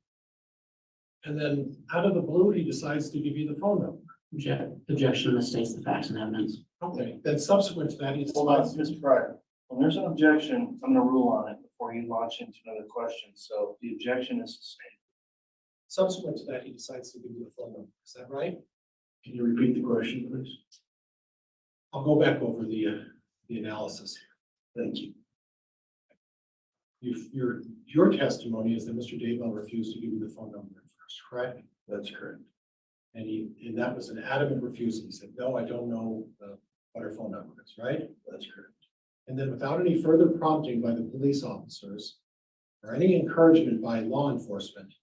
Speaker 6: And then out of the blue, he decides to give you the phone number.
Speaker 3: Objection misstates the facts and evidence.
Speaker 6: Okay. Then subsequent to that, he
Speaker 1: Hold on,
Speaker 6: decides,
Speaker 1: Mr. Pryor. When there's an objection, I'm gonna rule on it before you launch into another question. So the objection is sustained.
Speaker 6: subsequent to that, he decides to give you the phone number. Is that right?
Speaker 5: Can you repeat the question, please?
Speaker 6: I'll go back over the analysis here.
Speaker 5: Thank you.
Speaker 6: Your testimony is that Mr. Daybell refused to give you the phone number at first, correct?
Speaker 5: That's correct.
Speaker 6: And that was an adamant refusal. He said, no, I don't know what her phone number is, right?
Speaker 5: That's correct.
Speaker 6: And then without any further prompting by the police officers or any encouragement by law enforcement,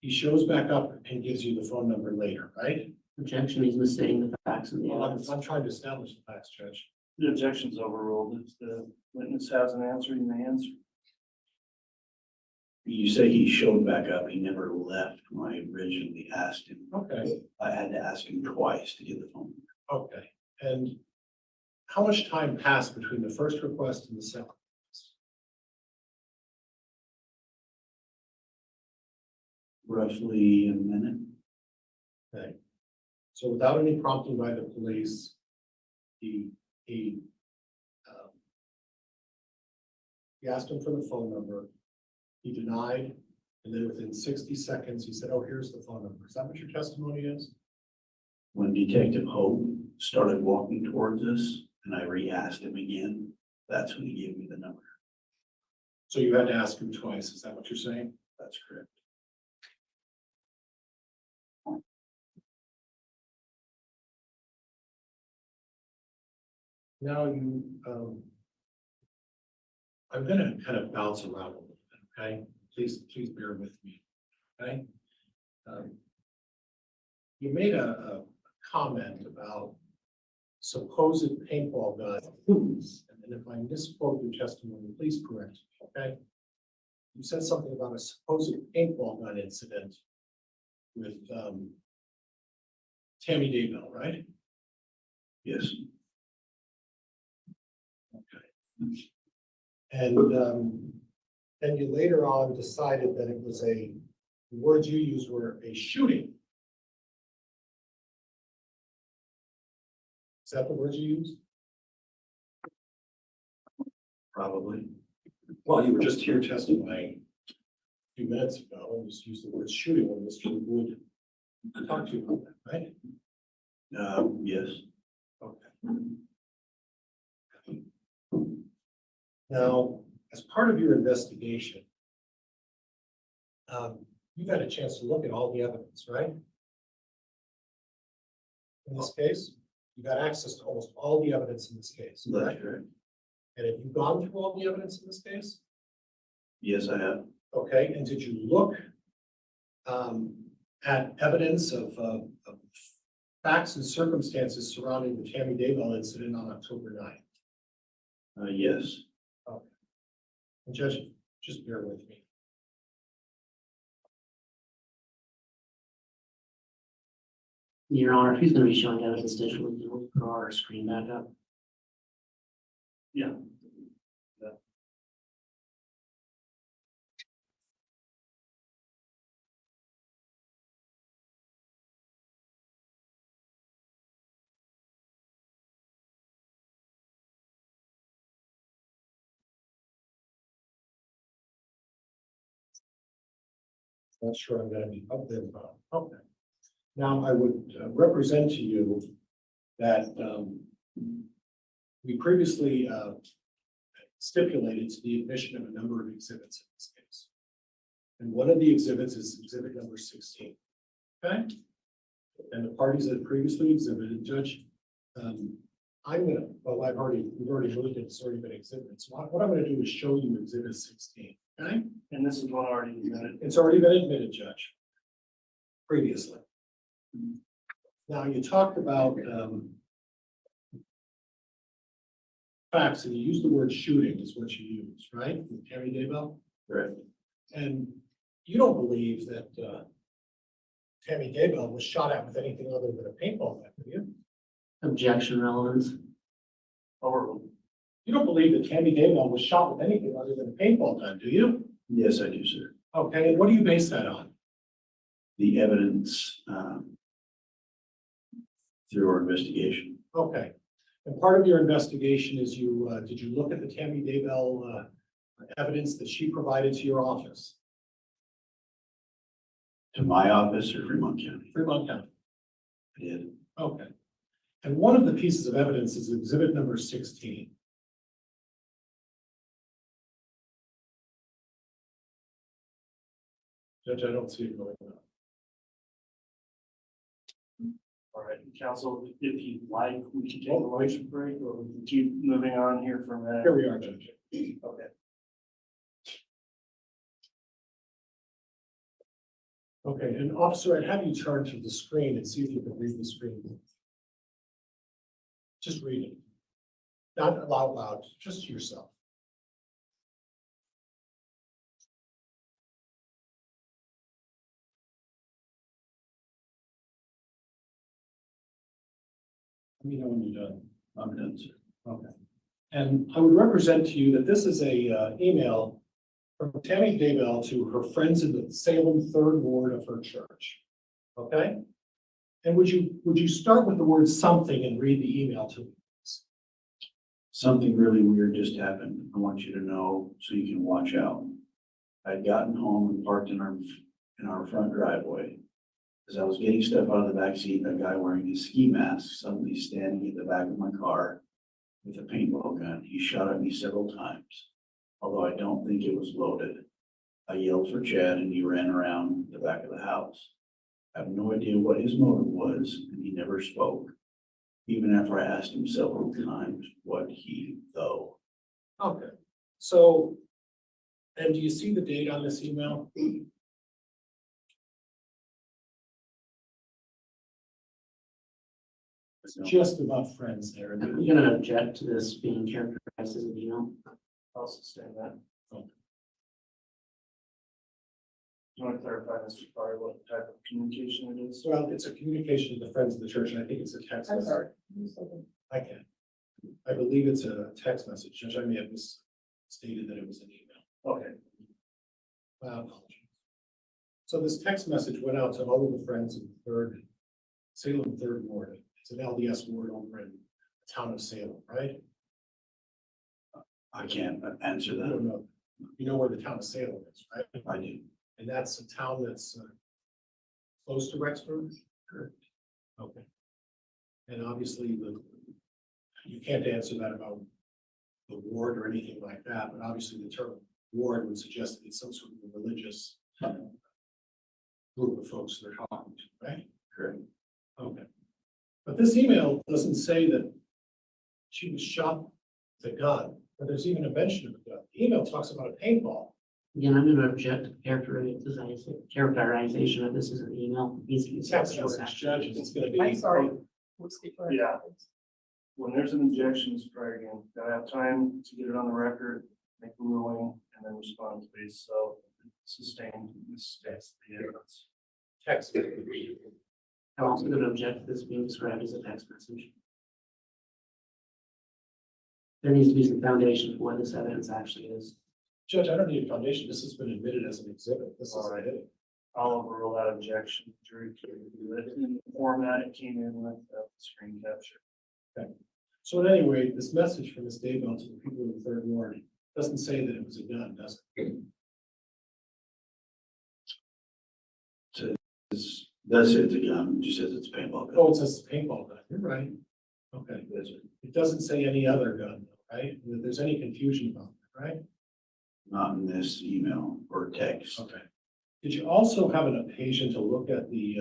Speaker 6: he shows back up and gives you the phone number later, right?
Speaker 3: Objection, he's misstating the facts and the
Speaker 6: Well,
Speaker 3: evidence.
Speaker 6: I'm trying to establish the facts, Judge.
Speaker 1: The objection's overruled. If the witness has an answer, you may answer.
Speaker 5: You say he showed back up. He never left when I originally asked him.
Speaker 6: Okay,
Speaker 5: I had to ask him twice to get the phone.
Speaker 6: okay. And how much time passed between the first request and the second?
Speaker 5: Roughly a minute.
Speaker 6: Okay. So without any prompting by the police, he asked him for the phone number. He denied, and then within 60 seconds, he said, oh, here's the phone number. Is that what your testimony is?
Speaker 5: When Detective Hope started walking towards us and I re-asked him again, that's when he gave me the number.
Speaker 6: So you had to ask him twice. Is that what you're saying?
Speaker 5: That's correct.
Speaker 6: Now I'm gonna kind of bounce around a little bit, okay? Please bear with me, okay? You made a comment about supposed paintball guns, and if I misquote your testimony, please correct me, okay? You said something about a supposed paintball gun incident with Tammy Daybell, right?
Speaker 5: Yes.
Speaker 6: Okay. And then you later on decided that it was the words you used were a shooting. Is that the word you used?
Speaker 5: Probably.
Speaker 6: Well, you were just here testifying a few minutes ago, and just used the word shooting when Mr. Wood talked to you about that, right?
Speaker 5: Yes.
Speaker 6: Okay. Now, as part of your investigation, you got a chance to look at all the evidence, right? In this case, you got access to almost all the evidence in this case,
Speaker 5: That's
Speaker 6: right?
Speaker 5: correct.
Speaker 6: And have you gone through all the evidence in this case?
Speaker 5: Yes, I have.
Speaker 6: Okay, and did you look at evidence of facts and circumstances surrounding the Tammy Daybell incident on October 9th?
Speaker 5: Yes.
Speaker 6: Okay. And Judge, just bear with me.
Speaker 3: Your Honor, if he's gonna be showing evidence digitally, we'll put our screen back up.
Speaker 1: Yeah.
Speaker 6: Not sure I'm gonna be up there, but, okay. Now, I would represent to you that we previously stipulated to the admission of a number of exhibits in this case. And one of the exhibits is exhibit number 16. Okay? And the parties that previously exhibited, Judge, we've already looked at, it's already been exhibited. So what I'm gonna do is show you exhibit 16, okay?
Speaker 1: And this is one already admitted.
Speaker 6: It's already been admitted, Judge, previously. Now, you talked about facts, and you used the word shooting is what you used, right? With Tammy Daybell?
Speaker 5: Correct.
Speaker 6: And you don't believe that Tammy Daybell was shot at with anything other than a paintball gun, do you?
Speaker 3: Objection relevance.
Speaker 1: Overruled.
Speaker 6: You don't believe that Tammy Daybell was shot with anything other than a paintball gun, do you?
Speaker 5: Yes, I do, sir.
Speaker 6: Okay, and what do you base that on?
Speaker 5: The evidence through our investigation.
Speaker 6: Okay, and part of your investigation is did you look at the Tammy Daybell evidence that she provided to your office?
Speaker 5: To my office or Fremont County?
Speaker 6: Fremont County.
Speaker 5: I did.
Speaker 6: Okay. And one of the pieces of evidence is exhibit number 16. Judge, I don't see it going on.
Speaker 1: All right, counsel, if you'd like, we can take a lunch break or we can keep moving on here for a minute.
Speaker 6: Here we are, Judge.
Speaker 1: Okay.
Speaker 6: Okay, and officer, I'd have you turn to the screen and see if you can read the screen. Just read it. Not out loud, just to yourself. Let me know when you're done.
Speaker 5: I'm done, sir.
Speaker 6: Okay. And I would represent to you that this is a email from Tammy Daybell to her friends in the Salem 3rd Ward of her church. Okay? And would you start with the word something and read the email to me?
Speaker 5: Something really weird just happened. I want you to know so you can watch out. I'd gotten home and parked in our front driveway. As I was getting stuff out of the back seat, a guy wearing a ski mask suddenly standing at the back of my car with a paintball gun. He shot at me several times, although I don't think it was loaded. I yelled for Chad and he ran around the back of the house. I have no idea what his motive was, and he never spoke, even after I asked him several times what he though.
Speaker 6: Okay. So, and do you see the date on this email? It's just about friends there.
Speaker 3: Are you gonna object to this being characterized as an email?
Speaker 1: I'll sustain that.
Speaker 6: Okay.
Speaker 1: Do you want to clarify, Mr. Farr, what type of communication it is?
Speaker 6: Well, it's a communication to the friends of the church, and I think it's a text
Speaker 8: I'm
Speaker 6: message.
Speaker 8: sorry.
Speaker 6: I can. I believe it's a text message. Judge, I may have misstated that it was an email.
Speaker 1: Okay.
Speaker 6: My apologies. So this text message went out to all of the friends of the Salem 3rd Ward. It's an LDS ward over in town of Salem, right?
Speaker 5: I can't answer
Speaker 6: I
Speaker 5: that.
Speaker 6: don't know. You know where the town of Salem is, right?
Speaker 5: I do.
Speaker 6: And that's a town that's close to Rexford?
Speaker 5: Correct.
Speaker 6: Okay. And obviously, you can't answer that about the ward or anything like that, but obviously the term ward would suggest that it's some sort of a religious group of folks they're talking to, right?
Speaker 5: Correct.
Speaker 6: Okay. But this email doesn't say that she was shot with a gun, or there's even a mention of a gun. The email talks about a paintball.
Speaker 3: Again, I'm gonna object to characterization of this as an email. It needs to be
Speaker 6: It's text
Speaker 3: sexual
Speaker 6: message, judges, it's gonna be.
Speaker 8: I'm sorry. We'll speak for it.
Speaker 1: Yeah. When there's an objection, Mr. President, gotta have time to get it on the record, make a ruling, and then respond, please. So sustained, this states the evidence.
Speaker 6: Text.
Speaker 3: I'm also gonna object to this being described as a text message. There needs to be some foundation for what this evidence actually is.
Speaker 6: Judge, I don't need a foundation. This has been admitted as an exhibit. This is
Speaker 1: All right.
Speaker 6: it.
Speaker 1: I'll overrule that objection. Jury can review it in the format it came in with the screen capture.
Speaker 6: So at any rate, this message from Ms. Daybell to the people in the third ward doesn't say that it was a gun, does it?
Speaker 5: That's it, the gun, it just says it's a paintball gun.
Speaker 6: Oh, it says paintball gun. You're right. Okay.
Speaker 5: That's it.
Speaker 6: It doesn't say any other gun, right? If there's any confusion about that, right?
Speaker 5: Not in this email or text.
Speaker 6: Okay. Did you also have an occasion to look at the,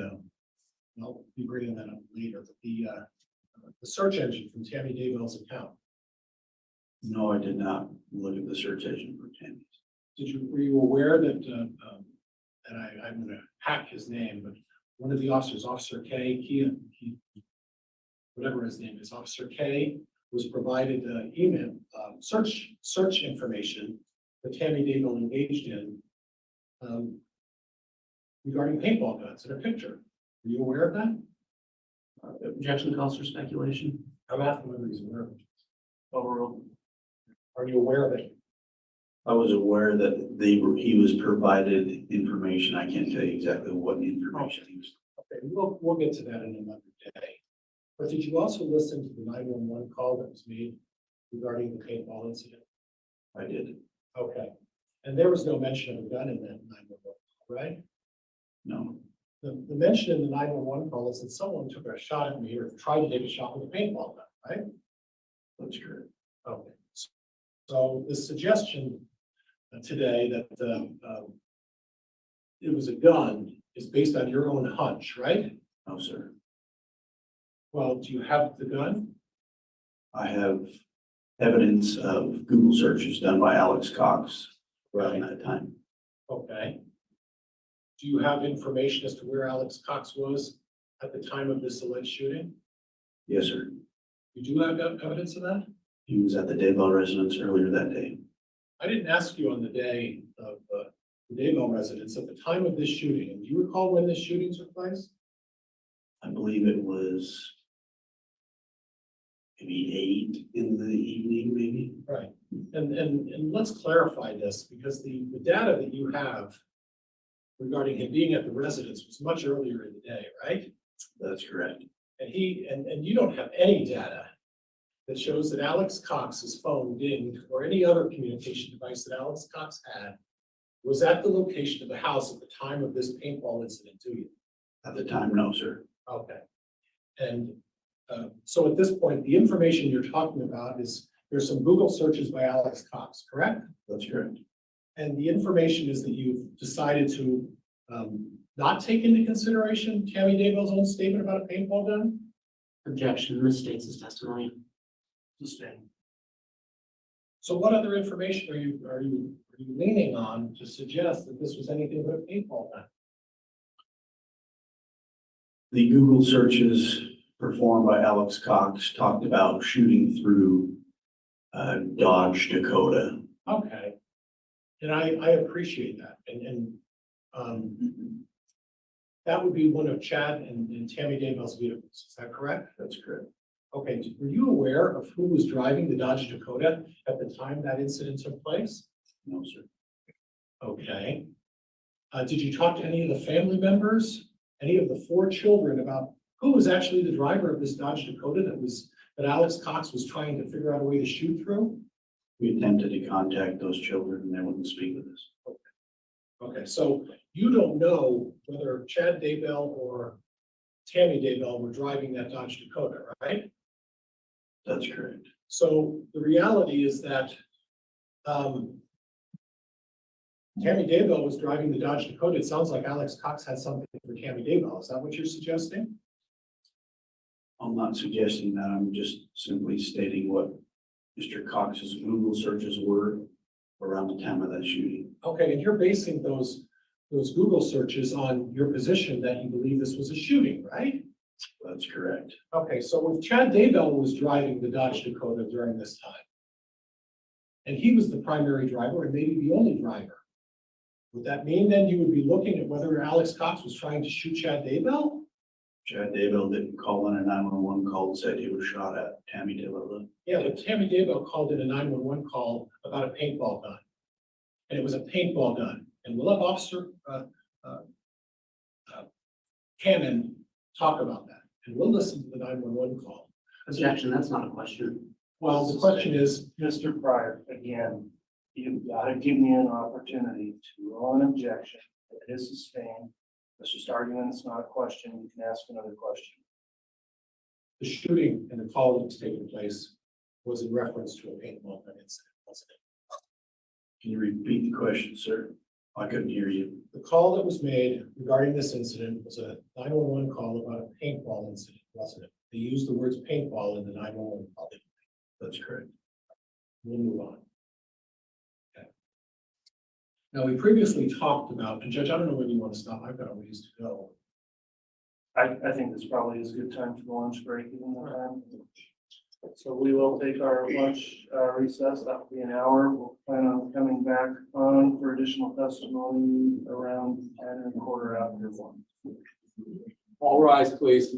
Speaker 6: I'll be bringing that up later, the search engine from Tammy Daybell's account?
Speaker 5: No, I did not look at the search engine for Tammy's.
Speaker 6: Were you aware that, and I'm gonna hack his name, but one of the officers, Officer K, whatever his name is, Officer K, was provided email, search information that Tammy Daybell engaged in regarding paintball guns in a picture. Are you aware of that?
Speaker 3: Objection calls for speculation.
Speaker 6: I'm asking whether he's aware of it.
Speaker 1: Overruled.
Speaker 6: Are you aware of it?
Speaker 5: I was aware that he was provided information. I can't tell you exactly what information he was.
Speaker 6: Okay, we'll get to that in another day. But did you also listen to the 911 call that was made regarding the paintball incident?
Speaker 5: I did.
Speaker 6: Okay, and there was no mention of a gun in that 911 call, right?
Speaker 5: No,
Speaker 6: The mention in the 911 call is that someone took a shot at me or tried to take a shot with a paintball gun, right?
Speaker 5: that's correct.
Speaker 6: Okay. So the suggestion today that it was a gun is based on your own hunch, right?
Speaker 5: No, sir.
Speaker 6: Well, do you have the gun?
Speaker 5: I have evidence of Google searches done by Alex Cox around that time.
Speaker 6: Okay. Do you have information as to where Alex Cox was at the time of this alleged shooting?
Speaker 5: Yes, sir.
Speaker 6: You do have evidence of that?
Speaker 5: He was at the Daybell residence earlier that day.
Speaker 6: I didn't ask you on the day of the Daybell residence at the time of this shooting. And do you recall when this shooting took place?
Speaker 5: I believe it was maybe 8 in the evening, maybe.
Speaker 6: Right. And let's clarify this because the data that you have regarding him being at the residence was much earlier in the day, right?
Speaker 5: That's correct.
Speaker 6: And and you don't have any data that shows that Alex Cox's phone dinged or any other communication device that Alex Cox had was at the location of the house at the time of this paintball incident, do you?
Speaker 5: At the time, no, sir.
Speaker 6: Okay. And so at this point, the information you're talking about is there's some Google searches by Alex Cox, correct?
Speaker 5: That's correct.
Speaker 6: And the information is that you've decided to not take into consideration Tammy Daybell's own statement about a paintball gun?
Speaker 3: Objection misstates his testimony.
Speaker 1: Sustained.
Speaker 6: So what other information are you leaning on to suggest that this was anything but a paintball gun?
Speaker 5: The Google searches performed by Alex Cox talked about shooting through Dodge Dakota.
Speaker 6: Okay. And I appreciate that. And that would be one of Chad and Tammy Daybell's vehicles. Is that correct?
Speaker 5: That's correct.
Speaker 6: Okay. Were you aware of who was driving the Dodge Dakota at the time that incident took place?
Speaker 5: No, sir.
Speaker 6: Okay. Did you talk to any of the family members, any of the 4 children about who was actually the driver of this Dodge Dakota that was that Alex Cox was trying to figure out a way to shoot through?
Speaker 5: We attempted to contact those children and they wouldn't speak with us.
Speaker 6: Okay, so you don't know whether Chad Daybell or Tammy Daybell were driving that Dodge Dakota, right?
Speaker 5: That's correct.
Speaker 6: So the reality is that, Tammy Daybell was driving the Dodge Dakota. It sounds like Alex Cox had something for Tammy Daybell. Is that what you're suggesting?
Speaker 5: I'm not suggesting that. I'm just simply stating what Mr. Cox's Google searches were around the time of that shooting.
Speaker 6: Okay, and you're basing those Google searches on your position that you believe this was a shooting, right?
Speaker 5: That's correct.
Speaker 6: Okay, so if Chad Daybell was driving the Dodge Dakota during this time, and he was the primary driver and maybe the only driver, would that mean then you would be looking at whether Alex Cox was trying to shoot Chad Daybell?
Speaker 5: Chad Daybell didn't call in a 911 call and said he was shot at. Tammy Daybell.
Speaker 6: Yeah, but Tammy Daybell called in a 911 call about a paintball gun. And it was a paintball gun. And we'll have Officer Cannon talk about that. And we'll listen to the 911 call.
Speaker 3: Objection, that's not a question.
Speaker 6: Well, the question is,
Speaker 1: Mr. Pryor, again, you've got to give me an opportunity to rule an objection. If it is sustained, let's just argue and it's not a question. You can ask another question.
Speaker 6: the shooting and the call that was taking place was in reference to a paintball gun incident, wasn't it?
Speaker 5: Can you repeat the question, sir? I couldn't hear you.
Speaker 6: The call that was made regarding this incident was a 911 call about a paintball incident, wasn't it? They used the words paintball in the 911 call.
Speaker 5: That's correct.
Speaker 6: We'll move on. Okay. Now, we previously talked about, and Judge, I don't know when you want to stop. I've got a ways to go.
Speaker 1: I think this probably is a good time for the lunch break, even though time. So we will take our lunch recess. That will be an hour. We'll plan on coming back on for additional testimony around 10 and a quarter after 1.
Speaker 4: All rise, please.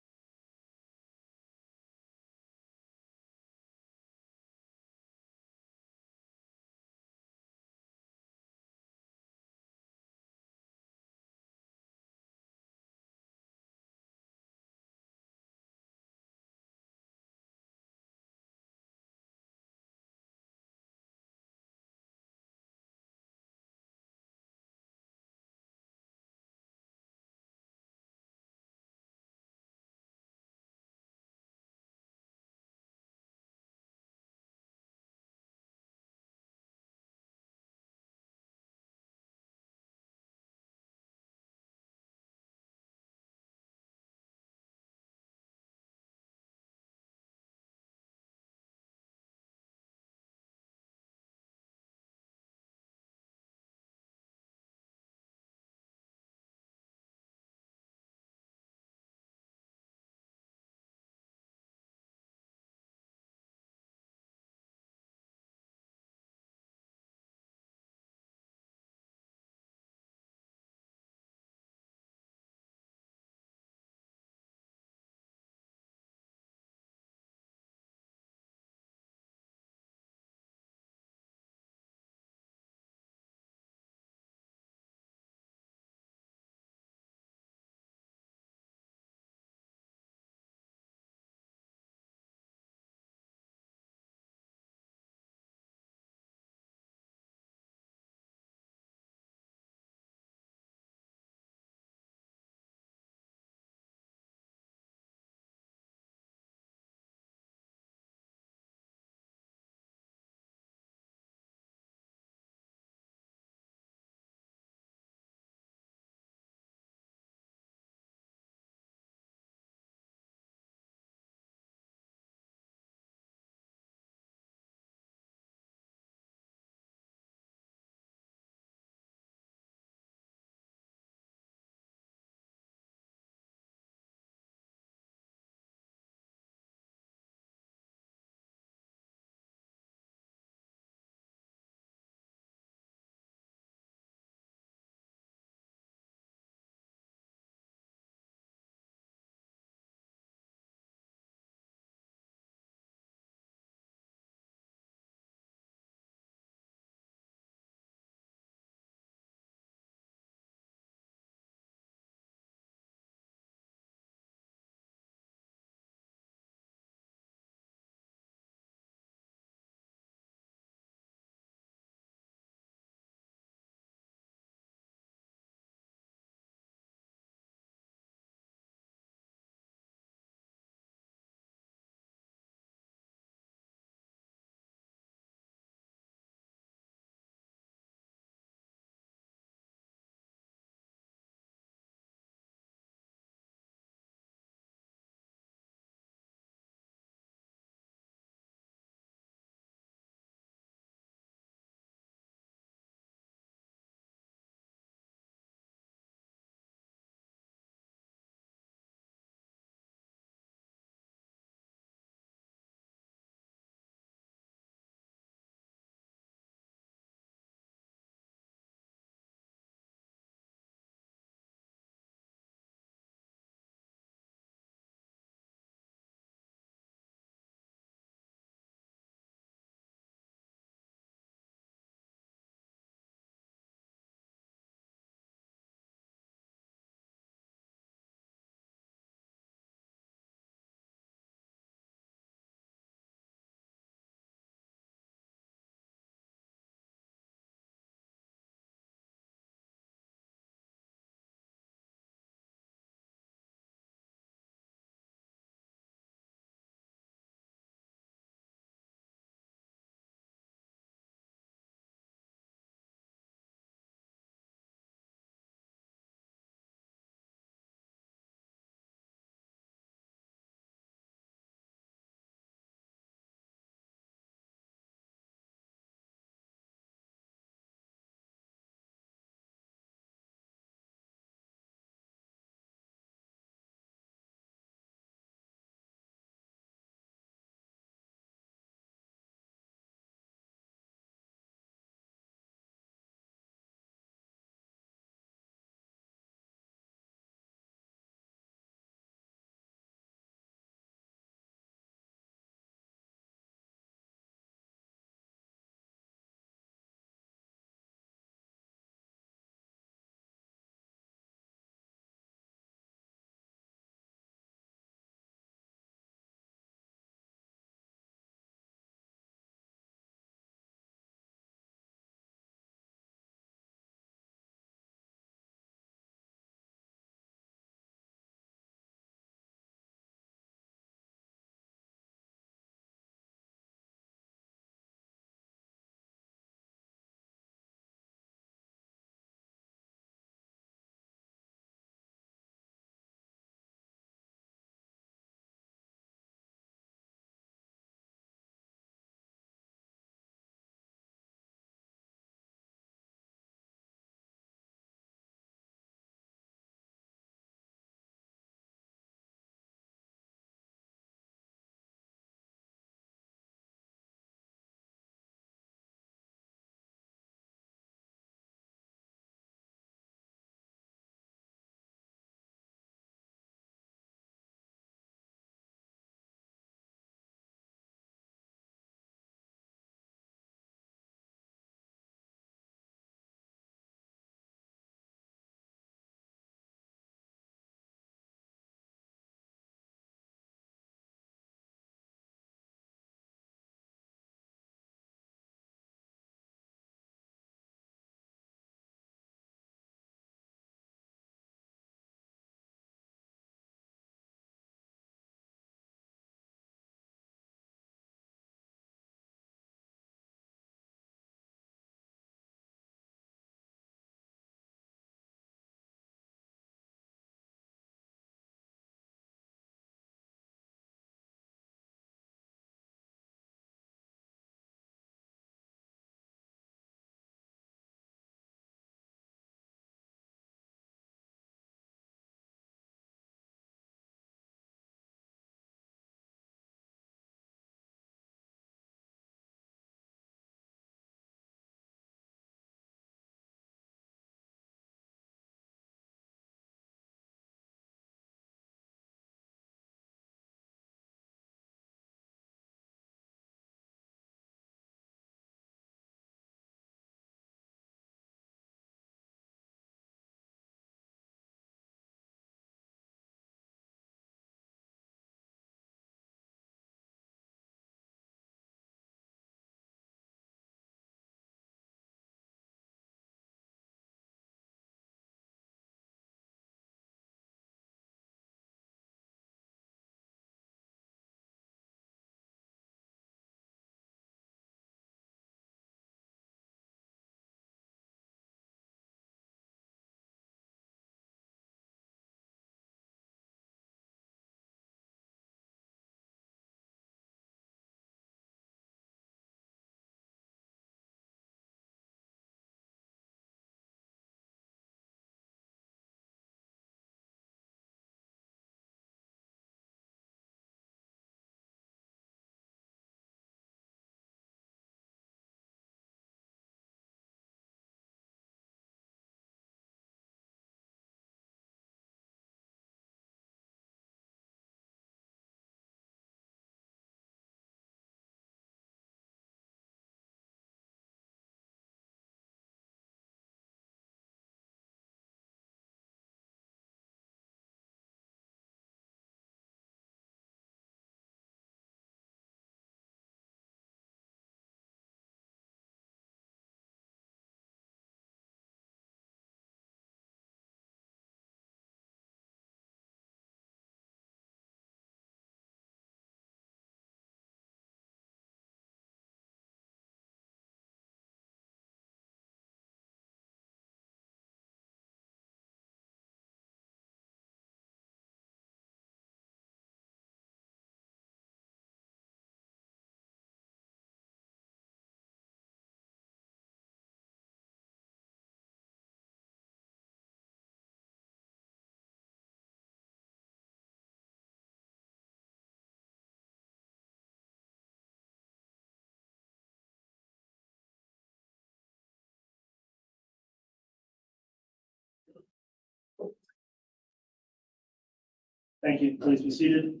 Speaker 1: Thank you. Please be seated.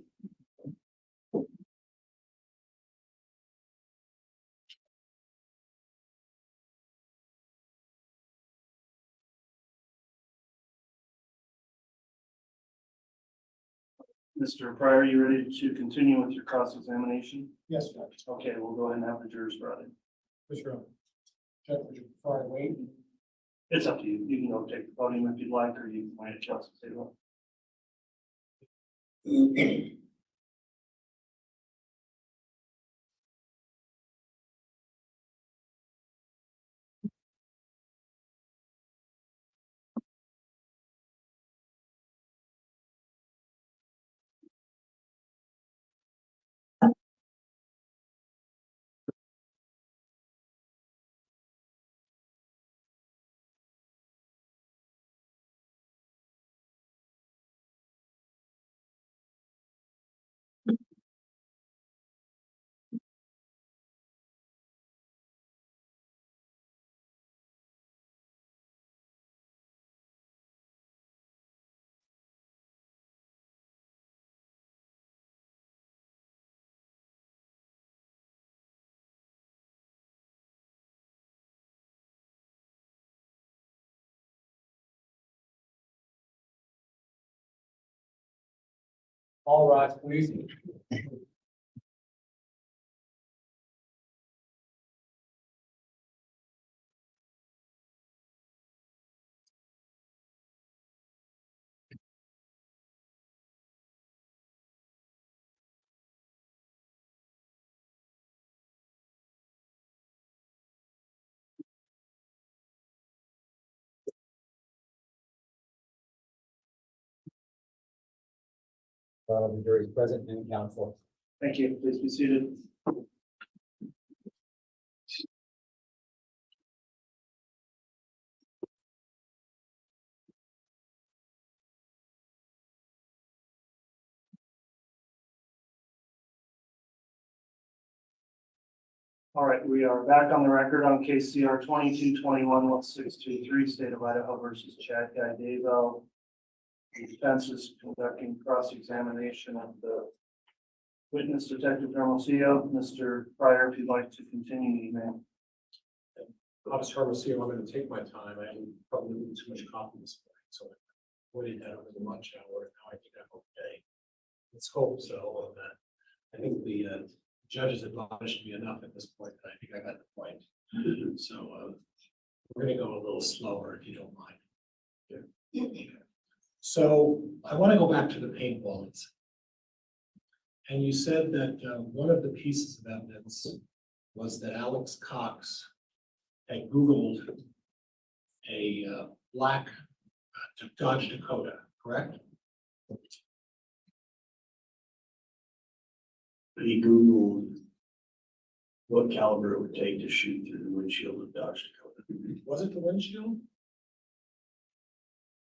Speaker 1: Mr. Pryor, you ready to continue with your cross-examination?
Speaker 6: Yes, Judge.
Speaker 1: Okay, we'll go ahead and have the jurors brought in.
Speaker 6: Mr. Judge, would you prefer I wait?
Speaker 1: It's up to you. You can go take the podium if you'd like, or you can wait at Chelsea's table.
Speaker 6: All rise, please.
Speaker 4: The jury is present and counsel.
Speaker 1: Thank you. Please be seated. All right, we are back on the record on case CR 22-21-1623, State of Idaho versus Chad Guy Daybell. The defense is conducting cross-examination of the witness, Detective Hermosillo. Mr. Pryor, if you'd like to continue, you may.
Speaker 6: Officer Hermosillo, I'm going to take my time. I am probably eating too much coffee this morning, so I waited that over the lunch hour. Now I think I'm okay. Let's hope so. I think the judges admonished me enough at this point that I think I got the point. So we're going to go a little slower if you don't mind. So I want to go back to the paintball incident. And you said that one of the pieces of evidence was that Alex Cox had Googled a black Dodge Dakota, correct?
Speaker 5: He Googled what caliber it would take to shoot through the windshield of Dodge Dakota.
Speaker 6: Was it the windshield?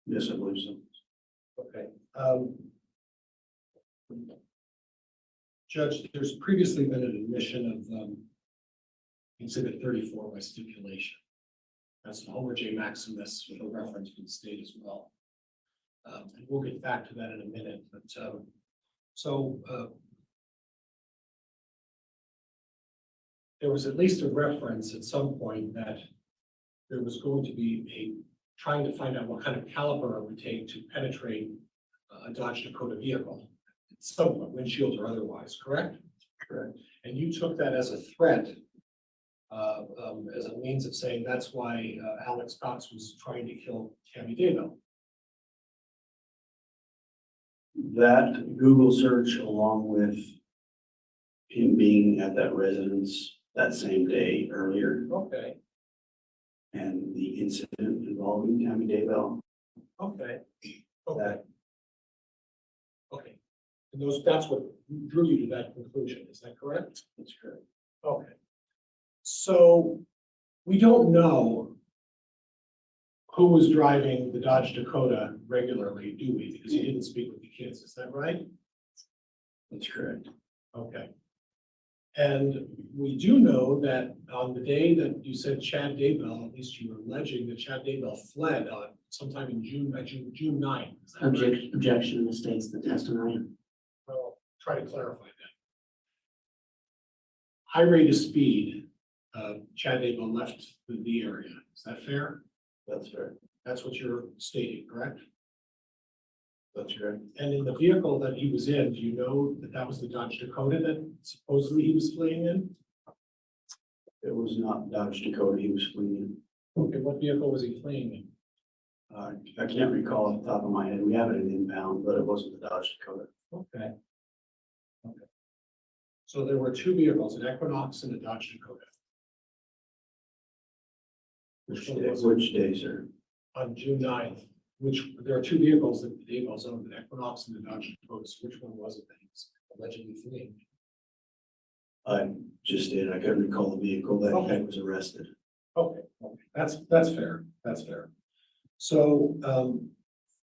Speaker 5: Yes, I believe so.
Speaker 6: Okay. Judge, there's previously been an admission of Exhibit 34 by stipulation. That's Homer J. Maximus with a reference to the state as well. And we'll get back to that in a minute, but there was at least a reference at some point that there was going to be trying to find out what kind of caliber it would take to penetrate a Dodge Dakota vehicle, somewhat, windshield or otherwise, correct?
Speaker 5: Correct.
Speaker 6: And you took that as a threat, as a means of saying that's why Alex Cox was trying to kill Tammy Daybell.
Speaker 5: That Google search, along with him being at that residence that same day earlier,
Speaker 6: Okay,
Speaker 5: and the incident involving Tammy Daybell,
Speaker 6: okay,
Speaker 5: that
Speaker 6: okay. And that's what drew you to that conclusion, is that correct?
Speaker 5: that's correct.
Speaker 6: Okay. So we don't know who was driving the Dodge Dakota regularly, do we? Because you didn't speak with the kids, is that right?
Speaker 5: That's correct.
Speaker 6: Okay. And we do know that on the day that you said Chad Daybell, at least you were alleging that Chad Daybell fled on sometime in June 9th. Is that right?
Speaker 3: Objection misstates the testimony.
Speaker 6: Well, try to clarify that. High rate of speed, Chad Daybell left the area. Is that fair?
Speaker 5: That's fair.
Speaker 6: That's what you're stating, correct?
Speaker 5: That's correct.
Speaker 6: And in the vehicle that he was in, do you know that that was the Dodge Dakota that supposedly he was fleeing in?
Speaker 5: It was not Dodge Dakota he was fleeing.
Speaker 6: Okay, what vehicle was he fleeing in?
Speaker 5: I can't recall off the top of my head. We have it in inbound, but it wasn't the Dodge Dakota.
Speaker 6: Okay. Okay. So there were two vehicles, an Equinox and a Dodge Dakota.
Speaker 5: Which day, sir?
Speaker 6: On June 9th, there are two vehicles that the Daybells owned, the Equinox and the Dodge Dakota. So which one was it that he was allegedly fleeing?
Speaker 5: I just did. I couldn't recall the vehicle that
Speaker 6: Okay.
Speaker 5: he was arrested.
Speaker 6: Okay, okay, that's fair, that's fair. So,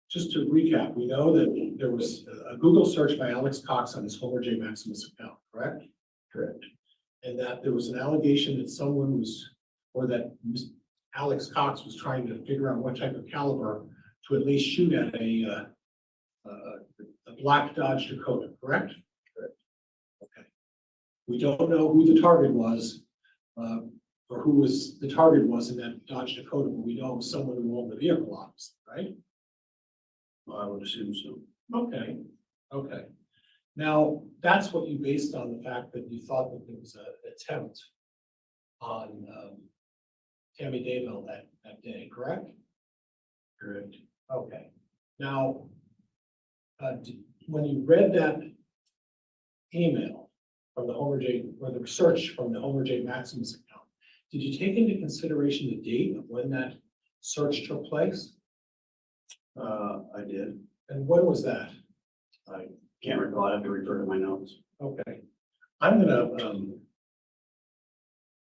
Speaker 6: just to recap, we know that there was a Google search by Alex Cox on his Homer J. Maximus account, correct?
Speaker 5: Correct.
Speaker 6: And that there was an allegation that someone was, or that Alex Cox was trying to figure out what type of caliber to at least shoot at a black Dodge Dakota, correct?
Speaker 5: Correct.
Speaker 6: Okay. We don't know who the target was, or who was the target was in that Dodge Dakota, but we know it was someone who owned the vehicle, obviously, right?
Speaker 5: I would assume so.
Speaker 6: Okay, okay. Now, that's what you based on the fact that you thought that there was an attempt on Tammy Daybell that day, correct?
Speaker 5: Correct.
Speaker 6: Okay. Now, when you read that email from the Homer J, or the research from the Homer J. Maximus account, did you take into consideration the date of when that search took place?
Speaker 5: I did.
Speaker 6: And when was that?
Speaker 5: I can't recall. I have to refer to my notes.
Speaker 6: Okay. I'm gonna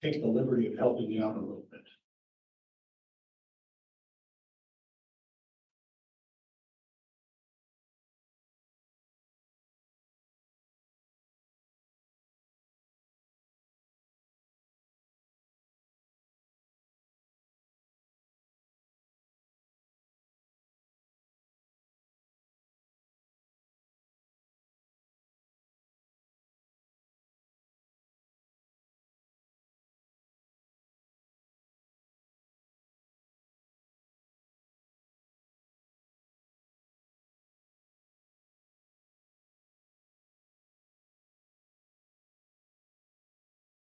Speaker 6: take the liberty of helping you out a little bit.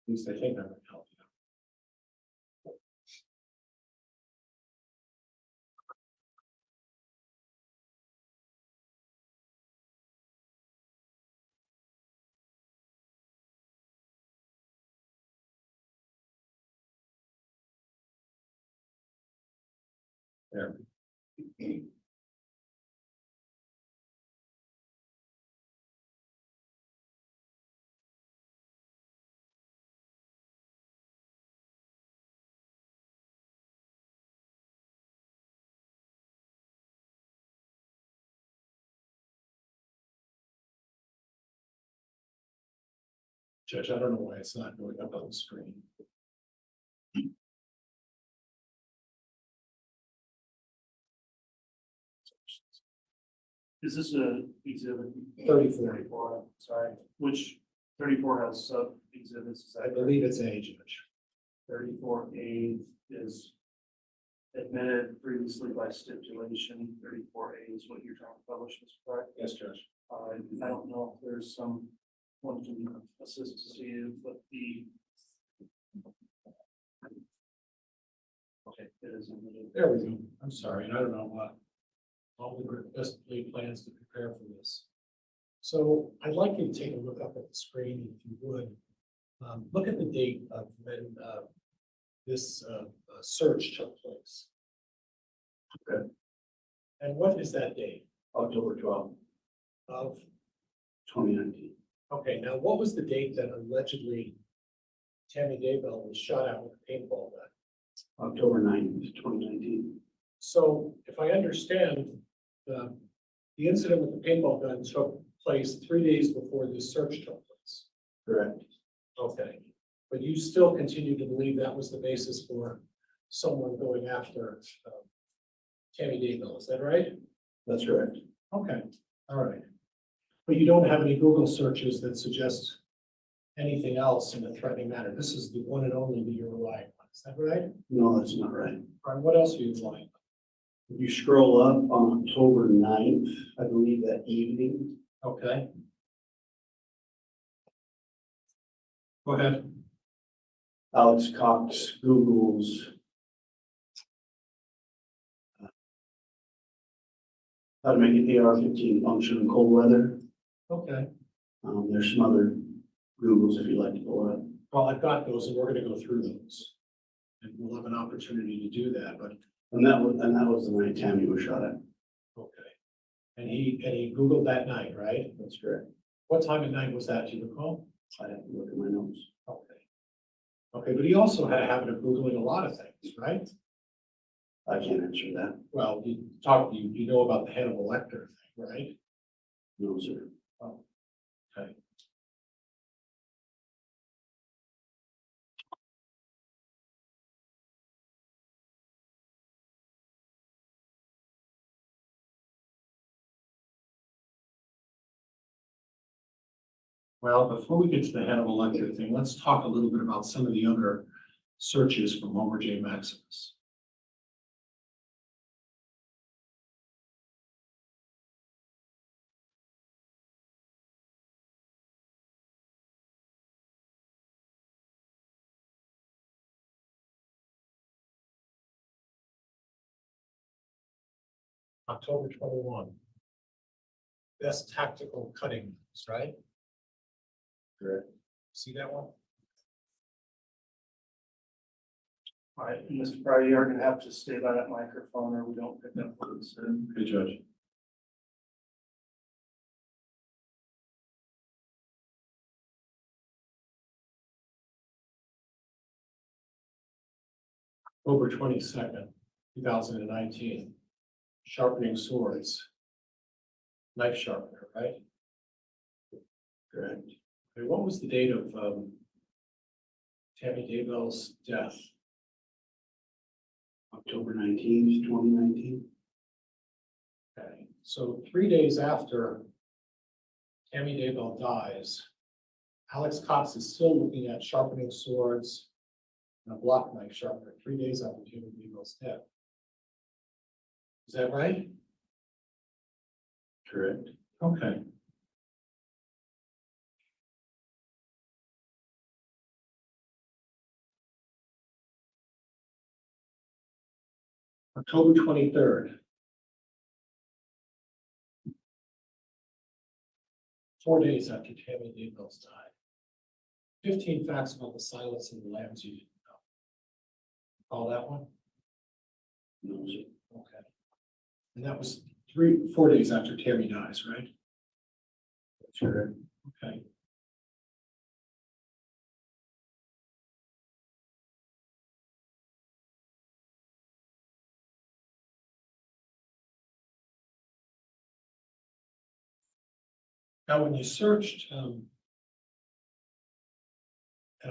Speaker 6: At least I think I'm gonna help you. There. Judge, I don't know why it's not going up on the screen.
Speaker 1: Is this a exhibit?
Speaker 6: 34.
Speaker 1: Sorry, which 34 has sub exhibits, is
Speaker 6: I
Speaker 1: that
Speaker 6: believe it's A, Judge.
Speaker 1: 34A is admitted previously by stipulation. 34A is what you're trying to publish, Mr. Clark.
Speaker 6: Yes, Judge.
Speaker 1: I don't know if there's one can assist you with the. Okay, it is admitted.
Speaker 6: There we go. I'm sorry, and I don't know what. All the best laid plans to prepare for this. So I'd like you to take a look up at the screen, if you would. Look at the date of when this search took place.
Speaker 5: Okay.
Speaker 6: And what is that date
Speaker 5: October 12th,
Speaker 6: of?
Speaker 5: 2019.
Speaker 6: Okay, now what was the date that allegedly Tammy Daybell was shot at with a paintball gun?
Speaker 5: October 9th, 2019.
Speaker 6: So if I understand, the incident with the paintball gun took place 3 days before this search took place.
Speaker 5: Correct.
Speaker 6: Okay, but you still continue to believe that was the basis for someone going after Tammy Daybell, is that right?
Speaker 5: That's correct.
Speaker 6: Okay, all right. But you don't have any Google searches that suggest anything else in a threatening manner? This is the one and only that you're relying on, is that right?
Speaker 5: No, that's not right.
Speaker 6: All right, what else are you relying
Speaker 5: If you scroll up on October 9th, I believe that evening,
Speaker 6: on? Okay. Go ahead.
Speaker 5: Alex Cox Googles how to make an AR-15 function in cold weather.
Speaker 6: Okay,
Speaker 5: There's some other Googles if you'd like to pull it up.
Speaker 6: well, I've got those and we're gonna go through those. And we'll have an opportunity to do that, but,
Speaker 5: And that was the night Tammy was shot at.
Speaker 6: okay. And he Googled that night, right?
Speaker 5: That's correct.
Speaker 6: What time of night was that, do you recall?
Speaker 5: I'd have to look at my notes.
Speaker 6: Okay. Okay, but he also had a habit of Googling a lot of things, right?
Speaker 5: I can't answer that.
Speaker 6: Well, you know about the Hannibal Lecter thing, right?
Speaker 5: No, sir.
Speaker 6: Okay. Well, before we get to the Hannibal Lecter thing, let's talk a little bit about some of the other searches from Homer J. Maximus. October 21. Best tactical cutting, right?
Speaker 5: Correct.
Speaker 6: See that one?
Speaker 1: All right, and Mr. Pryor, you are gonna have to stay by that microphone or we don't pick up what it's said.
Speaker 6: Good judge. October 22nd, 2019. Sharpening swords. Knife sharpener, right?
Speaker 5: Correct.
Speaker 6: Okay, what was the date of Tammy Daybell's death?
Speaker 5: October 19th, 2019.
Speaker 6: Okay, so 3 days after Tammy Daybell dies, Alex Cox is still looking at sharpening swords and a block knife sharpener 3 days after Tammy Daybell's death. Is that right?
Speaker 5: Correct.
Speaker 6: Okay. October 23rd. 4 days after Tammy Daybell's died. 15 facts about the silence of the lambs you didn't know. Call that one?
Speaker 5: No, sir.
Speaker 6: Okay. And that was 4 days after Tammy dies, right?
Speaker 5: That's correct.
Speaker 6: Okay. Now, when you searched, and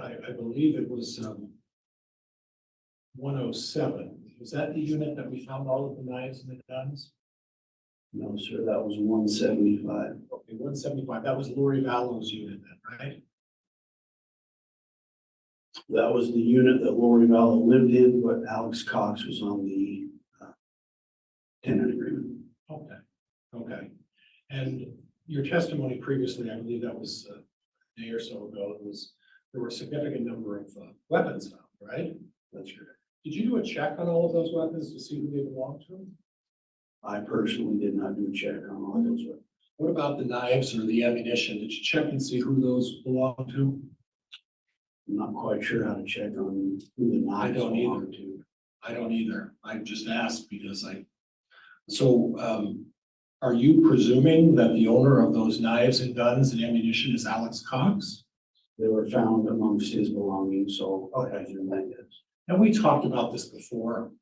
Speaker 6: I believe it was 107, was that the unit that we found all of the knives and the guns?
Speaker 5: No, sir, that was 175.
Speaker 6: Okay, 175, that was Lori Vallow's unit then, right?
Speaker 5: That was the unit that Lori Vallow lived in, but Alex Cox was on the tenant agreement.
Speaker 6: Okay, okay. And your testimony previously, I believe that was a day or so ago, there were a significant number of weapons found, right?
Speaker 5: That's correct.
Speaker 6: Did you do a check on all of those weapons to see who they belonged to?
Speaker 5: I personally did not do a check on all of those weapons.
Speaker 6: What about the knives or the ammunition? Did you check and see who those belong to?
Speaker 5: I'm not quite sure how to check on who the knives
Speaker 6: don't either.
Speaker 5: belong to.
Speaker 6: I don't either. I just asked because are you presuming that the owner of those knives and guns and ammunition is Alex Cox?
Speaker 5: They were found amongst his belongings, so I presume that is.
Speaker 6: And we talked about this before,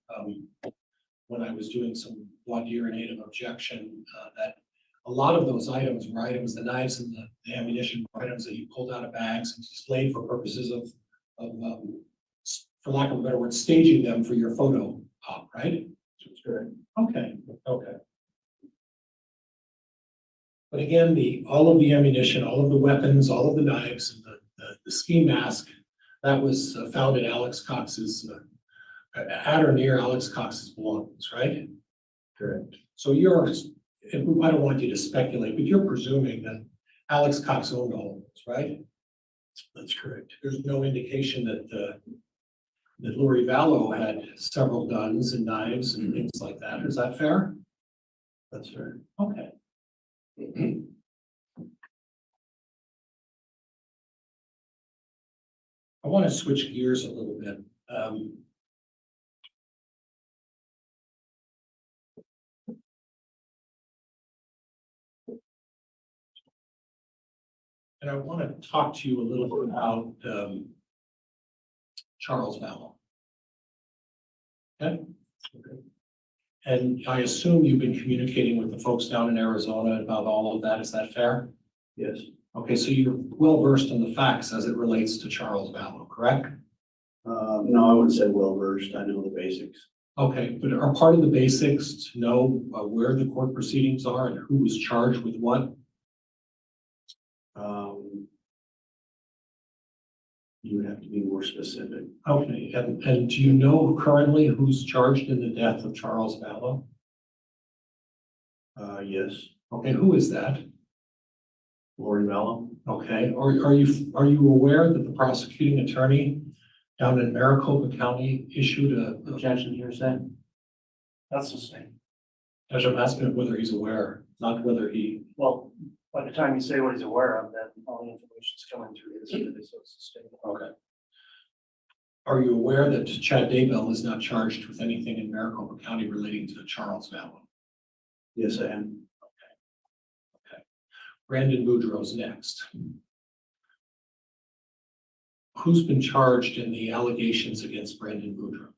Speaker 6: when I was doing some voir dire native objection, that a lot of those items were items, the knives and the ammunition were items that you pulled out of bags and displayed for purposes of, for lack of a better word, staging them for your photo op, right?
Speaker 5: That's correct.
Speaker 6: Okay, okay. But again, all of the ammunition, all of the weapons, all of the knives, and the ski mask, that was found in Alex Cox's, at or near Alex Cox's belongings, right?
Speaker 5: Correct.
Speaker 6: So I don't want you to speculate, but you're presuming that Alex Cox owned all of this, right?
Speaker 5: That's correct.
Speaker 6: There's no indication that Lori Vallow had several guns and knives and things like that. Is that fair?
Speaker 5: That's fair.
Speaker 6: Okay. I want to switch gears a little bit. And I want to talk to you a little bit about Charles Vallow. Okay? And I assume you've been communicating with the folks down in Arizona about all of that. Is that fair?
Speaker 5: Yes.
Speaker 6: Okay, so you're well versed in the facts as it relates to Charles Vallow, correct?
Speaker 5: No, I wouldn't say well versed. I know the basics.
Speaker 6: Okay, but are part of the basics to know where the court proceedings are and who was charged with what?
Speaker 5: You would have to be more specific.
Speaker 6: Okay, and do you know currently who's charged in the death of Charles Vallow?
Speaker 5: Yes.
Speaker 6: Okay, who is that?
Speaker 5: Lori Vallow.
Speaker 6: Okay, are you aware that the prosecuting attorney down in Maricopa County issued a
Speaker 3: Objection hearsay.
Speaker 1: That's the same.
Speaker 6: I'm asking whether he's aware, not whether he,
Speaker 1: Well, by the time you say what he's aware of, then all the information's coming through his, so it's sustainable.
Speaker 6: okay. Are you aware that Chad Daybell is not charged with anything in Maricopa County relating to Charles Vallow?
Speaker 5: Yes, I am.
Speaker 6: Brandon Boudreaux's next. Who's been charged in the allegations against Brandon Boudreaux?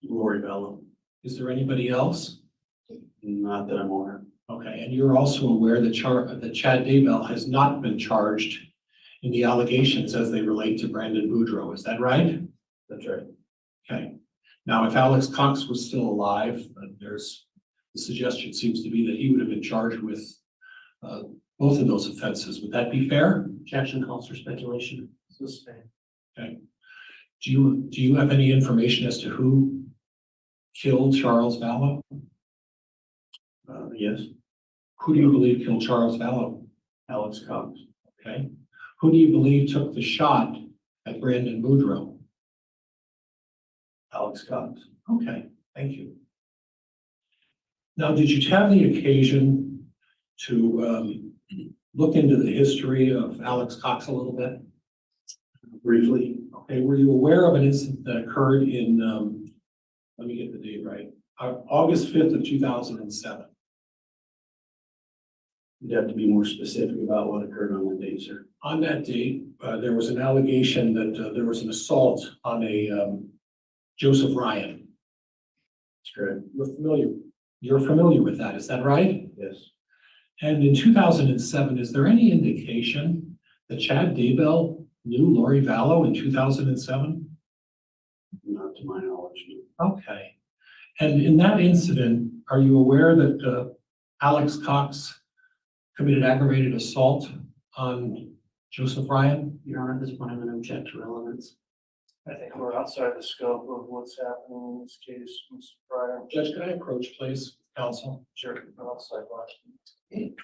Speaker 5: Lori Vallow.
Speaker 6: Is there anybody else?
Speaker 5: Not that I'm aware of.
Speaker 6: Okay, and you're also aware that Chad Daybell has not been charged in the allegations as they relate to Brandon Boudreaux, is that right?
Speaker 5: That's right.
Speaker 6: Okay. Now, if Alex Cox was still alive, the suggestion seems to be that he would have been charged with both of those offenses. Would that be fair?
Speaker 3: Objection calls for speculation.
Speaker 1: Sustained.
Speaker 6: Okay. Do you have any information as to who killed Charles Vallow?
Speaker 5: Yes.
Speaker 6: Who do you believe killed Charles Vallow?
Speaker 5: Alex Cox.
Speaker 6: Okay. Who do you believe took the shot at Brandon Boudreaux?
Speaker 5: Alex Cox.
Speaker 6: Okay, thank you. Now, did you have the occasion to look into the history of Alex Cox a little bit?
Speaker 5: Briefly.
Speaker 6: Okay, were you aware of an incident that occurred in, let me get the date right, August 5th of 2007?
Speaker 5: You'd have to be more specific about what occurred on that date, sir.
Speaker 6: On that date, there was an allegation that there was an assault on a Joseph Ryan.
Speaker 5: That's correct.
Speaker 6: You're familiar with that, is that right?
Speaker 5: Yes.
Speaker 6: And in 2007, is there any indication that Chad Daybell knew Lori Vallow in 2007?
Speaker 5: Not to my knowledge.
Speaker 6: Okay. And in that incident, are you aware that Alex Cox committed aggravated assault on Joseph Ryan?
Speaker 3: Your Honor, at this point, I'm going to object to relevance.
Speaker 1: I think we're outside the scope of what's happening in this case, Mr. Pryor.
Speaker 6: Judge, can I approach, please, counsel?
Speaker 1: Sure, outside watching.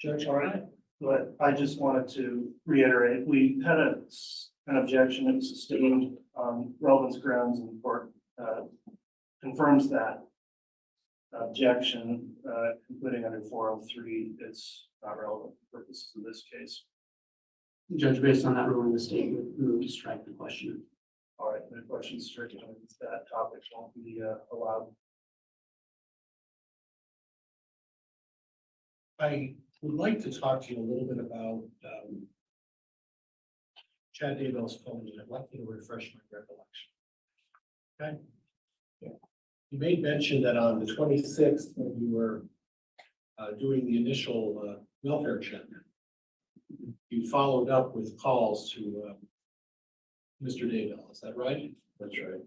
Speaker 7: Judge,
Speaker 1: All right, but I just wanted to reiterate, we had an objection that was sustained on relevance grounds, and the court confirms that objection, concluding under 403, it's not relevant for purposes of this case.
Speaker 3: Judge, based on that ruling, the state would move to strike the question.
Speaker 1: All right, the questions stricken on that topic won't be allowed.
Speaker 6: I would like to talk to you a little bit about Chad Daybell's phone, and I'd like you to refresh my recollection. Okay? Yeah. You made mention that on the 26th, when you were doing the initial welfare check, you followed up with calls to Mr. Daybell, is that right?
Speaker 5: That's right.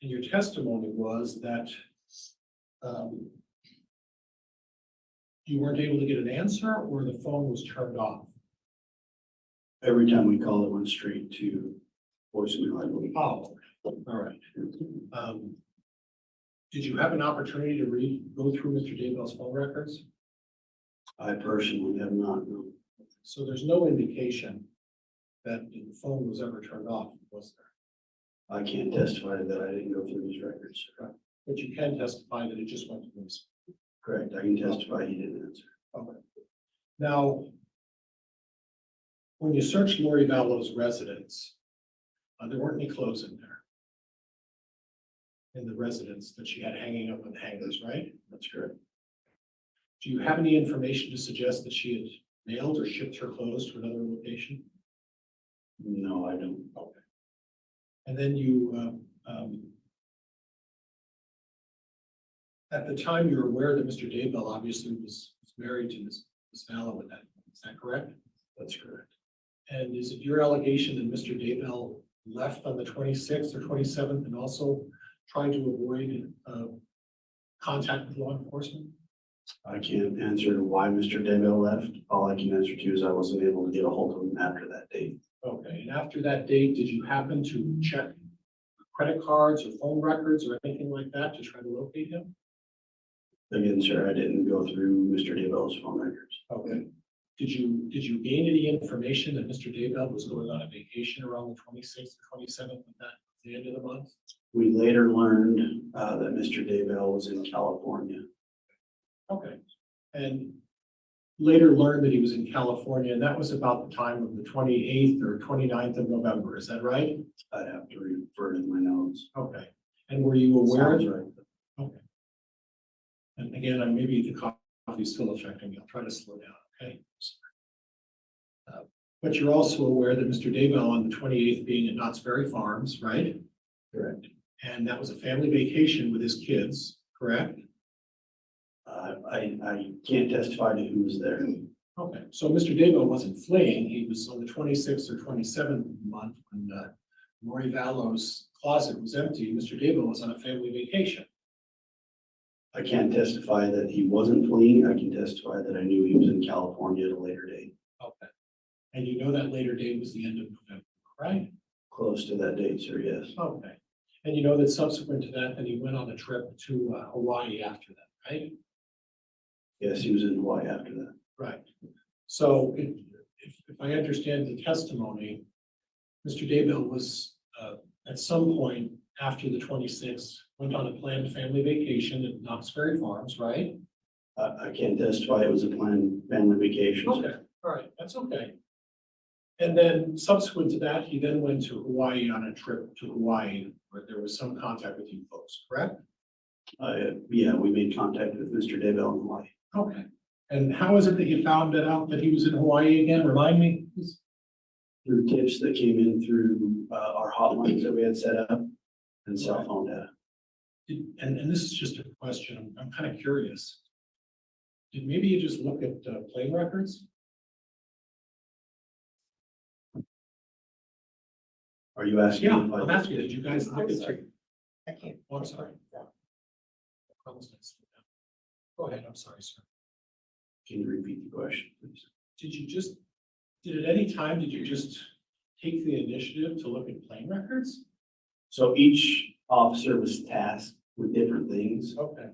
Speaker 6: And your testimony was that you weren't able to get an answer, or the phone was turned off?
Speaker 5: Every time we called, it went straight to voicemail, I believe.
Speaker 6: Oh, all right. Did you have an opportunity to go through Mr. Daybell's phone records?
Speaker 5: I personally have not, no.
Speaker 6: So there's no indication that the phone was ever turned off, was there?
Speaker 5: I can't testify that I didn't go through his records.
Speaker 6: But you can testify that it just went to voicemail.
Speaker 5: Correct, I can testify he didn't answer.
Speaker 6: Okay. Now, when you searched Lori Vallow's residence, there weren't any clothes in there. In the residence that she had hanging up on hangers, right?
Speaker 5: That's correct.
Speaker 6: Do you have any information to suggest that she had mailed or shipped her clothes to another location?
Speaker 5: No, I don't.
Speaker 6: Okay. And then you, at the time, you were aware that Mr. Daybell obviously was married to Ms. Vallow at that point. Is that correct?
Speaker 5: That's correct.
Speaker 6: And is it your allegation that Mr. Daybell left on the 26th or 27th and also tried to avoid contact with law enforcement?
Speaker 5: I can't answer why Mr. Daybell left. All I can answer to is I wasn't able to get a hold of him after that date.
Speaker 6: Okay, and after that date, did you happen to check credit cards or phone records or anything like that to try to locate him?
Speaker 5: Again, sir, I didn't go through Mr. Daybell's phone records.
Speaker 6: Okay. Did you gain any information that Mr. Daybell was going on a vacation around the 26th or 27th of that, the end of the month?
Speaker 5: We later learned that Mr. Daybell was in California.
Speaker 6: Okay. And later learned that he was in California, and that was about the time of the 28th or 29th of November, is that right?
Speaker 5: I'd have to refer to my notes.
Speaker 6: Okay. And were you aware?
Speaker 5: Sounds right.
Speaker 6: Okay. And again, maybe the coffee is still affecting me. I'll try to slow down, okay? But you're also aware that Mr. Daybell on the 28th being at Knott's Berry Farms, right?
Speaker 5: Correct.
Speaker 6: And that was a family vacation with his kids, correct?
Speaker 5: I can't testify to who was there.
Speaker 6: Okay, so Mr. Daybell wasn't fleeing. He was on the 26th or 27th month when Lori Vallow's closet was empty. Mr. Daybell was on a family vacation.
Speaker 5: I can't testify that he wasn't fleeing. I can testify that I knew he was in California at a later date.
Speaker 6: Okay. And you know that later date was the end of November, right?
Speaker 5: Close to that date, sir, yes.
Speaker 6: Okay. And you know that subsequent to that, then he went on a trip to Hawaii after that, right?
Speaker 5: Yes, he was in Hawaii after that.
Speaker 6: Right. So if I understand the testimony, Mr. Daybell was at some point after the 26th, went on a planned family vacation at Knott's Berry Farms, right?
Speaker 5: I can't testify it was a planned family vacation. sir.
Speaker 6: Okay, all right, that's okay. And then subsequent to that, he then went to Hawaii on a trip to Hawaii where there was some contact with you folks, correct?
Speaker 5: Yeah, we made contact with Mr. Daybell in Hawaii.
Speaker 6: Okay. And how is it that you found it out that he was in Hawaii again? Remind me.
Speaker 5: Through tips that came in through our hotlines that we had set up and cell phone data.
Speaker 6: And this is just a question, I'm kind of curious. Did maybe you just look at plane records?
Speaker 5: Are you asking?
Speaker 6: Yeah,
Speaker 5: if I-
Speaker 6: I'm asking, did you guys look
Speaker 8: I'm
Speaker 6: at?
Speaker 8: sorry. I can't.
Speaker 6: Oh, I'm sorry. Go ahead, I'm sorry, sir.
Speaker 5: Can you repeat the question, please?
Speaker 6: Did at any time, did you just take the initiative to look at plane records?
Speaker 5: So each officer was tasked with different things.
Speaker 6: Okay,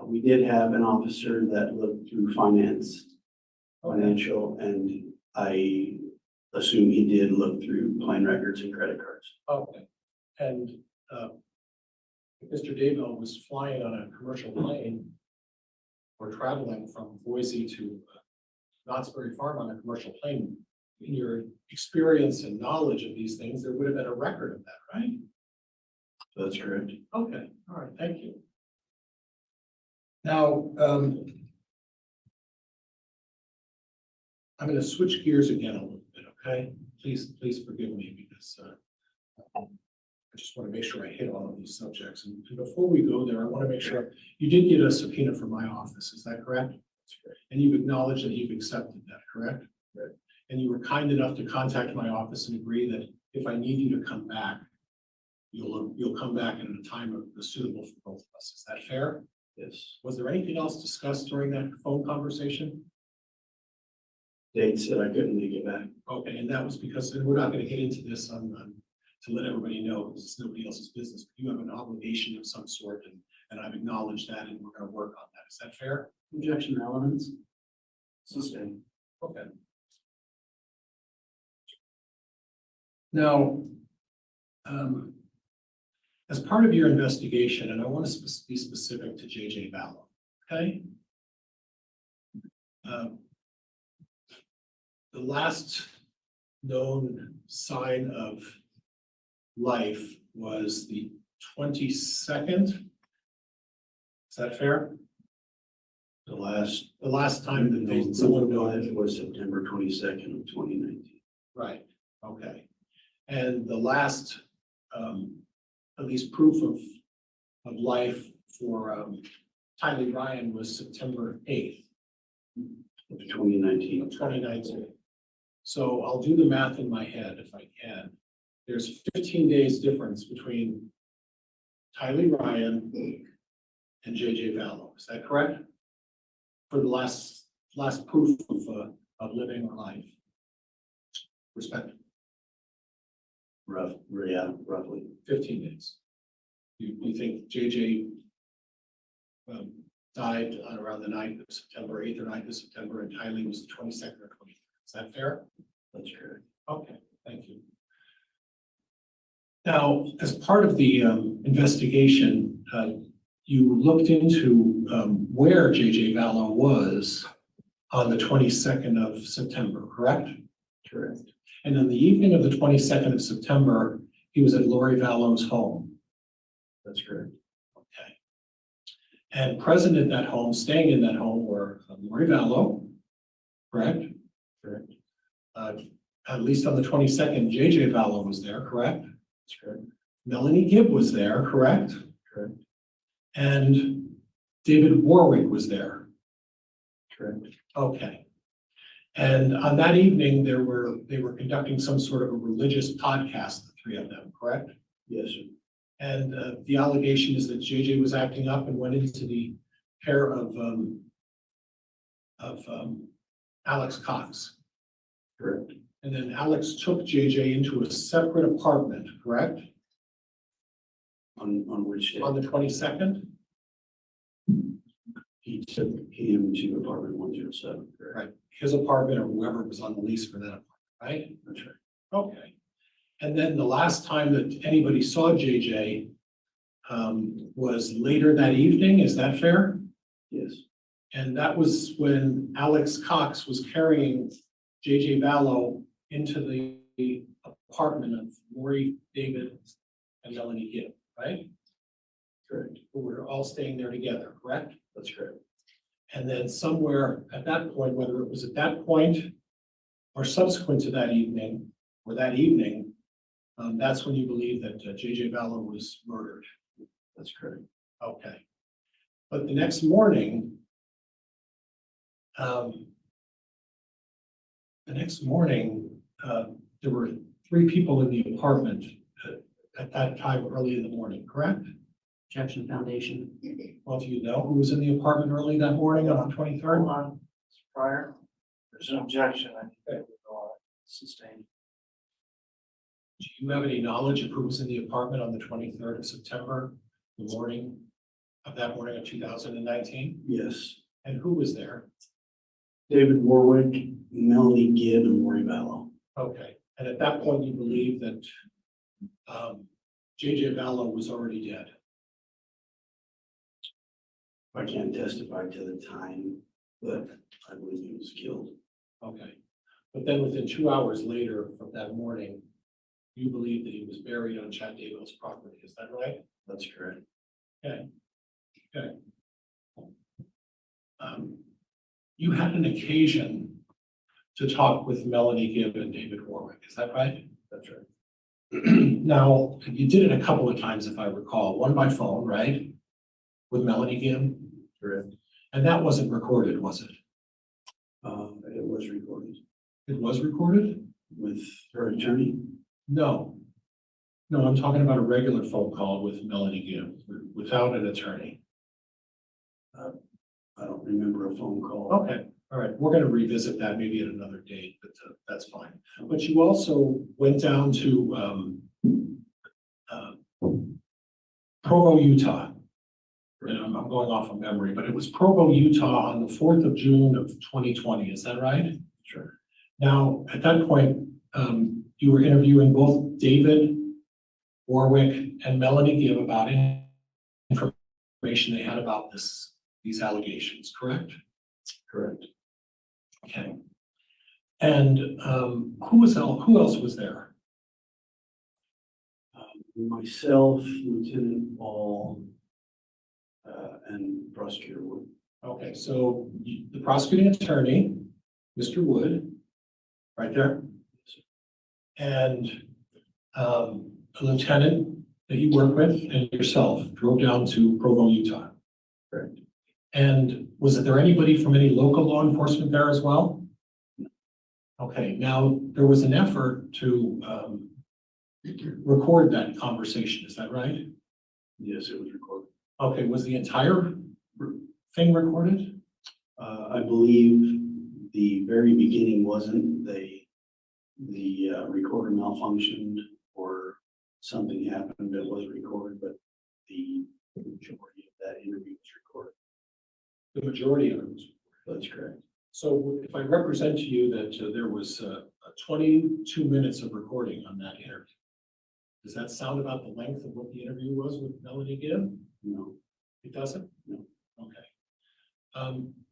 Speaker 5: We did have an officer that looked through finance financial, and I assume he did look through plane records and credit cards.
Speaker 6: Okay, and, Mr. Daybell was flying on a commercial plane or traveling from Boise to Knott's Berry Farm on a commercial plane. In your experience and knowledge of these things, there would have been a record of that, right?
Speaker 5: That's correct.
Speaker 6: Okay, all right, thank you. Now, I'm going to switch gears again a little bit, okay? Please forgive me because I just want to make sure I hit all of these subjects. And before we go there, I want to make sure you did get a subpoena from my office, is that correct? That's correct. And you've acknowledged that you've accepted that, correct?
Speaker 5: Right.
Speaker 6: And you were kind enough to contact my office and agree that if I need you to come back, you'll come back at a time that's suitable for both of us. Is that fair?
Speaker 5: Yes.
Speaker 6: Was there anything else discussed during that phone conversation?
Speaker 5: Date said I couldn't make it back.
Speaker 6: Okay, and that was because, and we're not gonna get into this to let everybody know, because it's nobody else's business, but you have an obligation of some sort, and I've acknowledged that, and we're gonna work on that. Is that fair?
Speaker 2: Objection to elements?
Speaker 1: Sustained.
Speaker 6: Okay. Now, as part of your investigation, and I want to be specific to J.J. Vallow, okay? The last known sign of life was the 22nd. Is that fair?
Speaker 5: The last
Speaker 6: Time that they, someone known.
Speaker 5: it was September 22nd of 2019.
Speaker 6: Right, okay. And the last, at least proof of life for Tylee Ryan was September 8th.
Speaker 5: Of 2019.
Speaker 6: Of 2019. So I'll do the math in my head if I can. There's 15 days difference between Tylee Ryan and J.J. Vallow. Is that correct? For the last proof of living or life. Respectively,
Speaker 5: Roughly.
Speaker 6: 15 days. You think J.J. Died on around the 9th of September, 8th or 9th of September, and Tylee was the 22nd or 23rd. Is that fair?
Speaker 5: That's correct.
Speaker 6: Okay, thank you. Now, as part of the investigation, you looked into where J.J. Vallow was on the 22nd of September, correct?
Speaker 5: Correct.
Speaker 6: And on the evening of the 22nd of September, he was at Lori Vallow's home.
Speaker 5: That's correct.
Speaker 6: Okay. And present at that home, staying in that home were Lori Vallow, correct?
Speaker 5: Correct.
Speaker 6: At least on the 22nd, J.J. Vallow was there, correct?
Speaker 5: That's correct.
Speaker 6: Melanie Gibb was there, correct?
Speaker 5: Correct.
Speaker 6: And David Warwick was there.
Speaker 5: Correct.
Speaker 6: Okay. And on that evening, they were conducting some sort of a religious podcast, the three of them, correct?
Speaker 5: Yes, sir.
Speaker 6: And the allegation is that JJ was acting up and went into the care of Alex Cox.
Speaker 5: Correct.
Speaker 6: And then Alex took JJ into a separate apartment, correct?
Speaker 5: On which day?
Speaker 6: On the 22nd?
Speaker 5: He took him to apartment 107. Correct.
Speaker 6: Right. His apartment or whoever was on the lease for that apartment, right?
Speaker 5: That's right.
Speaker 6: Okay. And then the last time that anybody saw JJ was later that evening, is that fair?
Speaker 5: Yes.
Speaker 6: And that was when Alex Cox was carrying JJ Vallow into the apartment of Lori, David, and Melanie Gibb, right?
Speaker 5: Correct.
Speaker 6: Who were all staying there together, correct?
Speaker 5: That's correct.
Speaker 6: And then somewhere at that point, whether it was at that point or subsequent to that evening, or that evening, that's when you believe that JJ Vallow was murdered.
Speaker 5: That's correct.
Speaker 6: Okay. But the next morning, there were three people in the apartment at that time early in the morning, correct?
Speaker 2: Objection foundation?
Speaker 6: Well, do you know who was in the apartment early that morning on the 23rd?
Speaker 1: Hold on, prior, there's an objection, I think that would go on, sustained.
Speaker 6: Do you have any knowledge of who was in the apartment on the 23rd of September, the morning of that morning of 2019?
Speaker 5: Yes.
Speaker 6: And who was there?
Speaker 5: David Warwick, Melanie Gibb, and Lori Vallow.
Speaker 6: Okay, and at that point, you believe that JJ Vallow was already dead?
Speaker 5: I can't testify to the time, but I believe he was killed.
Speaker 6: Okay, but then within 2 hours later from that morning, you believe that he was buried on Chad Daybell's property, is that right?
Speaker 5: That's correct.
Speaker 6: You had an occasion to talk with Melanie Gibb and David Warwick, is that right?
Speaker 5: That's right.
Speaker 6: Now, you did it a couple of times, if I recall, one by phone, right? With Melanie Gibb,
Speaker 5: Correct.
Speaker 6: and that wasn't recorded, was it?
Speaker 5: It was recorded
Speaker 6: It was recorded?
Speaker 5: with her attorney.
Speaker 6: No. No, I'm talking about a regular phone call with Melanie Gibb, without an attorney.
Speaker 5: I don't remember a phone call.
Speaker 6: Okay, all right, we're gonna revisit that maybe at another date, but that's fine. But you also went down to Provo, Utah. And I'm going off of memory, but it was Provo, Utah on the 4th of June of 2020, is that right?
Speaker 5: Sure.
Speaker 6: Now, at that point, you were interviewing both David Warwick and Melanie Gibb about information they had about these allegations, correct?
Speaker 5: Correct.
Speaker 6: Okay. And who else was there?
Speaker 5: Myself, Lieutenant Ball, and Prosecutor Wood.
Speaker 6: Okay, so the prosecuting attorney, Mr. Wood, right there, and a lieutenant that you work with and yourself drove down to Provo, Utah.
Speaker 5: Correct.
Speaker 6: And was there anybody from any local law enforcement there as well? Okay, now there was an effort to record that conversation, is that right?
Speaker 5: Yes, it was recorded.
Speaker 6: Okay, was the entire thing recorded?
Speaker 5: I believe the very beginning wasn't. The recorder malfunctioned or something happened that was recorded, but the majority of that interview was recorded.
Speaker 6: The majority of it was.
Speaker 5: That's correct.
Speaker 6: So if I represent to you that there was 22 minutes of recording on that interview, does that sound about the length of what the interview was with Melanie Gibb?
Speaker 5: No.
Speaker 6: It doesn't?
Speaker 5: No.
Speaker 6: Okay.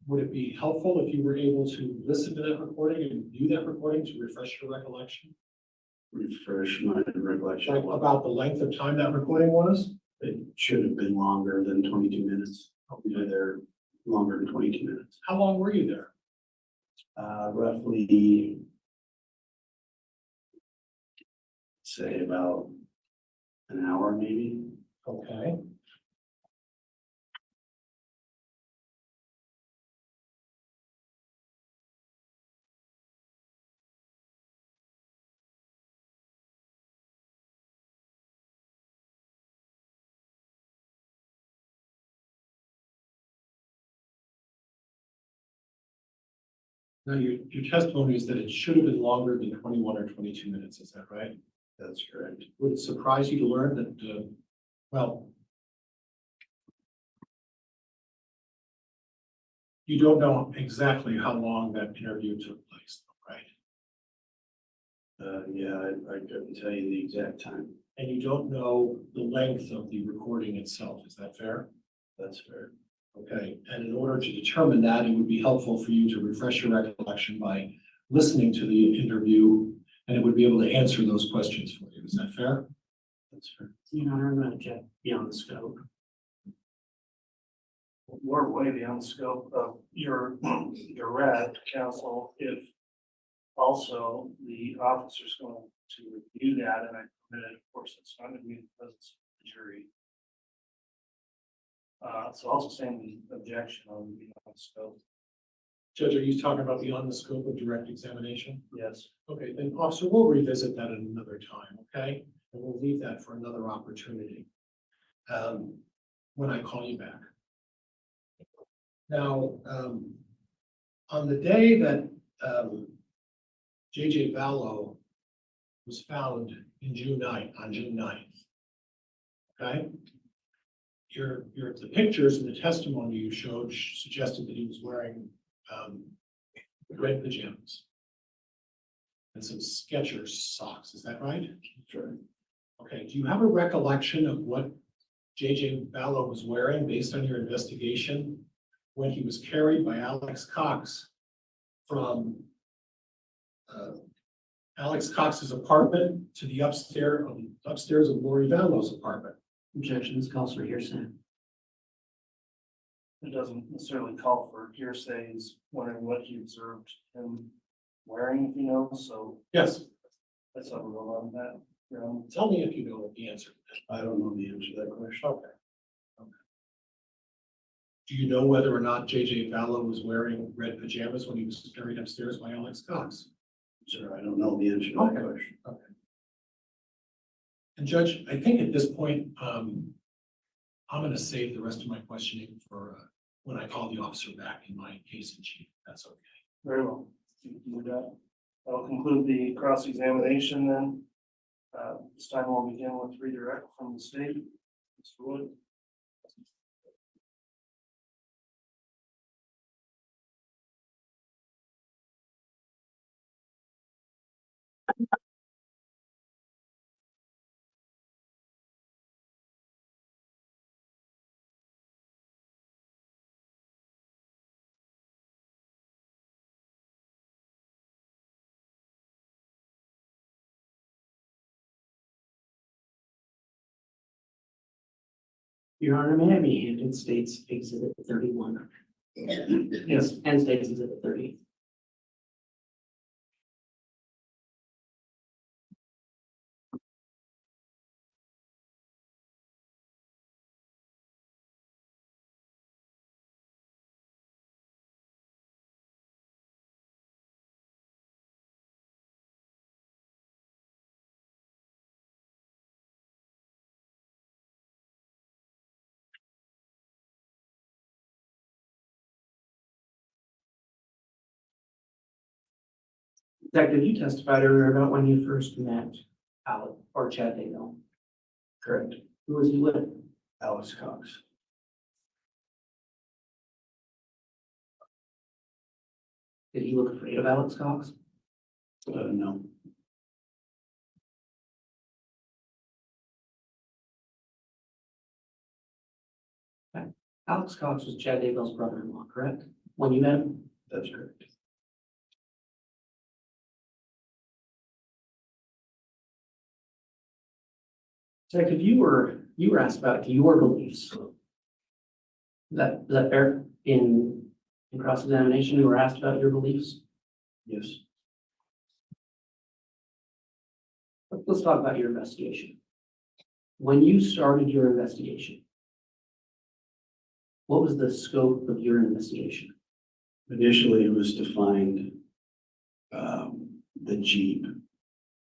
Speaker 6: Would it be helpful if you were able to listen to that recording and view that recording to refresh your recollection?
Speaker 5: Refresh my recollection.
Speaker 6: About the length of time that recording was?
Speaker 5: It should have been longer than 22 minutes. We were there longer than 22 minutes.
Speaker 6: How long were you there?
Speaker 5: Roughly, say about an hour, maybe.
Speaker 6: Okay. Now, your testimony is that it should have been longer than 21 or 22 minutes, is that right?
Speaker 5: That's correct.
Speaker 6: Would it surprise you to learn that, well, you don't know exactly how long that interview took place, right?
Speaker 5: Yeah, I couldn't tell you the exact time.
Speaker 6: And you don't know the length of the recording itself, is that fair?
Speaker 5: That's fair.
Speaker 6: Okay, and in order to determine that, it would be helpful for you to refresh your recollection by listening to the interview, and it would be able to answer those questions for you. Is that fair?
Speaker 5: That's fair.
Speaker 2: Your Honor, I'm going to object beyond the scope.
Speaker 1: We're way beyond the scope of your red counsel. If also the officer's going to review that, and I permit it, of course, it's not going to be in the presence of the jury. So also saying the objection on beyond the scope.
Speaker 6: Judge, are you talking about beyond the scope of direct examination?
Speaker 1: Yes.
Speaker 6: Okay, then officer, we'll revisit that at another time, okay? And we'll leave that for another opportunity. When I call you back. Now, on the day that JJ Vallow was found on June 9th, okay? The pictures and the testimony you showed suggested that he was wearing red pajamas. And some Skechers socks, is that right?
Speaker 5: Sure.
Speaker 6: Okay, do you have a recollection of what JJ Ballo was wearing based on your investigation when he was carried by Alex Cox from Alex Cox's apartment to the upstairs of Lori Vallo's apartment?
Speaker 3: Objections, calls for hearsay.
Speaker 1: It doesn't necessarily call for hearsay, is wondering what he observed him wearing, if you know, so
Speaker 6: Yes,
Speaker 1: let's have a roll on that.
Speaker 6: tell me if you know the answer.
Speaker 5: I don't know the answer to that question.
Speaker 6: Okay. Do you know whether or not JJ Vallo was wearing red pajamas when he was carried upstairs by Alex Cox?
Speaker 5: Sir, I don't know the answer to that
Speaker 6: Okay.
Speaker 5: question.
Speaker 6: And Judge, I think at this point, I'm going to save the rest of my questioning for when I call the officer back in my case in chief. That's okay.
Speaker 1: Very well. You can do that. That'll conclude the cross-examination then. This time we'll begin with redirect from the state. Mr. Wood.
Speaker 3: Your Honor, may I be handed State's Exhibit 31? Yes, and State's Exhibit 30. Detective, you testified earlier about when you first met Alec or Chad Daybell.
Speaker 5: Correct.
Speaker 3: Who was he with?
Speaker 5: Alex Cox.
Speaker 3: Did he look afraid of Alex Cox?
Speaker 5: No.
Speaker 3: Alex Cox was Chad Daybell's brother-in-law, correct? When you met him?
Speaker 5: That's correct.
Speaker 3: Detective, you were asked about your beliefs. Is that fair? In cross-examination, you were asked about your beliefs?
Speaker 5: Yes.
Speaker 3: Let's talk about your investigation. When you started your investigation, what was the scope of your investigation?
Speaker 5: Initially, it was to find the Jeep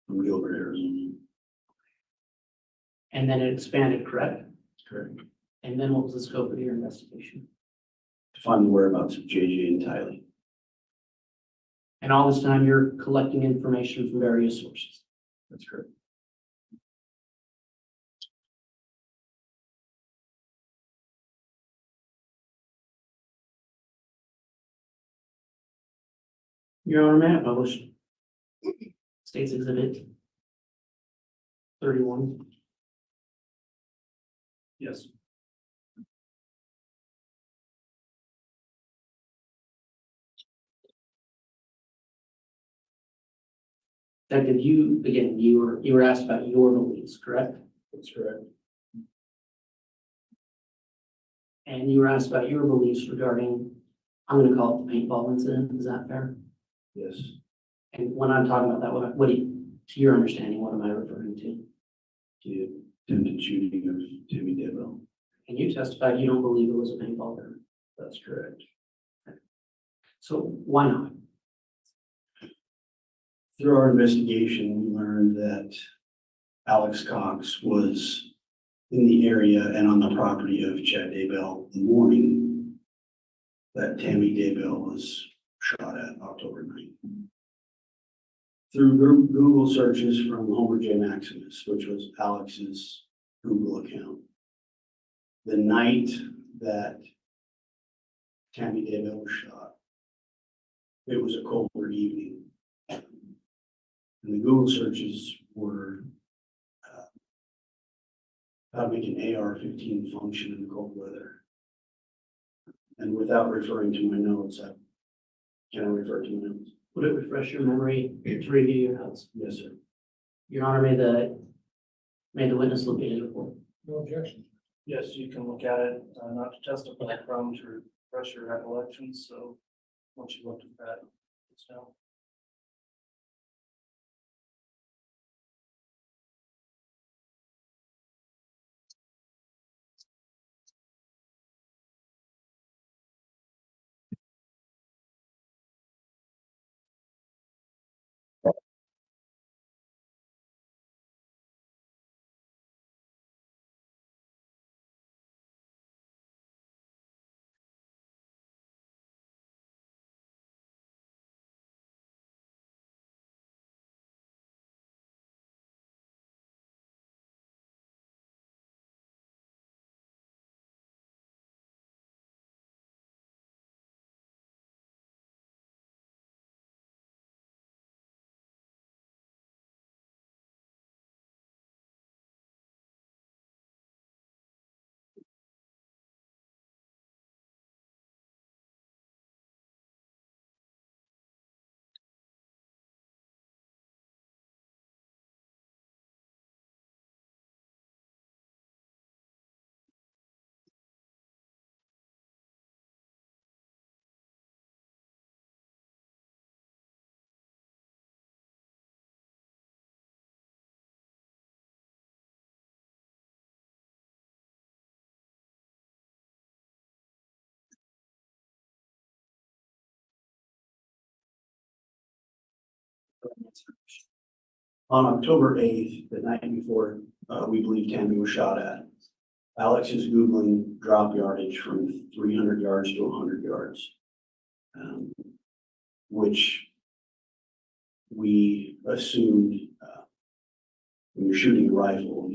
Speaker 5: from Gilbert, Arizona.
Speaker 3: And then it expanded, correct?
Speaker 5: Correct.
Speaker 3: And then what was the scope of your investigation?
Speaker 5: To find the whereabouts of JJ and Tylee.
Speaker 3: And all this time, you're collecting information from various sources.
Speaker 5: That's correct.
Speaker 3: Your Honor, may I publish State's Exhibit 31?
Speaker 1: Yes.
Speaker 3: Detective, you were asked about your beliefs, correct?
Speaker 5: That's correct.
Speaker 3: And you were asked about your beliefs regarding, I'm going to call it the paintball incident. Is that fair?
Speaker 5: Yes.
Speaker 3: And when I'm talking about that, to your understanding, what am I referring to?
Speaker 5: The attempted shooting of Timmy Daybell.
Speaker 3: And you testified you don't believe it was a paintball gun.
Speaker 5: That's correct.
Speaker 3: So why not?
Speaker 5: Through our investigation, we learned that Alex Cox was in the area and on the property of Chad Daybell the morning that Tammy Daybell was shot at October 9th. Through Google searches from Homer J. Maximus, which was Alex's Google account, the night that Tammy Daybell was shot, it was a colder evening. And the Google searches were how to make an AR-15 function in cold weather. And without referring to my notes, can I refer to my notes?
Speaker 3: Would it refresh your memory to review your notes?
Speaker 5: Yes, sir.
Speaker 3: Your Honor, may the witness look at his report.
Speaker 7: No objection.
Speaker 1: Yes, you can look at it, not to testify from, to refresh your recollections, so once you looked at that, it's down.
Speaker 5: On October 8th, the night before, we believe Tammy was shot at, Alex is Googling drop yardage from 300 yards to 100 yards. Which we assumed, when you're shooting a rifle,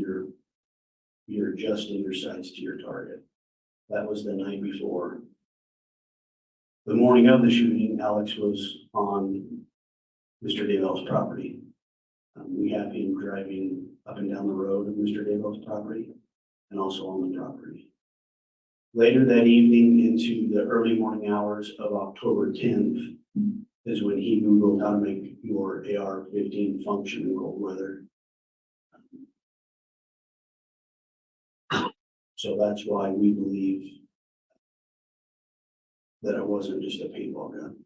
Speaker 5: you're adjusting your sights to your target. That was the night before. The morning of the shooting, Alex was on Mr. Daybell's property. We have him driving up and down the road of Mr. Daybell's property and also on the property. Later that evening into the early morning hours of October 10th is when he Googled how to make your AR-15 function in cold weather. So that's why we believe that it wasn't just a paintball gun.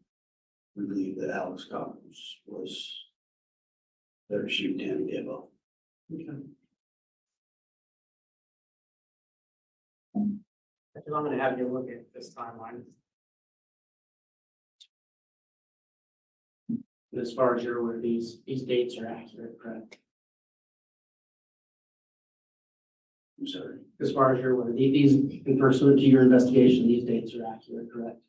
Speaker 5: We believe that Alex Cox was there to shoot Tammy Daybell.
Speaker 2: I'm gonna have you look at this timeline.
Speaker 3: As far as you're aware, these dates are accurate, correct?
Speaker 5: I'm sorry.
Speaker 3: As far as you're aware, these, in pursuant to your investigation, these dates are accurate, correct?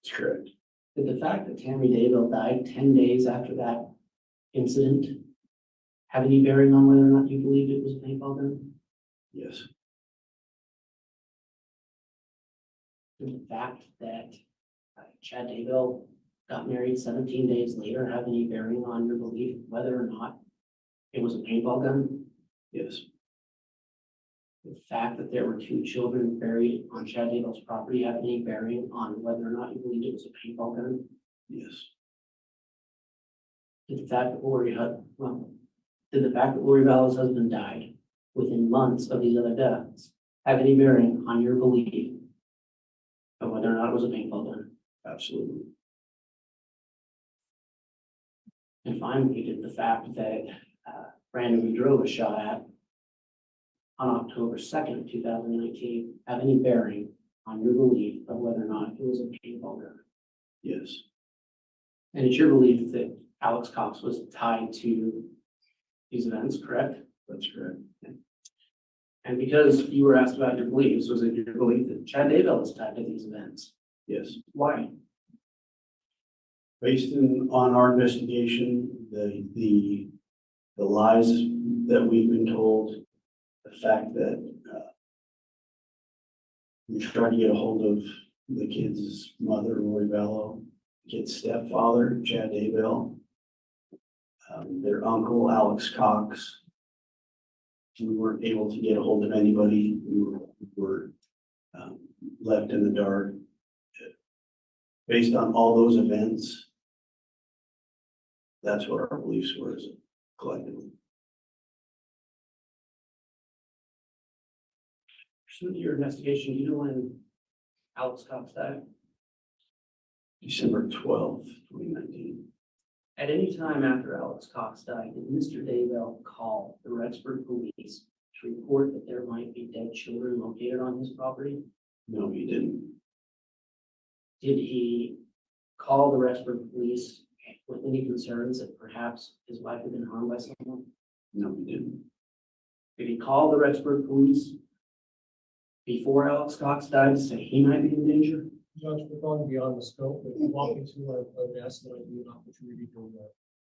Speaker 5: That's correct.
Speaker 3: Did the fact that Tammy Daybell died 10 days after that incident have any bearing on whether or not you believed it was a paintball gun?
Speaker 5: Yes.
Speaker 3: Did the fact that Chad Daybell got married 17 days later have any bearing on your belief whether or not it was a paintball gun?
Speaker 5: Yes.
Speaker 3: The fact that there were 2 children buried on Chad Daybell's property have any bearing on whether or not you believed it was a paintball gun?
Speaker 5: Yes.
Speaker 3: Did the fact that Lori Vallo's husband died within months of these other deaths have any bearing on your belief of whether or not it was a paintball gun?
Speaker 5: Absolutely.
Speaker 3: And finally, did the fact that Brandon Boudreaux was shot at on October 2nd, 2019 have any bearing on your belief of whether or not it was a paintball gun?
Speaker 5: Yes.
Speaker 3: And it's your belief that Alex Cox was tied to these events, correct?
Speaker 5: That's correct.
Speaker 3: And because you were asked about your beliefs, was it your belief that Chad Daybell was tied to these events?
Speaker 5: Yes.
Speaker 3: Why?
Speaker 5: Based on our investigation, the lies that we've been told, the fact that we tried to get a hold of the kid's mother, Lori Vallow, kid's stepfather, Chad Daybell, their uncle, Alex Cox. We weren't able to get a hold of anybody. We were left in the dark. Based on all those events, that's what our beliefs were as a collectively.
Speaker 3: Pursuant to your investigation, you know when Alex Cox died?
Speaker 5: December 12th, 2019.
Speaker 3: At any time after Alex Cox died, did Mr. Daybell call the Rexburg police to report that there might be dead children located on his property?
Speaker 5: No, he didn't.
Speaker 3: Did he call the Rexburg police with any concerns that perhaps his wife had been harmed by someone?
Speaker 5: No, he didn't.
Speaker 3: Did he call the Rexburg police before Alex Cox died to say he might be in danger?
Speaker 9: Judge, we're going beyond the scope, but walking through, I've asked that I do an opportunity to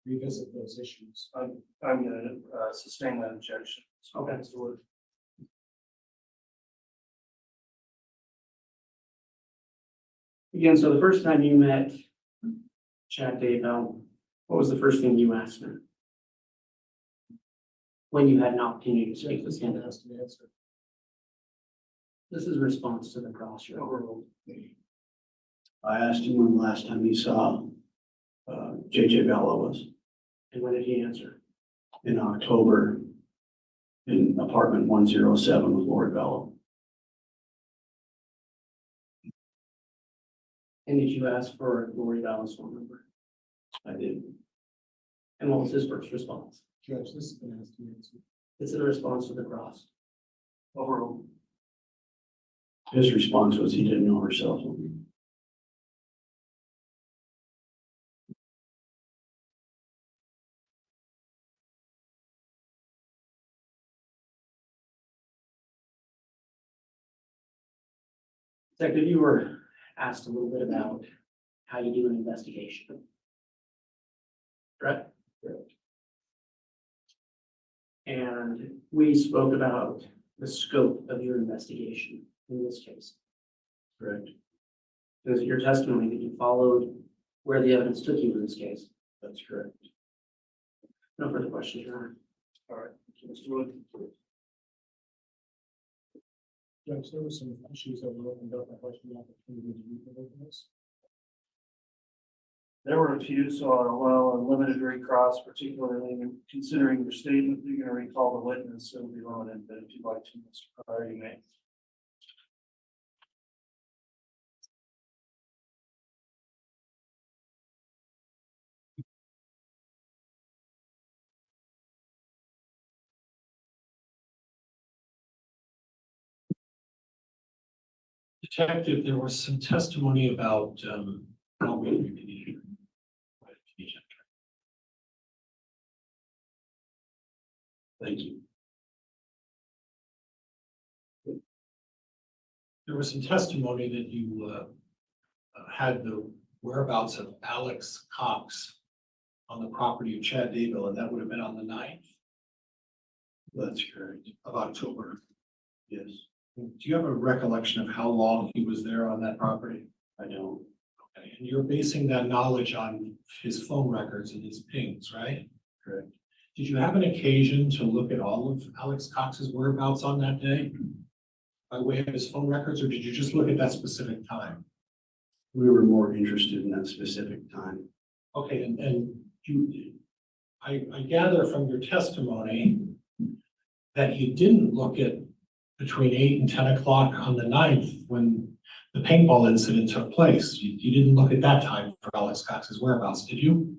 Speaker 9: revisit those issues.
Speaker 1: I'm gonna sustain that objection.
Speaker 3: Okay.
Speaker 1: So
Speaker 3: Again, so the first time you met Chad Daybell, what was the first thing you asked him? When you had an opportunity to speak with
Speaker 9: This one
Speaker 3: him?
Speaker 9: has to answer.
Speaker 3: This is a response to the cross you're overruled.
Speaker 5: I asked him when the last time he saw JJ Bella was
Speaker 3: And when did he answer?
Speaker 5: in October in apartment 107 with Lord Bella.
Speaker 3: And did you ask for Lori Ball's phone number?
Speaker 5: I did.
Speaker 3: And what was his first response?
Speaker 9: Judge, this has been asked to answer.
Speaker 3: This is a response to the cross.
Speaker 1: overruled.
Speaker 5: His response was he didn't know her cell phone.
Speaker 3: Detective, you were asked a little bit about how you do an investigation. Correct?
Speaker 5: Correct.
Speaker 3: And we spoke about the scope of your investigation in this case.
Speaker 5: Correct.
Speaker 3: Is it your testimony that you followed where the evidence took you in this case?
Speaker 5: That's correct.
Speaker 3: No further questions, Your Honor.
Speaker 1: All right, Mr. Wood.
Speaker 9: Judge, there were some issues that were opened up. I'd like the opportunity to revisit this.
Speaker 1: There were a few, so I'll allow a limited recross, particularly when considering your statement, you're gonna recall the witness, it'll be limited, but if you'd like to, Mr. Pryor, you may.
Speaker 6: Detective, there was some testimony about, I'll wait for you to hear.
Speaker 5: Thank you.
Speaker 6: There was some testimony that you had the whereabouts of Alex Cox on the property of Chad Daybell, and that would have been on the 9th
Speaker 5: That's correct.
Speaker 6: of October.
Speaker 5: Yes,
Speaker 6: Do you have a recollection of how long he was there on that property?
Speaker 5: I don't.
Speaker 6: Okay, and you're basing that knowledge on his phone records and his pings, right?
Speaker 5: Correct.
Speaker 6: Did you have an occasion to look at all of Alex Cox's whereabouts on that day by way of his phone records, or did you just look at that specific time?
Speaker 5: We were more interested in that specific time.
Speaker 6: Okay, and you, I gather from your testimony that you didn't look at between 8 and 10 o'clock on the 9th when the paintball incident took place. You didn't look at that time for Alex Cox's whereabouts, did you?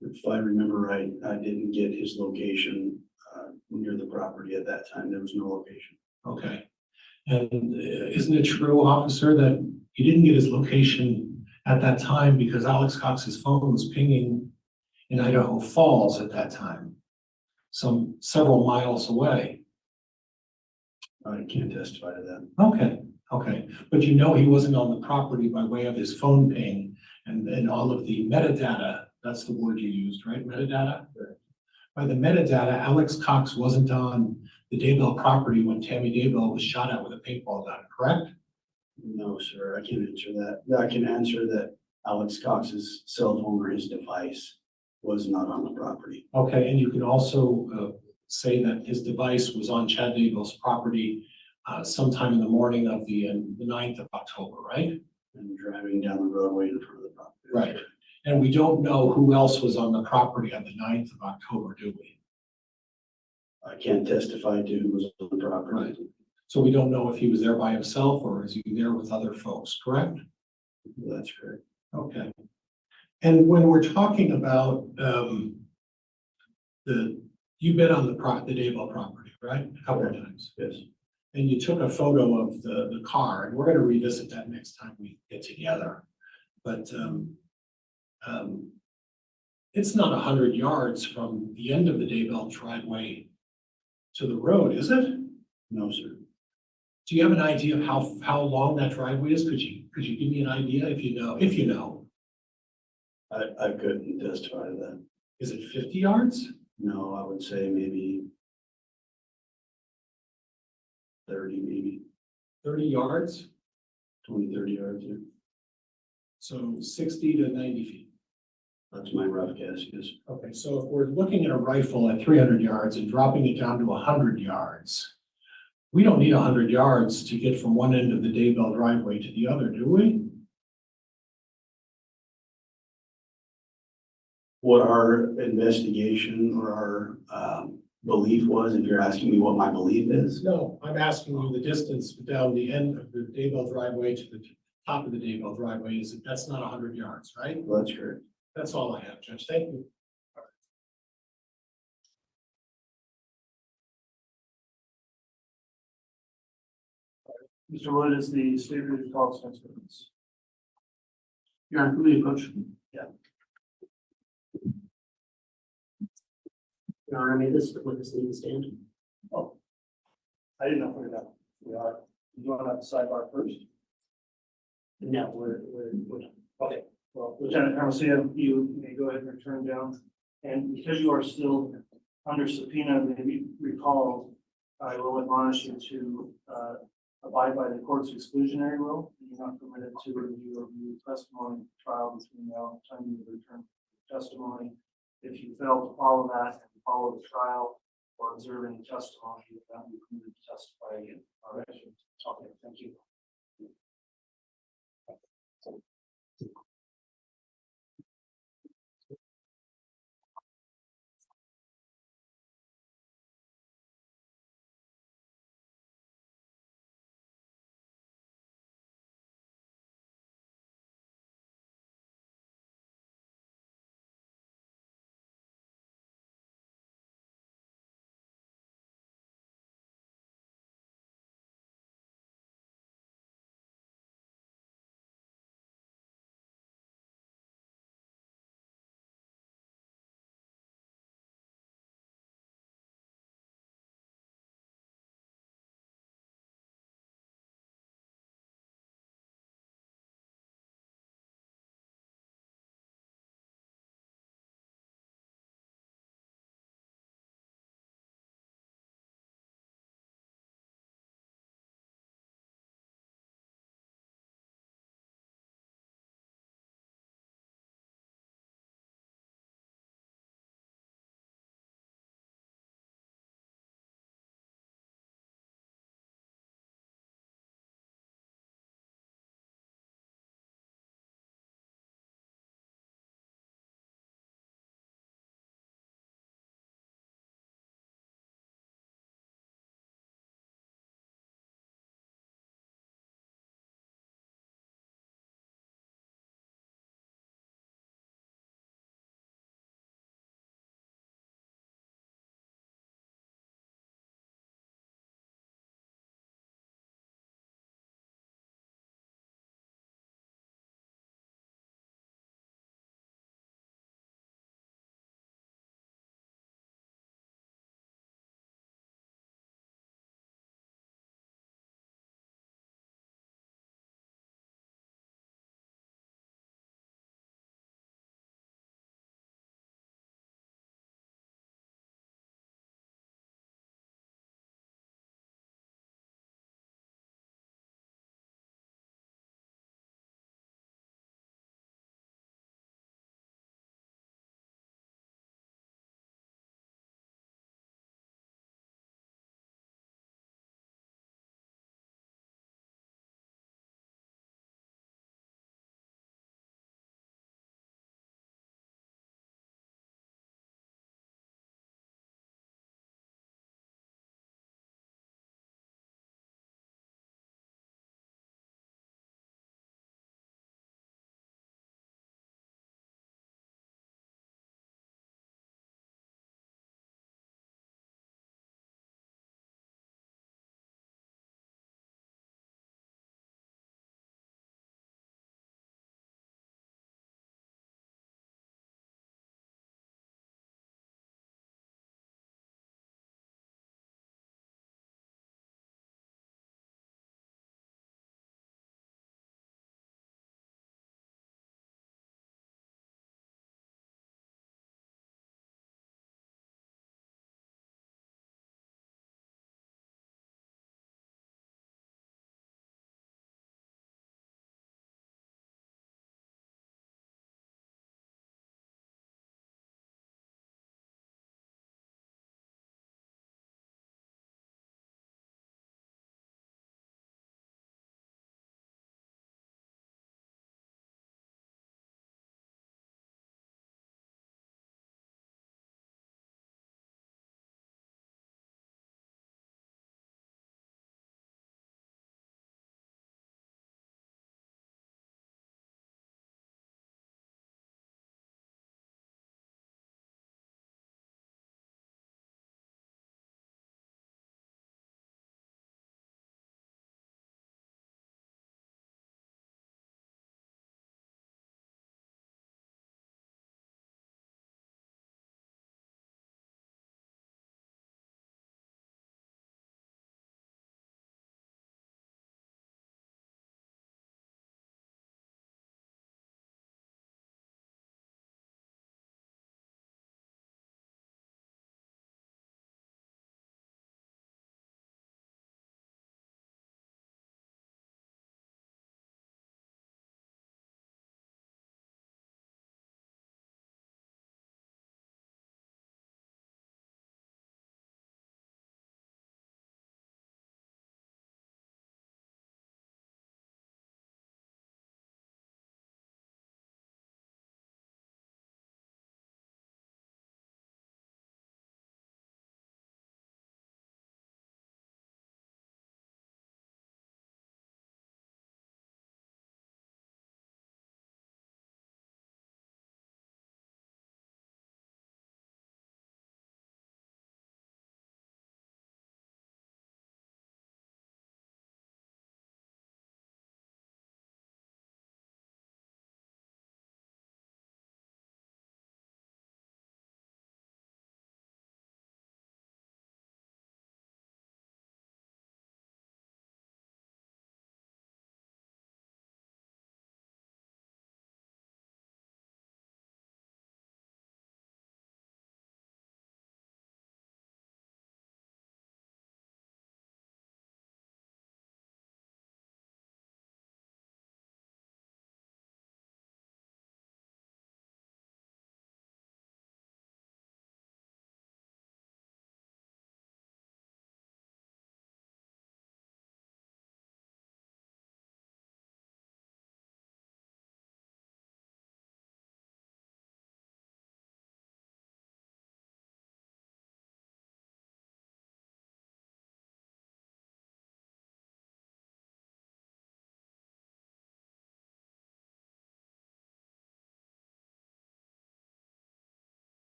Speaker 5: If I remember right, I didn't get his location near the property at that time. There was no location.
Speaker 6: Okay. And isn't it true, officer, that you didn't get his location at that time because Alex Cox's phone was pinging in Idaho Falls at that time, some several miles away?
Speaker 5: I can't testify to that.
Speaker 6: Okay, but you know he wasn't on the property by way of his phone ping and all of the metadata, that's the word you used, right? Metadata? By the metadata, Alex Cox wasn't on the Daybell property when Tammy Daybell was shot at with a paintball gun, correct?
Speaker 5: No, sir, I can't answer that. I can answer that Alex Cox's cell phone or his device was not on the property.
Speaker 6: Okay, and you can also say that his device was on Chad Daybell's property sometime in the morning of the 9th of October, right?
Speaker 5: And driving down the roadway in front of the property.
Speaker 6: Right. And we don't know who else was on the property on the 9th of October, do we?
Speaker 5: I can't testify to who was on the property.
Speaker 6: Right. So we don't know if he was there by himself or is he there with other folks, correct?
Speaker 5: That's correct.
Speaker 6: Okay. And when we're talking about you've been on the Daybell property, right? A couple of times.
Speaker 5: Yes.
Speaker 6: And you took a photo of the car, and we're gonna revisit that next time we get together. But it's not 100 yards from the end of the Daybell driveway to the road, is it?
Speaker 5: No, sir.
Speaker 6: Do you have an idea of how long that driveway is? Could you give me an idea if you know? If you know,
Speaker 5: I couldn't testify to that.
Speaker 6: is it 50 yards?
Speaker 5: No, I would say maybe 30, maybe
Speaker 6: 30 yards?
Speaker 5: 20, 30 yards. Yeah.
Speaker 6: So 60 to 90 feet.
Speaker 5: That's my rough guess, yes.
Speaker 6: Okay, so if we're looking at a rifle at 300 yards and dropping it down to 100 yards, we don't need 100 yards to get from one end of the Daybell driveway to the other, do we?
Speaker 5: What our investigation or our belief was, if you're asking me what my belief is,
Speaker 6: No, I'm asking you the distance down the end of the Daybell driveway to the top of the Daybell driveway is, that's not 100 yards, right?
Speaker 5: well, that's correct.
Speaker 6: That's all I have, Judge. Thank you.
Speaker 1: Mr. Wood is the state ready to call this next witness.
Speaker 3: Your Honor, can we approach?
Speaker 2: Your Honor, may this witness leave the stand?
Speaker 1: Oh, I didn't know if we are. You want to sidebar first?
Speaker 2: No, we're done.
Speaker 1: Okay, well, Lieutenant Hermosillo, you may go ahead and return down. And because you are still under subpoena, maybe recall, I will admonish you to abide by the court's exclusionary rule. You're not permitted to review or view testimony trial between now and the time you return testimony. If you fail to follow that and follow the trial or observe any testimony, you will not be permitted to testify again. All right. Okay, thank you.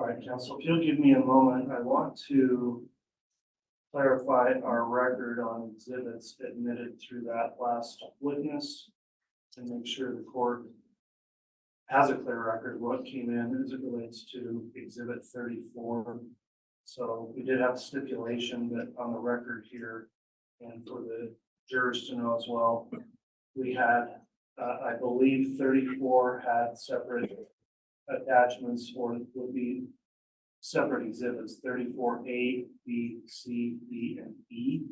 Speaker 1: right, council, if you'll give me a moment, I want to clarify our record on exhibits admitted through that last witness and make sure the court has a clear record of what came in as it relates to exhibit 34. So we did have a stipulation that on the record here, and for the jurors to know as well, we had, I believe 34 had separate attachments or would be separate exhibits, 34A, B, C, D, and E.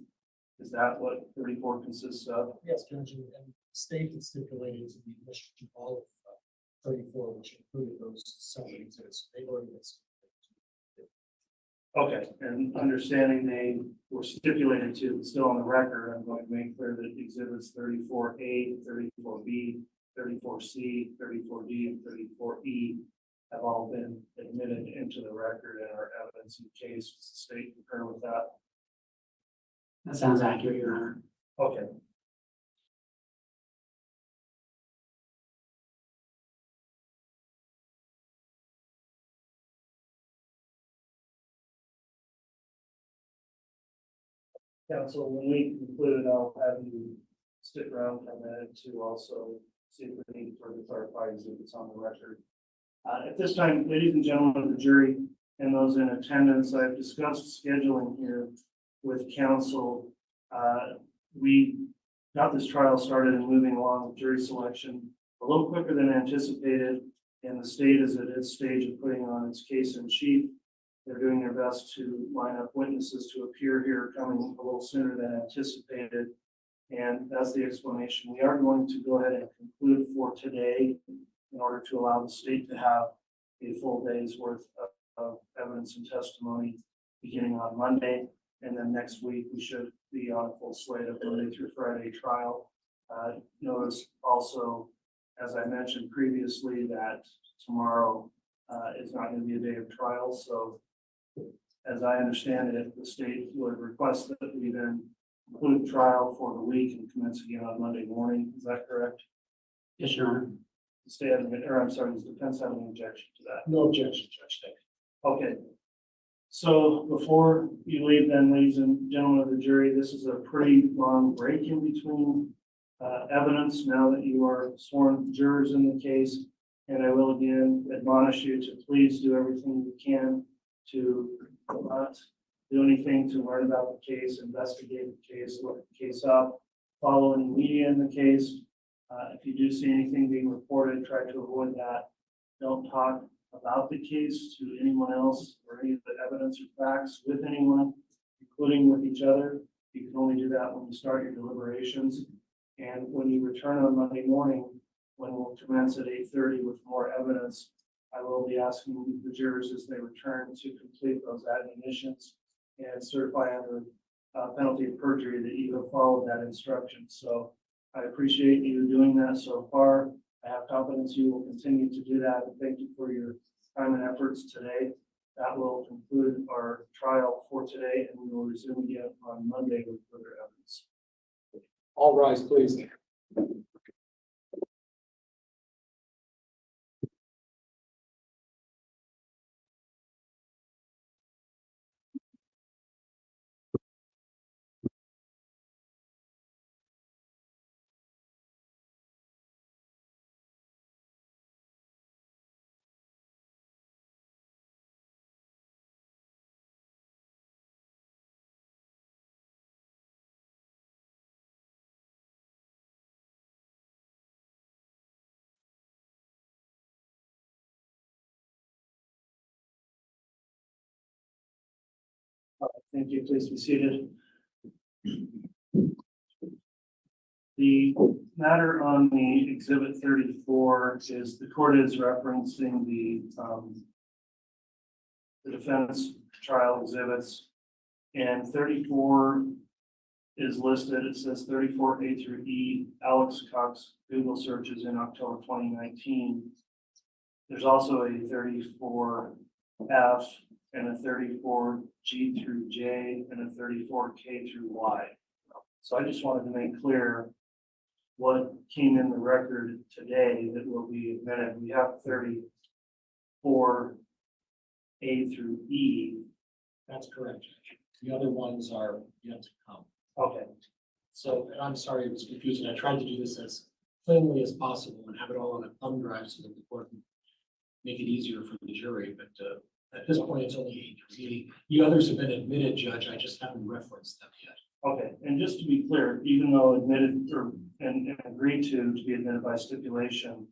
Speaker 1: Is that what 34 consists of?
Speaker 9: Yes, Judge, and state is stipulated to be admission to all of 34, which included those separate exhibits. They've already been.
Speaker 1: Okay, and understanding they were stipulated to, still on the record, I'm going to make clear that exhibits 34A, 34B, 34C, 34D, and 34E have all been admitted into the record and are evidence in the case. Does the state concur with that?
Speaker 3: That sounds accurate, Your Honor.
Speaker 1: Okay. Council, when we conclude, I'll have you stick around for a minute to also see if we need further clarify exhibits on the record. At this time, ladies and gentlemen of the jury and those in attendance, I've discussed scheduling here with counsel. We got this trial started and moving along with jury selection a little quicker than anticipated, and the state is at its stage of putting on its case in chief. They're doing their best to line up witnesses to appear here, coming a little sooner than anticipated. And that's the explanation. We are going to go ahead and conclude for today in order to allow the state to have a full day's worth of evidence and testimony beginning on Monday. And then next week, we should be on a full slate of Monday through Friday trial. Notice also, as I mentioned previously, that tomorrow is not going to be a day of trial. So as I understand it, the state would request that we then conclude trial for the week and commence again on Monday morning. Is that correct?
Speaker 3: Yes, Your Honor.
Speaker 1: The state, or I'm sorry, does the defense have any objection to that?
Speaker 9: No objection, Judge. Thank you.
Speaker 1: Okay. So before you leave then, ladies and gentlemen of the jury, this is a pretty long break in between evidence now that you are sworn jurors in the case. And I will again admonish you to please do everything you can to not do anything to learn about the case, investigate the case, look the case up, follow any media in the case. If you do see anything being reported, try to avoid that. Don't talk about the case to anyone else or any of the evidence or facts with anyone, including with each other. You can only do that when you start your deliberations. And when you return on Monday morning, when we'll commence at 8:30 with more evidence, I will be asking the jurors as they return to complete those admonitions and certify under penalty of perjury that you have followed that instruction. So I appreciate you doing that so far. I have confidence you will continue to do that. And thank you for your time and efforts today. That will conclude our trial for today, and we will resume again on Monday with further evidence.
Speaker 9: All rise, please.
Speaker 1: Thank you. Please be seated. The matter on the exhibit 34 is the court is referencing the defense trial exhibits, and 34 is listed. It says 34A through E, Alex Cox Google searches in October 2019. There's also a 34F and a 34G through J and a 34K through Y. So I just wanted to make clear what came in the record today that will be admitted. We have 34 A through E.
Speaker 6: That's correct, Judge. The other ones are yet to come.
Speaker 1: Okay,
Speaker 6: So, and I'm sorry it was confusing. I tried to do this as plainly as possible and have it all on a thumb drive so that the court can make it easier for the jury, but, at this point, it's only A through E. The others have been admitted, Judge. I just haven't referenced them yet.
Speaker 1: okay, and just to be clear, even though admitted or, and agreed to be admitted by stipulation,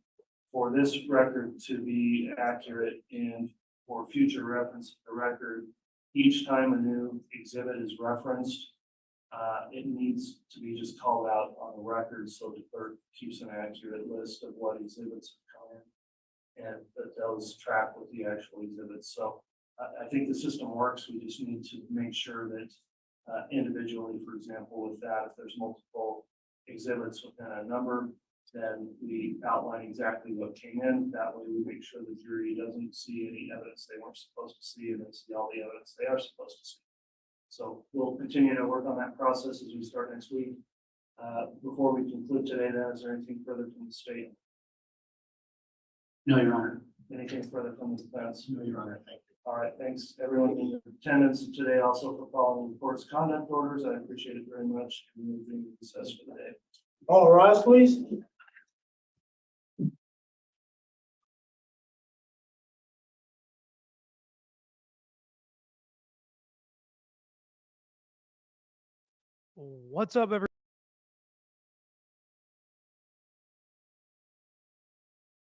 Speaker 1: for this record to be accurate and for future reference to the record, each time a new exhibit is referenced, it needs to be just called out on the record so the clerk keeps an accurate list of what exhibits have come in and that those track with the actual exhibits. So I think the system works. We just need to make sure that individually, for example, with that, if there's multiple exhibits within a number, then we outline exactly what came in. That way we make sure the jury doesn't see any evidence they weren't supposed to see and they see all the evidence they are supposed to see. So we'll continue to work on that process as we start next week. Before we conclude today, then, is there anything further from the state?
Speaker 3: No, Your Honor.
Speaker 1: Anything further from the defense?
Speaker 6: No, Your Honor, thank you.
Speaker 1: All right, thanks everyone in attendance today, also for following the court's conduct orders. I appreciate it very much. And we'll be recessed for the day.
Speaker 7: All rise, please. What's up, everyone?